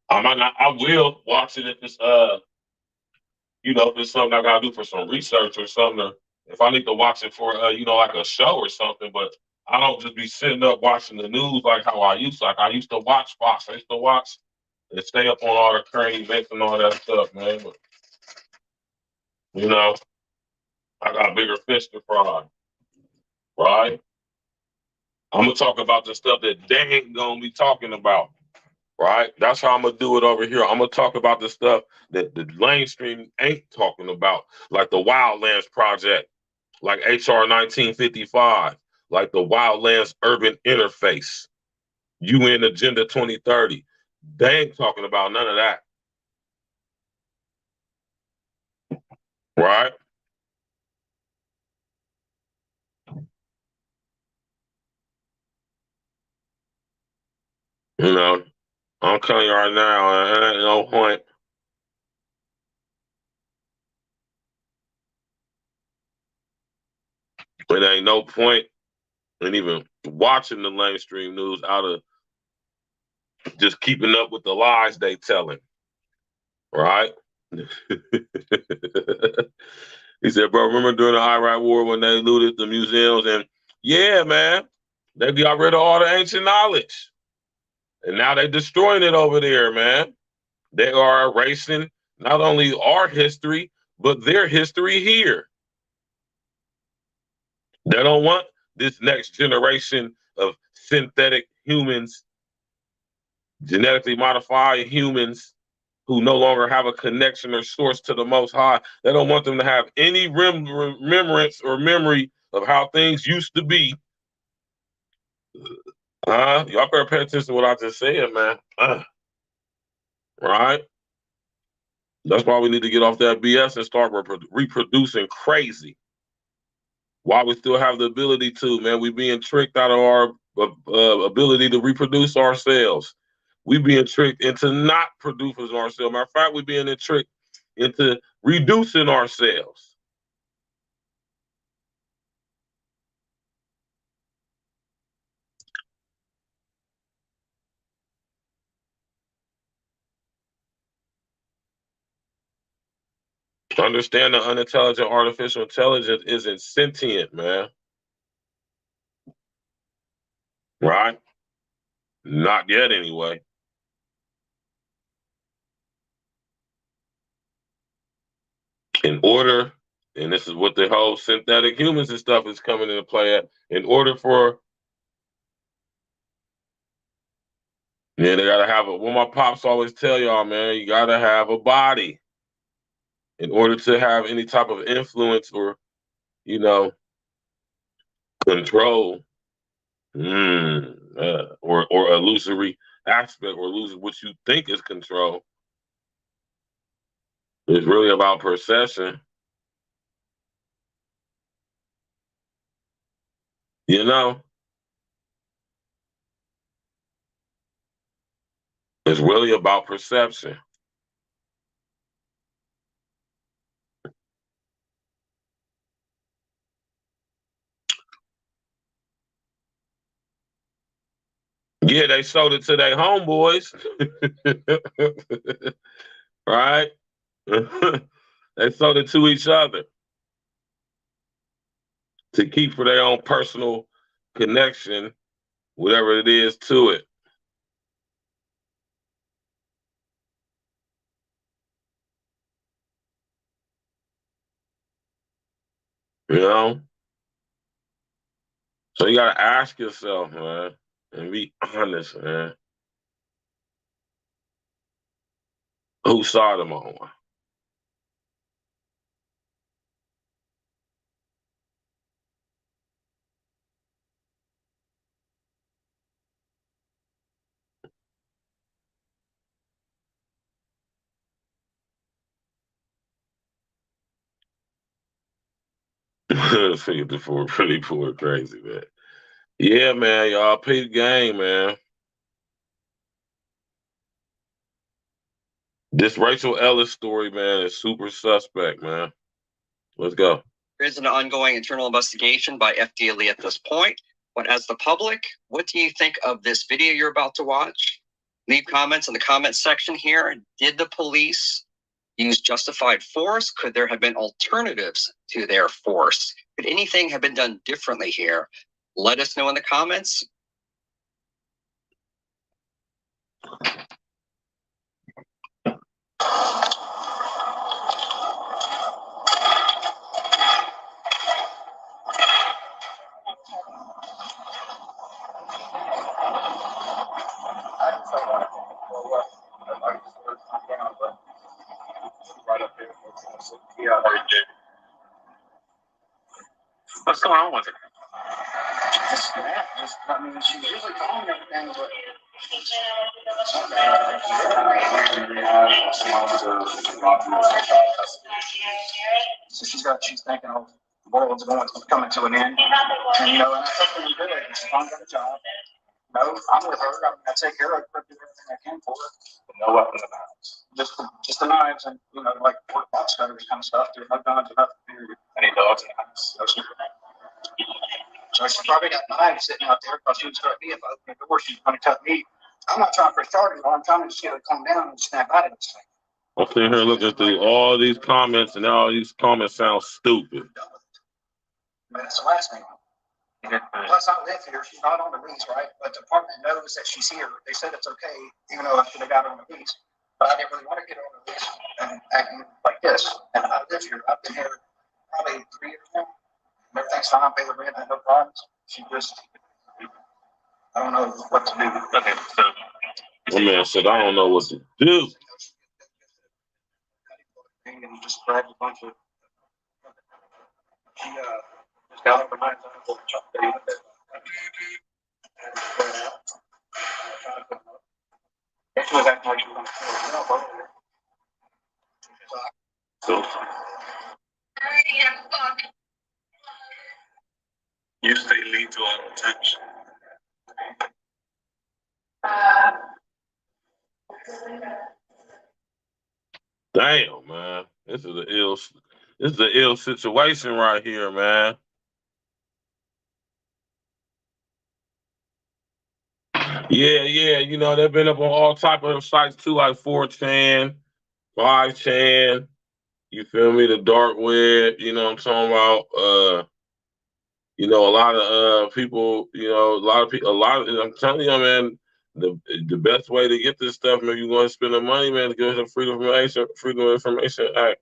I will watch it if it's if it's something I gotta do for some research or something. If I need to watch it for like a show or something, but I don't just be sitting up watching the news like how I used to. Like I used to watch Fox. I used to watch and stay up on all the current events and all that stuff, man. But I got bigger fish to fry, right? I'm gonna talk about the stuff that they ain't gonna be talking about, right? That's how I'm gonna do it over here. I'm gonna talk about the stuff that the mainstream ain't talking about, like the Wildlands Project, like HR 1955, like the Wildlands Urban Interface, UN Agenda 2030. They ain't talking about none of that, right? I'm telling you right now, there ain't no point. It ain't no point in even watching the mainstream news out of just keeping up with the lies they telling, right? He said, bro, remember during the Iraq War when they looted the museums? And yeah, man, they got rid of all the ancient knowledge. And now they're destroying it over there, man. They are erasing not only our history, but their history here. They don't want this next generation of synthetic humans, genetically modify humans who no longer have a connection or source to the Most High. They don't want them to have any remembrance or memory of how things used to be. Y'all better pay attention to what I just said, man. Right? That's why we need to get off that BS and start reproducing crazy. While we still have the ability to, man, we being tricked out of our ability to reproduce ourselves. We being tricked into not producing ourselves. Matter of fact, we being tricked into reducing ourselves. Understand that unintelligent artificial intelligence isn't sentient, man. Right? Not yet, anyway. In order, and this is what the whole synthetic humans and stuff is coming into play at, in order for, yeah, they gotta have what my pops always tell y'all, man, you gotta have a body in order to have any type of influence or, you know, control, or illusory aspect, or lose what you think is control. It's really about perception. You know? It's really about perception. Yeah, they sold it to their homeboys. Right? They sold it to each other to keep for their own personal connection, whatever it is to it. You know? So you gotta ask yourself, man, and be honest, man. Whose side am I on? Figure the four really poor crazy, man. Yeah, man, y'all pay the game, man. This Rachel Ellis story, man, is super suspect, man. Let's go. There is an ongoing internal investigation by FDLE at this point. But as the public, what do you think of this video you're about to watch? Leave comments in the comment section here. Did the police use justified force? Could there have been alternatives to their force? Could anything have been done differently here? Let us know in the comments. What's going on with her? I mean, she's usually calm and everything, but so she's thinking, oh, the world's coming to an end. And, you know, and that's something we do. It's a a job. No, I'm with her. I take care of her, do everything I can for her. No weapons in the house. Just the knives and, you know, like box cutters kind of stuff. There's no guns or nothing, period. Any dogs in the house? No, sir. So she probably got knives sitting out there because she was going to be, if I open the door, she's going to cut me. I'm not trying for starting, I'm trying to just get her to calm down and snap out of this thing. I'm sitting here looking through all these comments, and all these comments sound stupid. That's the last thing. Plus, I live here. She's not on the lease, right? But the department knows that she's here. They said it's okay, even though I should have got her on the lease. But I didn't really want to get her on the lease and acting like this. And I live here. I've been here probably 3 years now. Everything's fine. Pay the rent. I have no problems. She just I don't know what to do. Okay, so. My man said, I don't know what to do. And just grabbed a bunch of. She just got up for 9 times. She was acting like she was on the floor. So, You stay lethal on attention. damn, man. This is an ill situation right here, man. Yeah, you know, they've been up on all type of sites too, like 4chan, 5chan, you feel me, the dark web, you know what I'm talking about? You know, a lot of people, you know, I'm telling you, man, the best way to get this stuff, man, you're going to spend the money, man, to go to the Freedom of Information Act.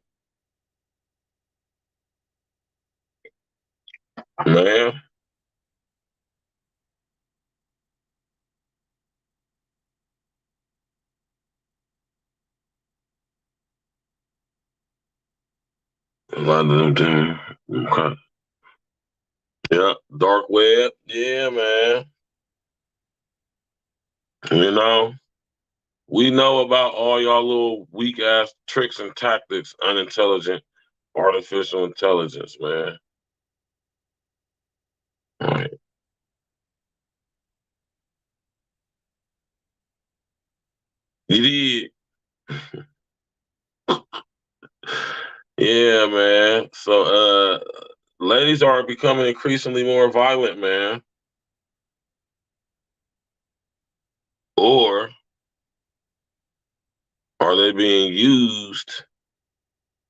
Man. A lot of them do. Okay. Yeah, dark web. Yeah, man. You know, we know about all y'all little weak ass tricks and tactics, unintelligent artificial intelligence, man. All right. You did. Yeah, man. So ladies are becoming increasingly more violent, man. Or are they being used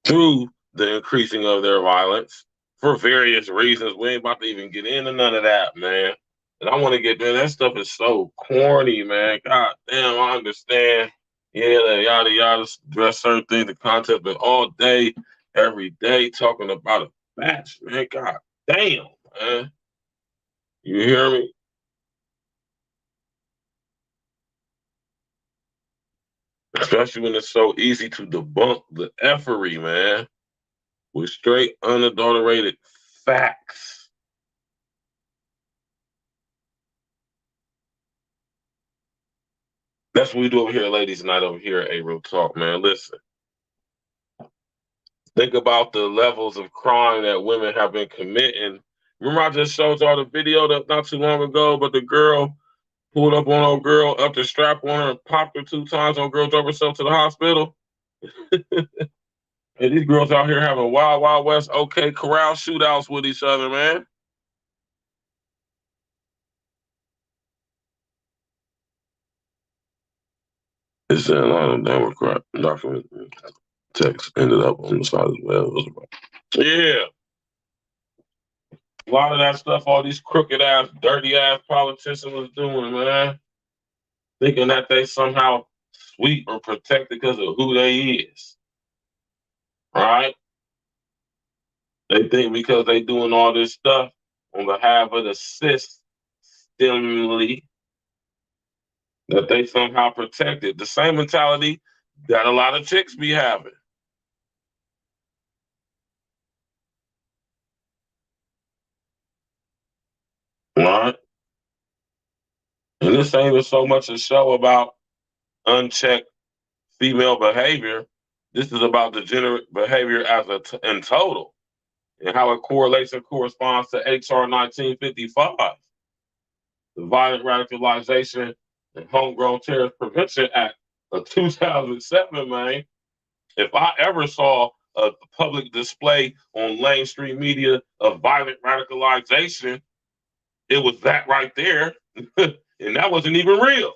through the increasing of their violence for various reasons? We ain't about to even get into none of that, man. And I want to get there. That stuff is so corny, man. God damn, I understand. Yeah, the yada yada, dress certain things, the concept, but all day, every day, talking about a match, man. God damn, man. You hear me? Especially when it's so easy to debunk the effery, man, with straight, unadulterated facts. That's what we do over here, ladies' night over here at A-Real Talk, man. Listen. Think about the levels of crime that women have been committing. Remember I just showed y'all the video that not too long ago, but the girl pulled up on old girl, up the strap on her and popped her 2 times. Old girl drove herself to the hospital. And these girls out here having wild, wild west, okay, corral shootouts with each other, man. It's a lot of Democrat document text ended up on the side as well. Yeah. A lot of that stuff all these crooked ass, dirty ass politicians was doing, man. Thinking that they somehow sweet or protected because of who they is. Right? They think because they doing all this stuff on behalf of the systemly that they somehow protected. The same mentality that a lot of chicks be having. Right? And this ain't even so much a show about unchecked female behavior. This is about degenerate behavior as in total and how it correlates and corresponds to HR 1955, the Violent Radicalization and Homegrown Terrorist Prevention Act of 2007, man. If I ever saw a public display on mainstream media of violent radicalization, it was that right there. And that wasn't even real.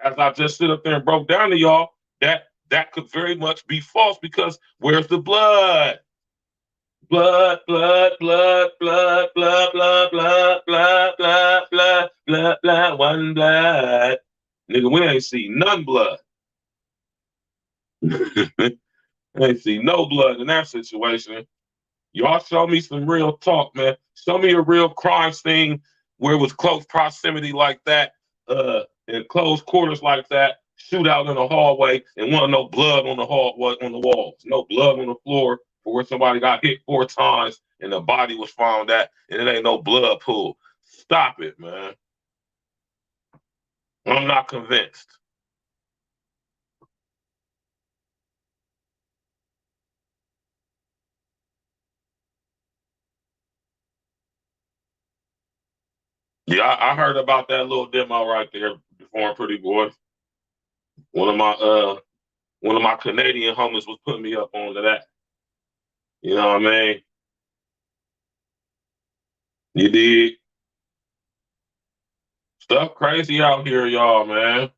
As I just stood up there and broke down to y'all, that could very much be false because where's the blood? Blood, blood, blood, blood, blood, blood, blood, blood, blood, blood, blood, blood, one blood. Nigga, we ain't see none blood. Ain't see no blood in that situation. Y'all show me some real talk, man. Show me a real crime scene where it was close proximity like that, in close quarters like that, shootout in the hallway, and wasn't no blood on the hallway on the walls, no blood on the floor for where somebody got hit 4 times and the body was found at, and it ain't no blood pool. Stop it, man. I'm not convinced. Yeah, I heard about that little demo right there before, pretty boy. One of my Canadian homies was putting me up onto that. You know what I mean? You dig? Stuff crazy out here, y'all, man.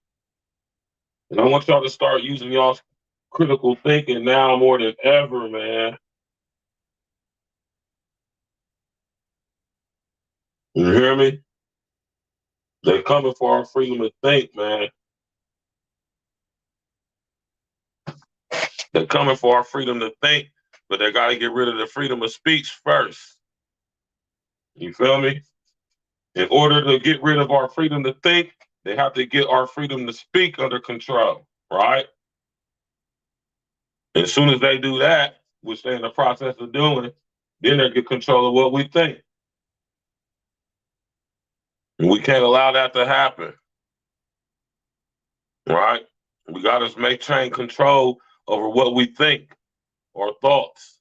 And I want y'all to start using y'all's critical thinking now more than ever, man. You hear me? They're coming for our freedom to think, man. They're coming for our freedom to think, but they got to get rid of the freedom of speech first. You feel me? In order to get rid of our freedom to think, they have to get our freedom to speak under control, right? As soon as they do that, which they're in the process of doing, then they get control of what we think. And we can't allow that to happen, right? We got to maintain control over what we think, our thoughts,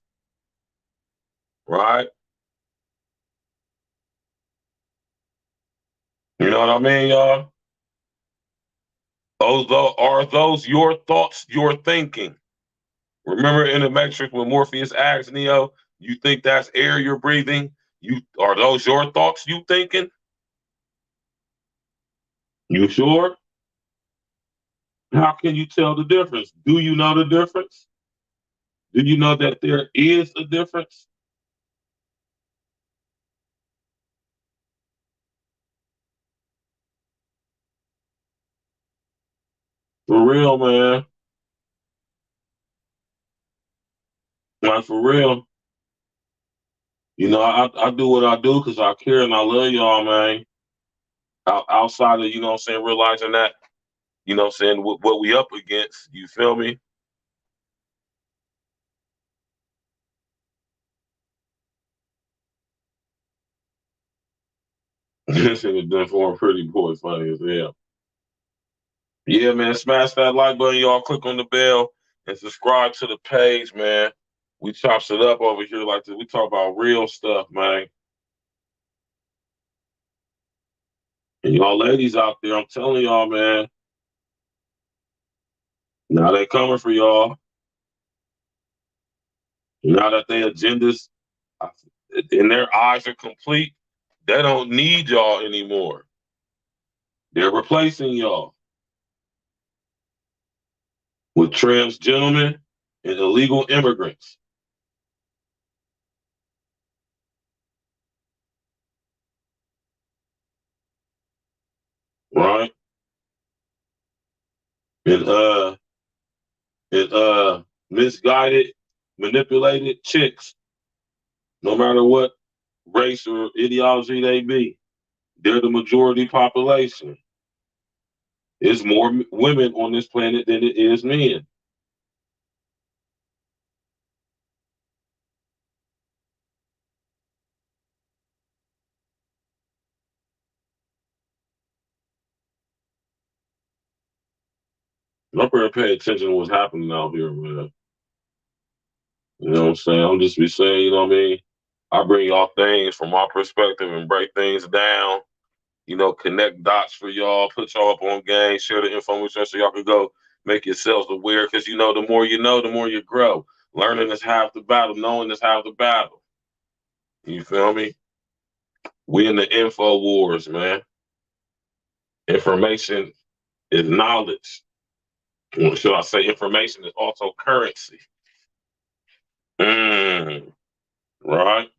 right? You know what I mean, y'all? Are those your thoughts, your thinking? Remember in the Matrix when Morpheus asked Neo, you think that's air you're breathing? Are those your thoughts you thinking? You sure? How can you tell the difference? Do you know the difference? Do you know that there is a difference? For real, man. Like, for real. You know, I do what I do because I care and I love y'all, man. Outside of, you know what I'm saying, realizing that, you know what I'm saying, what we up against, you feel me? This shit was done for a pretty boy, funny as hell. Yeah, man, smash that like button, y'all. Click on the bell and subscribe to the page, man. We chops it up over here like this. We talk about real stuff, man. And y'all ladies out there, I'm telling y'all, man, now they coming for y'all. Now that their agendas in their eyes are complete, they don't need y'all anymore. They're replacing y'all with trans gentlemen and illegal immigrants. Right? And misguided, manipulated chicks, no matter what race or ideology they be. They're the majority population. There's more women on this planet than it is men. I'm pretty pay attention to what's happening out here, man. You know what I'm saying? I'm just be saying, you know what I mean? I bring y'all things from my perspective and break things down. You know, connect dots for y'all, put y'all up on game, share the info with y'all so y'all can go make yourselves aware. Because, you know, the more you grow. Learning is half the battle. Knowing is half the battle. You feel me? We in the info wars, man. Information is knowledge. Should I say information is also currency? Right?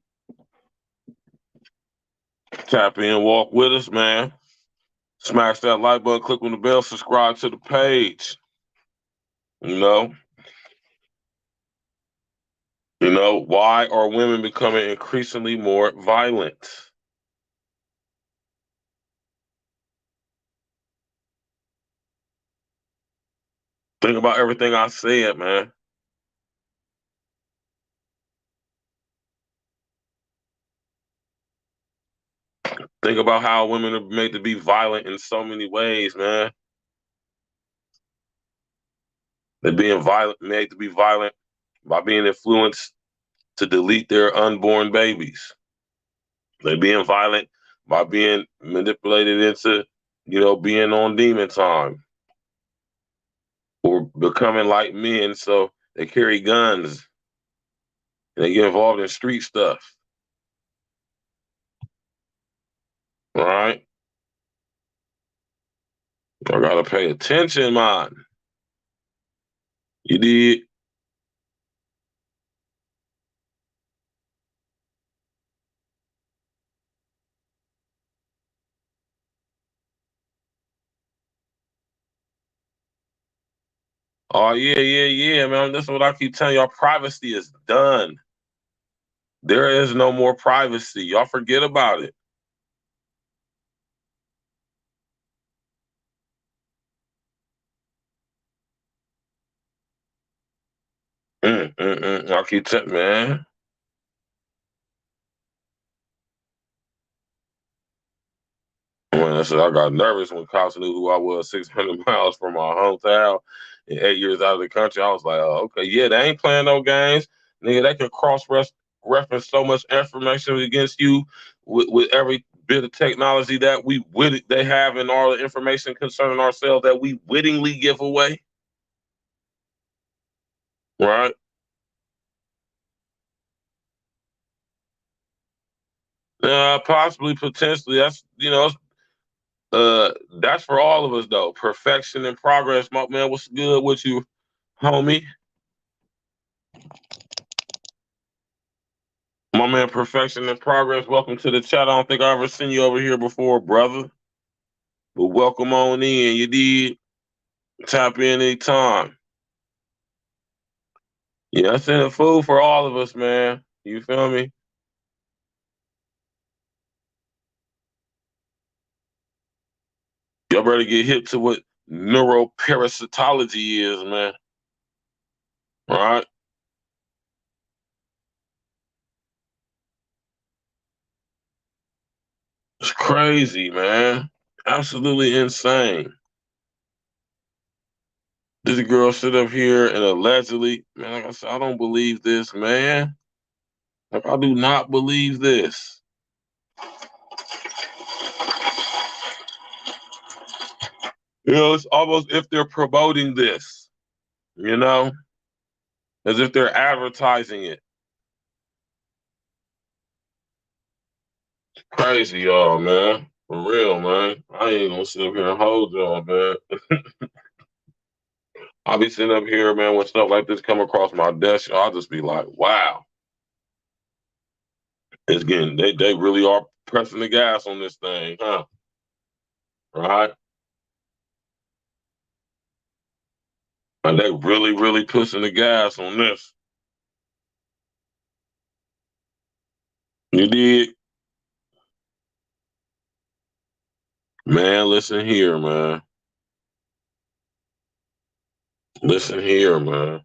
Tap in, walk with us, man. Smash that like button, click on the bell, subscribe to the page. You know? Why are women becoming increasingly more violent? Think about everything I said, man. Think about how women are made to be violent in so many ways, man. They're being violent, made to be violent by being influenced to delete their unborn babies. They're being violent by being manipulated into, being on demon time or becoming like men. So they carry guns and they get involved in street stuff. All right? I gotta pay attention, man. You did. Oh, yeah, man. That's what I keep telling y'all. Privacy is done. There is no more privacy. Y'all forget about it. I keep telling, man. Man, I got nervous when cops knew who I was 600 miles from my hometown and 8 years out of the country. I was like, oh, okay, yeah, they ain't playing no games. Nigga, they can cross-reference so much information against you with every bit of technology that they have and all the information concerning ourselves that we wittingly give away. Right? Possibly, potentially. That's for all of us though. Perfection and progress, my man. What's good with you, homie? My man, Perfection and Progress. Welcome to the chat. I don't think I ever seen you over here before, brother. But welcome on in. You did tap in anytime. Yeah, I sent food for all of us, man. You feel me? Y'all better get hip to what neuroparasitology is, man. All right? It's crazy, man. Absolutely insane. This girl sit up here and allegedly, man, like I said, I don't believe this, man. Like, I do not believe this. It's almost if they're promoting this, as if they're advertising it. Crazy, y'all, man. For real, man. I ain't gonna sit up here and hold y'all, man. I'll be sitting up here, man, when stuff like this come across my desk, I'll just be like, wow. It's getting, they really are pressing the gas on this thing, huh? Right? And they really, really pushing the gas on this. You did? Man, listen here, man. Listen here, man.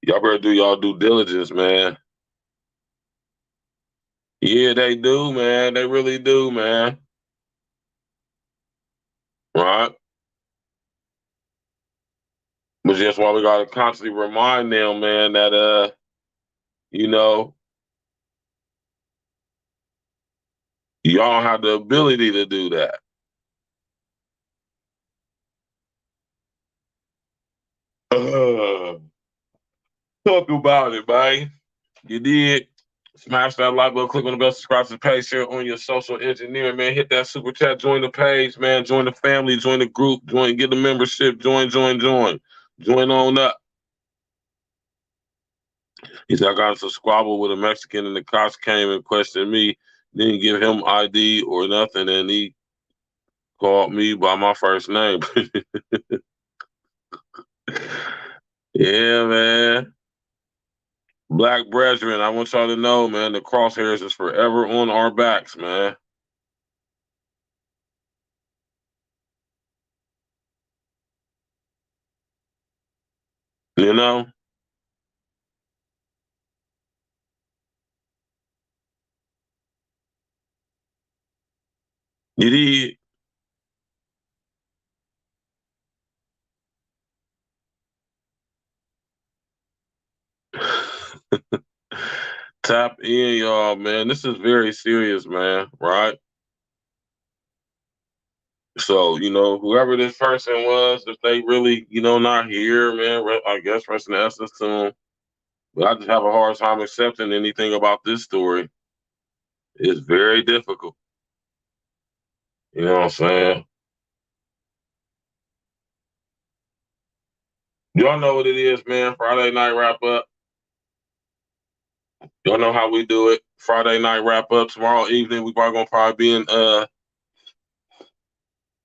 Y'all better do y'all due diligence, man. Yeah, they do, man. They really do, man. Right? But that's why we gotta constantly remind them, man, that y'all have the ability to do that. Talk about it, man. You did. Smash that like button, click on the bell, subscribe to the page, share on your social engineering, man. Hit that super chat, join the page, man. Join the family, join the group, get the membership, join. Join on up. He said, I got into a squabble with a Mexican and the cops came and questioned me, didn't give him ID or nothing, and he called me by my first name. Yeah, man. Black brethren, I want y'all to know, man, the crosshairs is forever on our backs, man. You know? You did. Tap in, y'all, man. This is very serious, man, right? So, whoever this person was, if they really, not here, man, I guess rest in essence to them. But I just have a hard time accepting anything about this story. It's very difficult. You know what I'm saying? Y'all know what it is, man. Friday night wrap up. Y'all know how we do it. Friday night wrap up. Tomorrow evening, we probably be in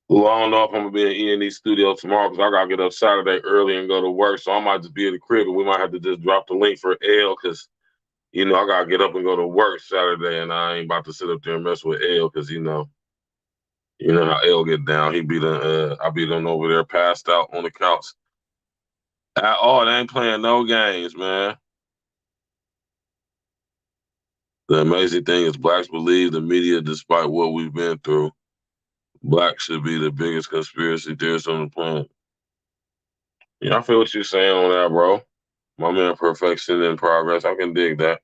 well, I don't know if I'm gonna be in E&E studio tomorrow because I gotta get up Saturday early and go to work. So I might just be at the crib, and we might have to just drop the link for L because I gotta get up and go to work Saturday, and I ain't about to sit up there and mess with L because you know how L get down. I be done over there passed out on the couch. At all, they ain't playing no games, man. The amazing thing is blacks believe the media despite what we've been through. Blacks should be the biggest conspiracy theorists on the planet. Yeah, I feel what you're saying on that, bro. My man, perfection in progress. I can dig that.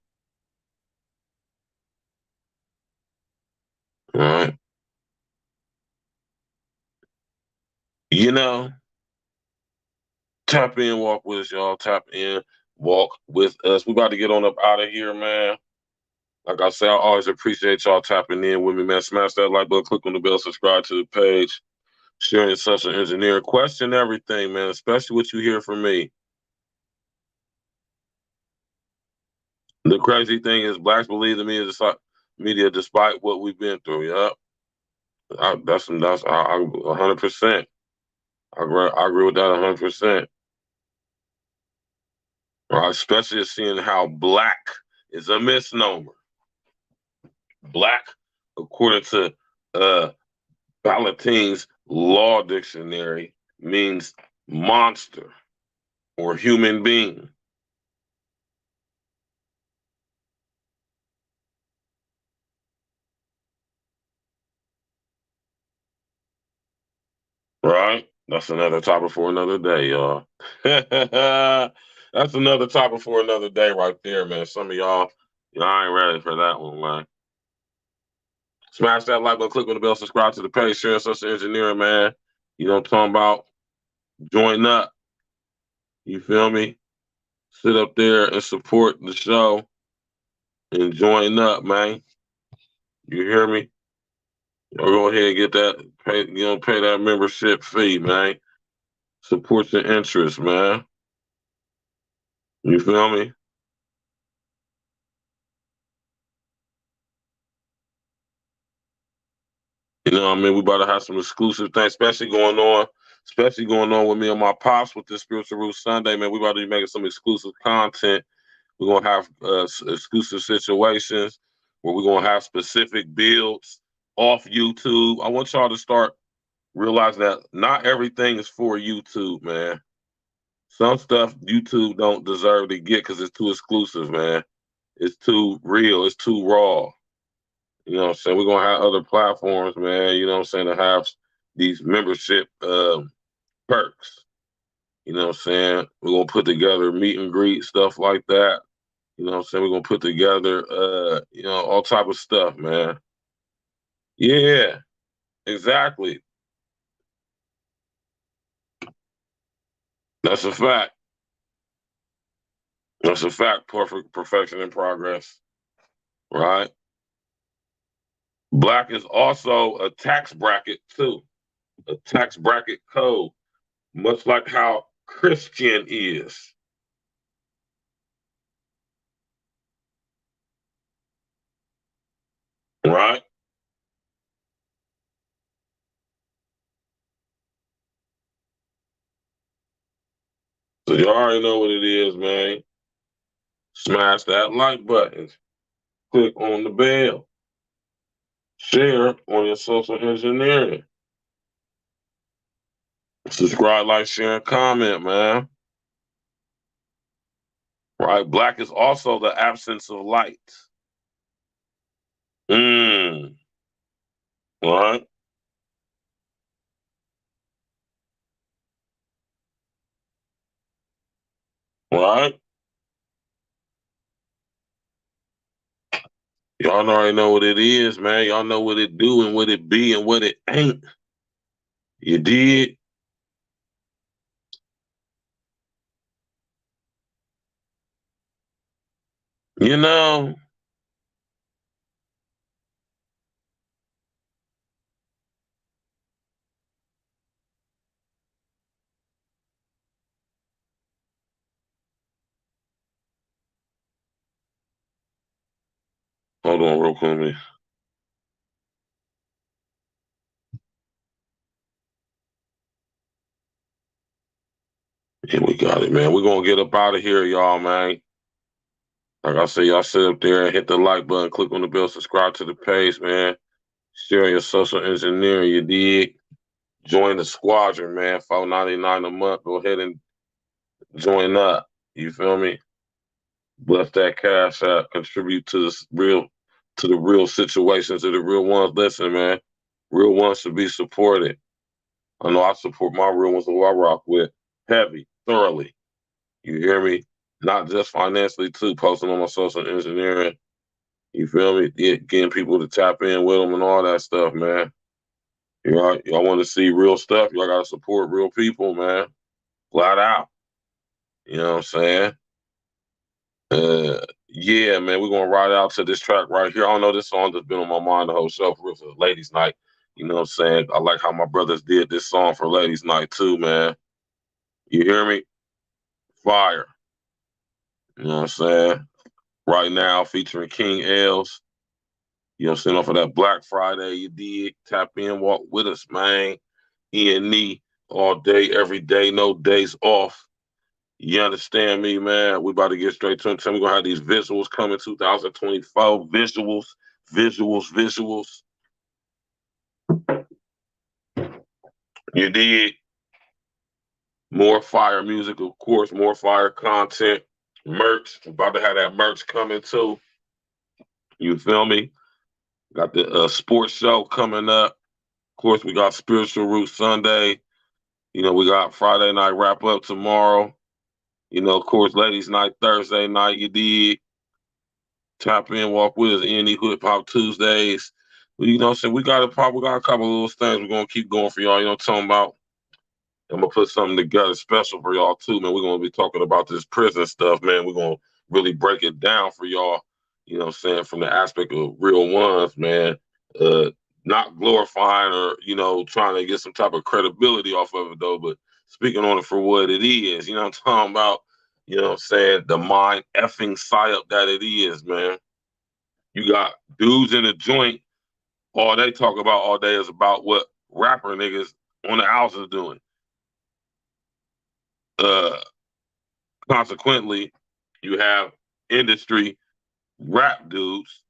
All right. Tap in, walk with us, y'all. Tap in, walk with us. We about to get on up out of here, man. Like I said, I always appreciate y'all tapping in with me, man. Smash that like button, click on the bell, subscribe to the page, sharing social engineering, question everything, man, especially what you hear from me. The crazy thing is blacks believe the media despite what we've been through, yeah. That's 100%. I agree with that 100%. Especially seeing how black is a misnomer. Black, according to Ballatine's Law Dictionary, means monster or human being. Right? That's another topic for another day, y'all. That's another topic for another day right there, man. Some of y'all ain't ready for that one, man. Smash that like button, click on the bell, subscribe to the page, sharing social engineering, man. You know what I'm talking about? Join up. You feel me? Sit up there and support the show and join up, man. You hear me? Y'all go ahead and get that, pay that membership fee, man. Support your interests, man. You feel me? You know what I mean? We about to have some exclusive things, especially going on with me and my pops with this Spiritual Roots Sunday, man. We about to be making some exclusive content. We're going to have exclusive situations where we're going to have specific builds off YouTube. I want y'all to start realizing that not everything is for YouTube, man. Some stuff YouTube don't deserve to get because it's too exclusive, man. It's too real. It's too raw. You know what I'm saying? We're going to have other platforms, man, you know what I'm saying, to have these membership perks. You know what I'm saying? We're going to put together meet and greet, stuff like that. You know what I'm saying? We're going to put together, all type of stuff, man. Yeah, exactly. That's a fact. That's a fact. Perfection in progress. Right? Black is also a tax bracket, too. A tax bracket code, much like how Christian is. Right? So you already know what it is, man. Smash that like button. Click on the bell. Share on your social engineering. Subscribe, like, share, and comment, man. Right? Black is also the absence of light. Right? Right? Y'all already know what it is, man. Y'all know what it do and what it be and what it ain't. You did? You know? Hold on real quick. Yeah, we got it, man. We're going to get up out of here, y'all, man. Like I say, y'all sit up there and hit the like button, click on the bell, subscribe to the page, man. Share your social engineering, you did. Join the squadron, man. $4.99 a month. Go ahead and join up. You feel me? Bless that cash out. Contribute to the real situations, to the real ones. Listen, man. Real ones should be supported. I know I support my real ones who I rock with heavy, thoroughly. You hear me? Not just financially, too. Posting on my social engineering. You feel me? Getting people to tap in with them and all that stuff, man. Y'all want to see real stuff? Y'all got to support real people, man. Flat out. You know what I'm saying? Yeah, man, we're going to ride out to this track right here. I don't know, this song that's been on my mind the whole show for Ladies' Night. You know what I'm saying? I like how my brothers did this song for Ladies' Night, too, man. You hear me? Fire. You know what I'm saying? Right now, featuring King Els. You know what I'm saying? Off of that Black Friday, you did. Tap in, walk with us, man. E&E all day, every day, no days off. You understand me, man? We about to get straight to it. We're going to have these visuals coming 2024. Visuals. You did. More fire music, of course, more fire content. Merch. We're about to have that merch coming too. You feel me? Got the sports show coming up. Of course, we got Spiritual Roots Sunday. You know, we got Friday night wrap up tomorrow. You know, of course, Ladies' Night Thursday night. You did. Tap in, walk with us. Any Hip Hop Tuesdays. You know what I'm saying? We got a couple of little things we're going to keep going for y'all. You know what I'm talking about? I'm going to put something together special for y'all, too, man. We're going to be talking about this prison stuff, man. We're going to really break it down for y'all, you know what I'm saying, from the aspect of real ones, man. Not glorifying or, you know, trying to get some type of credibility off of it, though, but speaking on it for what it is. You know what I'm talking about? You know what I'm saying? The mind effing psyop that it is, man. You got dudes in the joint, all they talk about all day is about what rapper niggas on the outs is doing. Consequently, you have industry rap dudes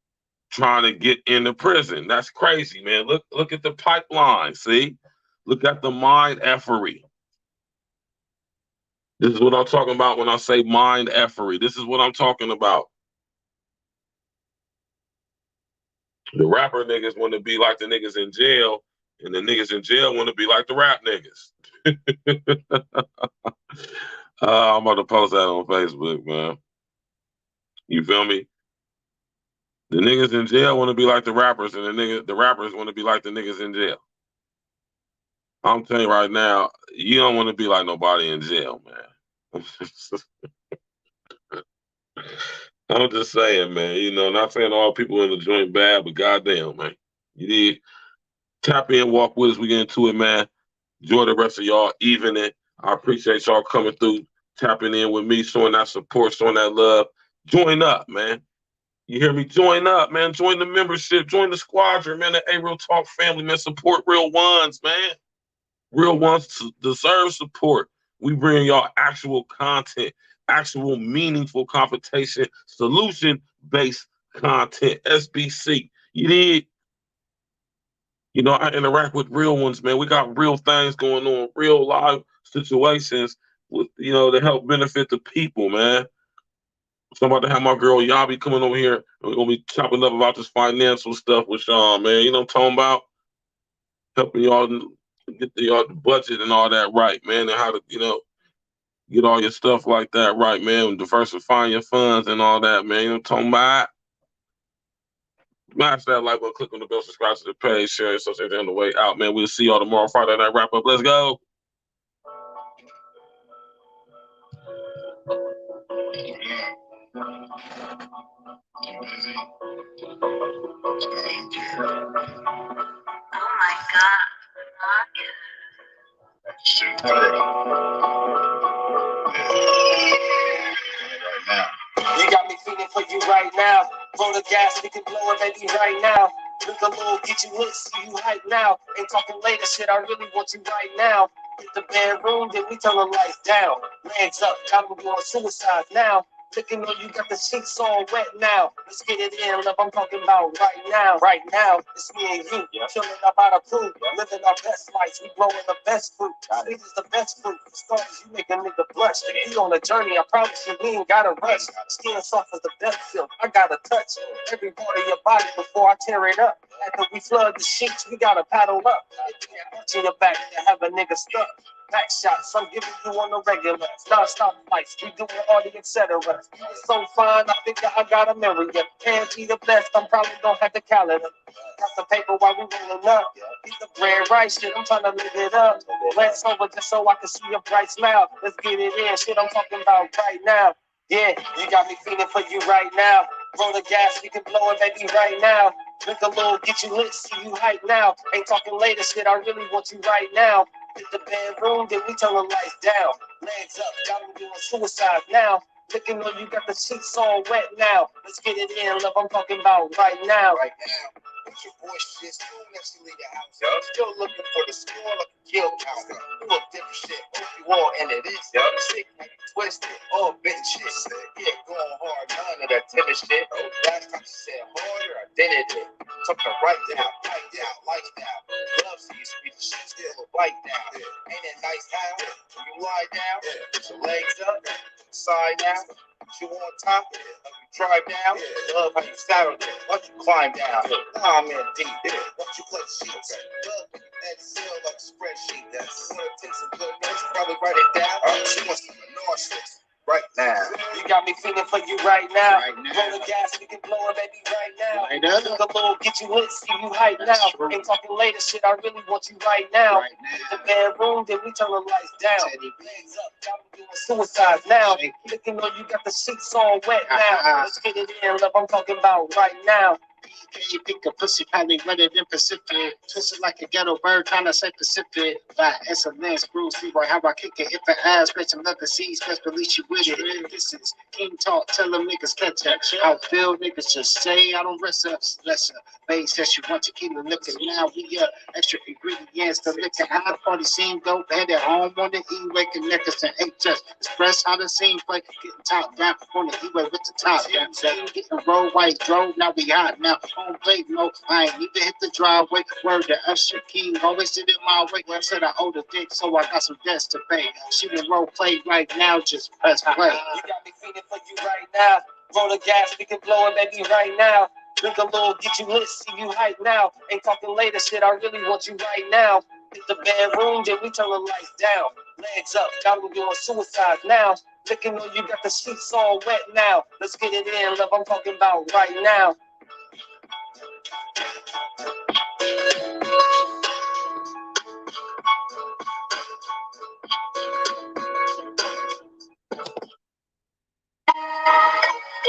trying to get into prison. That's crazy, man. Look at the pipeline, see? Look at the mind effery. This is what I'm talking about when I say mind effery. This is what I'm talking about. The rapper niggas want to be like the niggas in jail, and the niggas in jail want to be like the rap niggas. I'm about to post that on Facebook, man. You feel me? The niggas in jail want to be like the rappers, and the rappers want to be like the niggas in jail. I'm telling you right now, you don't want to be like nobody in jail, man. I'm just saying, man. You know, not saying all people in the joint bad, but goddamn, man. You need tap in, walk with us. We get into it, man. Enjoy the rest of y'all evening. I appreciate y'all coming through, tapping in with me, showing that support, showing that love. Join up, man. You hear me? Join up, man. Join the membership. Join the squadron, man. The A-Real Talk family, man. Support real ones, man. Real ones deserve support. We bring y'all actual content, actual meaningful confrontation, solution-based content. SBC. You did. You know, I interact with real ones, man. We got real things going on, real live situations with, you know, to help benefit the people, man. So I'm about to have my girl Yabi coming over here. We're gonna be chopping up about this financial stuff with Sean, man. You know what I'm talking about? Helping y'all get the budget and all that right, man, and how to, get all your stuff like that right, man, and diversifying your funds and all that, man. You know what I'm talking about? Smash that like button, click on the bell, subscribe to the page, share it, so they're on the way out, man. We'll see y'all tomorrow, Friday night wrap up. Let's go. Oh my God. You got me feeling for you right now. Roll the gas, we can blow it, baby, right now. Drink a little, get you lit, see you hype now. Ain't talking later, shit, I really want you right now. Hit the bedroom, then we turn the lights down. Legs up, got me going suicide now. Looking on you got the sheets all wet now. Let's get it in, love, I'm talking about right now. Right now, it's me and you, chilling up out of pool. Living our best lives, we growing the best fruit. Sweet is the best fruit. For starters, you make a nigga blush. We on a journey, I promise you, we ain't gotta rush. Skin soft as the best silk, I gotta touch every part of your body before I tear it up. After we flood the sheets, we gotta paddle up. It in your back to have a nigga stuck. Back shots, I'm giving you on the regular. Non-stop fights, we doing all the etc. You're so fine, I think that I gotta marry you. Can't be the best, I'm probably gonna have to calendar. Got the paper while we rolling up. Eat the bread right, shit, I'm trying to live it up. Glance over just so I can see your bright smile. Let's get it in, shit, I'm talking about right now. Yeah, you got me feeling for you right now. Roll the gas, we can blow it, baby, right now. Drink a little, get you lit, see you hype now. Ain't talking later, shit, I really want you right now. Hit the bedroom, then we turn the lights down. Legs up, got me doing suicide now. Looking on you got the sheets all wet now. Let's get it in, love, I'm talking about right now. Right now. What's your boy shit? Soon as you leave the house. Still looking for the score like a kill count. You a different shit. Hope you all and it is. Sick, like twisted, all bent shit. Yeah, going hard, none of that tennis shit. Last time she said harder, I did it. Took the right down, lifestyle. Love see you speak the shit still white down. Ain't it nice how when you lie down, put your legs up, side down, put you on top, let you drive down. Love how you saddle it, watch you climb down. Nah, I'm in deep, watch you play sheets. Love when you add seal like a spreadsheet. You wanna take some good notes, probably write it down. She wants some nauseous. Right now. You got me feeling for you right now. Roll the gas, we can blow it, baby, right now. Drink a little, get you lit, see you hype now. Ain't talking later, shit, I really want you right now. Hit the bedroom, then we turn the lights down. Legs up, got me doing suicide now. Looking on you got the sheets all wet now. Let's get it in, love, I'm talking about right now. You think a pussy probably wetter than Pacific. Twisted like a ghetto bird, trying to say Pacific. By excellence, Bruce Lee, boy, how I kick it. If I ask, bitch, I'm nothing sees, best believe you with it. This is King Talk, tell them niggas catch up. How feel niggas just say, I don't rest up. Lesser, babe says she want to keep it looking. Now we extra ingredients to liquor. How the party scene dope, head at home on the E-way, connectors and HS. Express how the scene play, getting top down on the E-way with the top down. Getting roll white drove, now we hot now. On plate, no, I ain't even hit the driveway. Word to Usher King, always did it my way. I said I owed a dick, so I got some debts to pay. She can role play right now, just press play. You got me feeling for you right now. Roll the gas, we can blow it, baby, right now. Drink a little, get you lit, see you hype now. Ain't talking later, shit, I really want you right now. Hit the bedroom, then we turn the lights down. Legs up, got me doing suicide now. Looking on you got the sheets all wet now. Let's get it in, love, I'm talking about right now.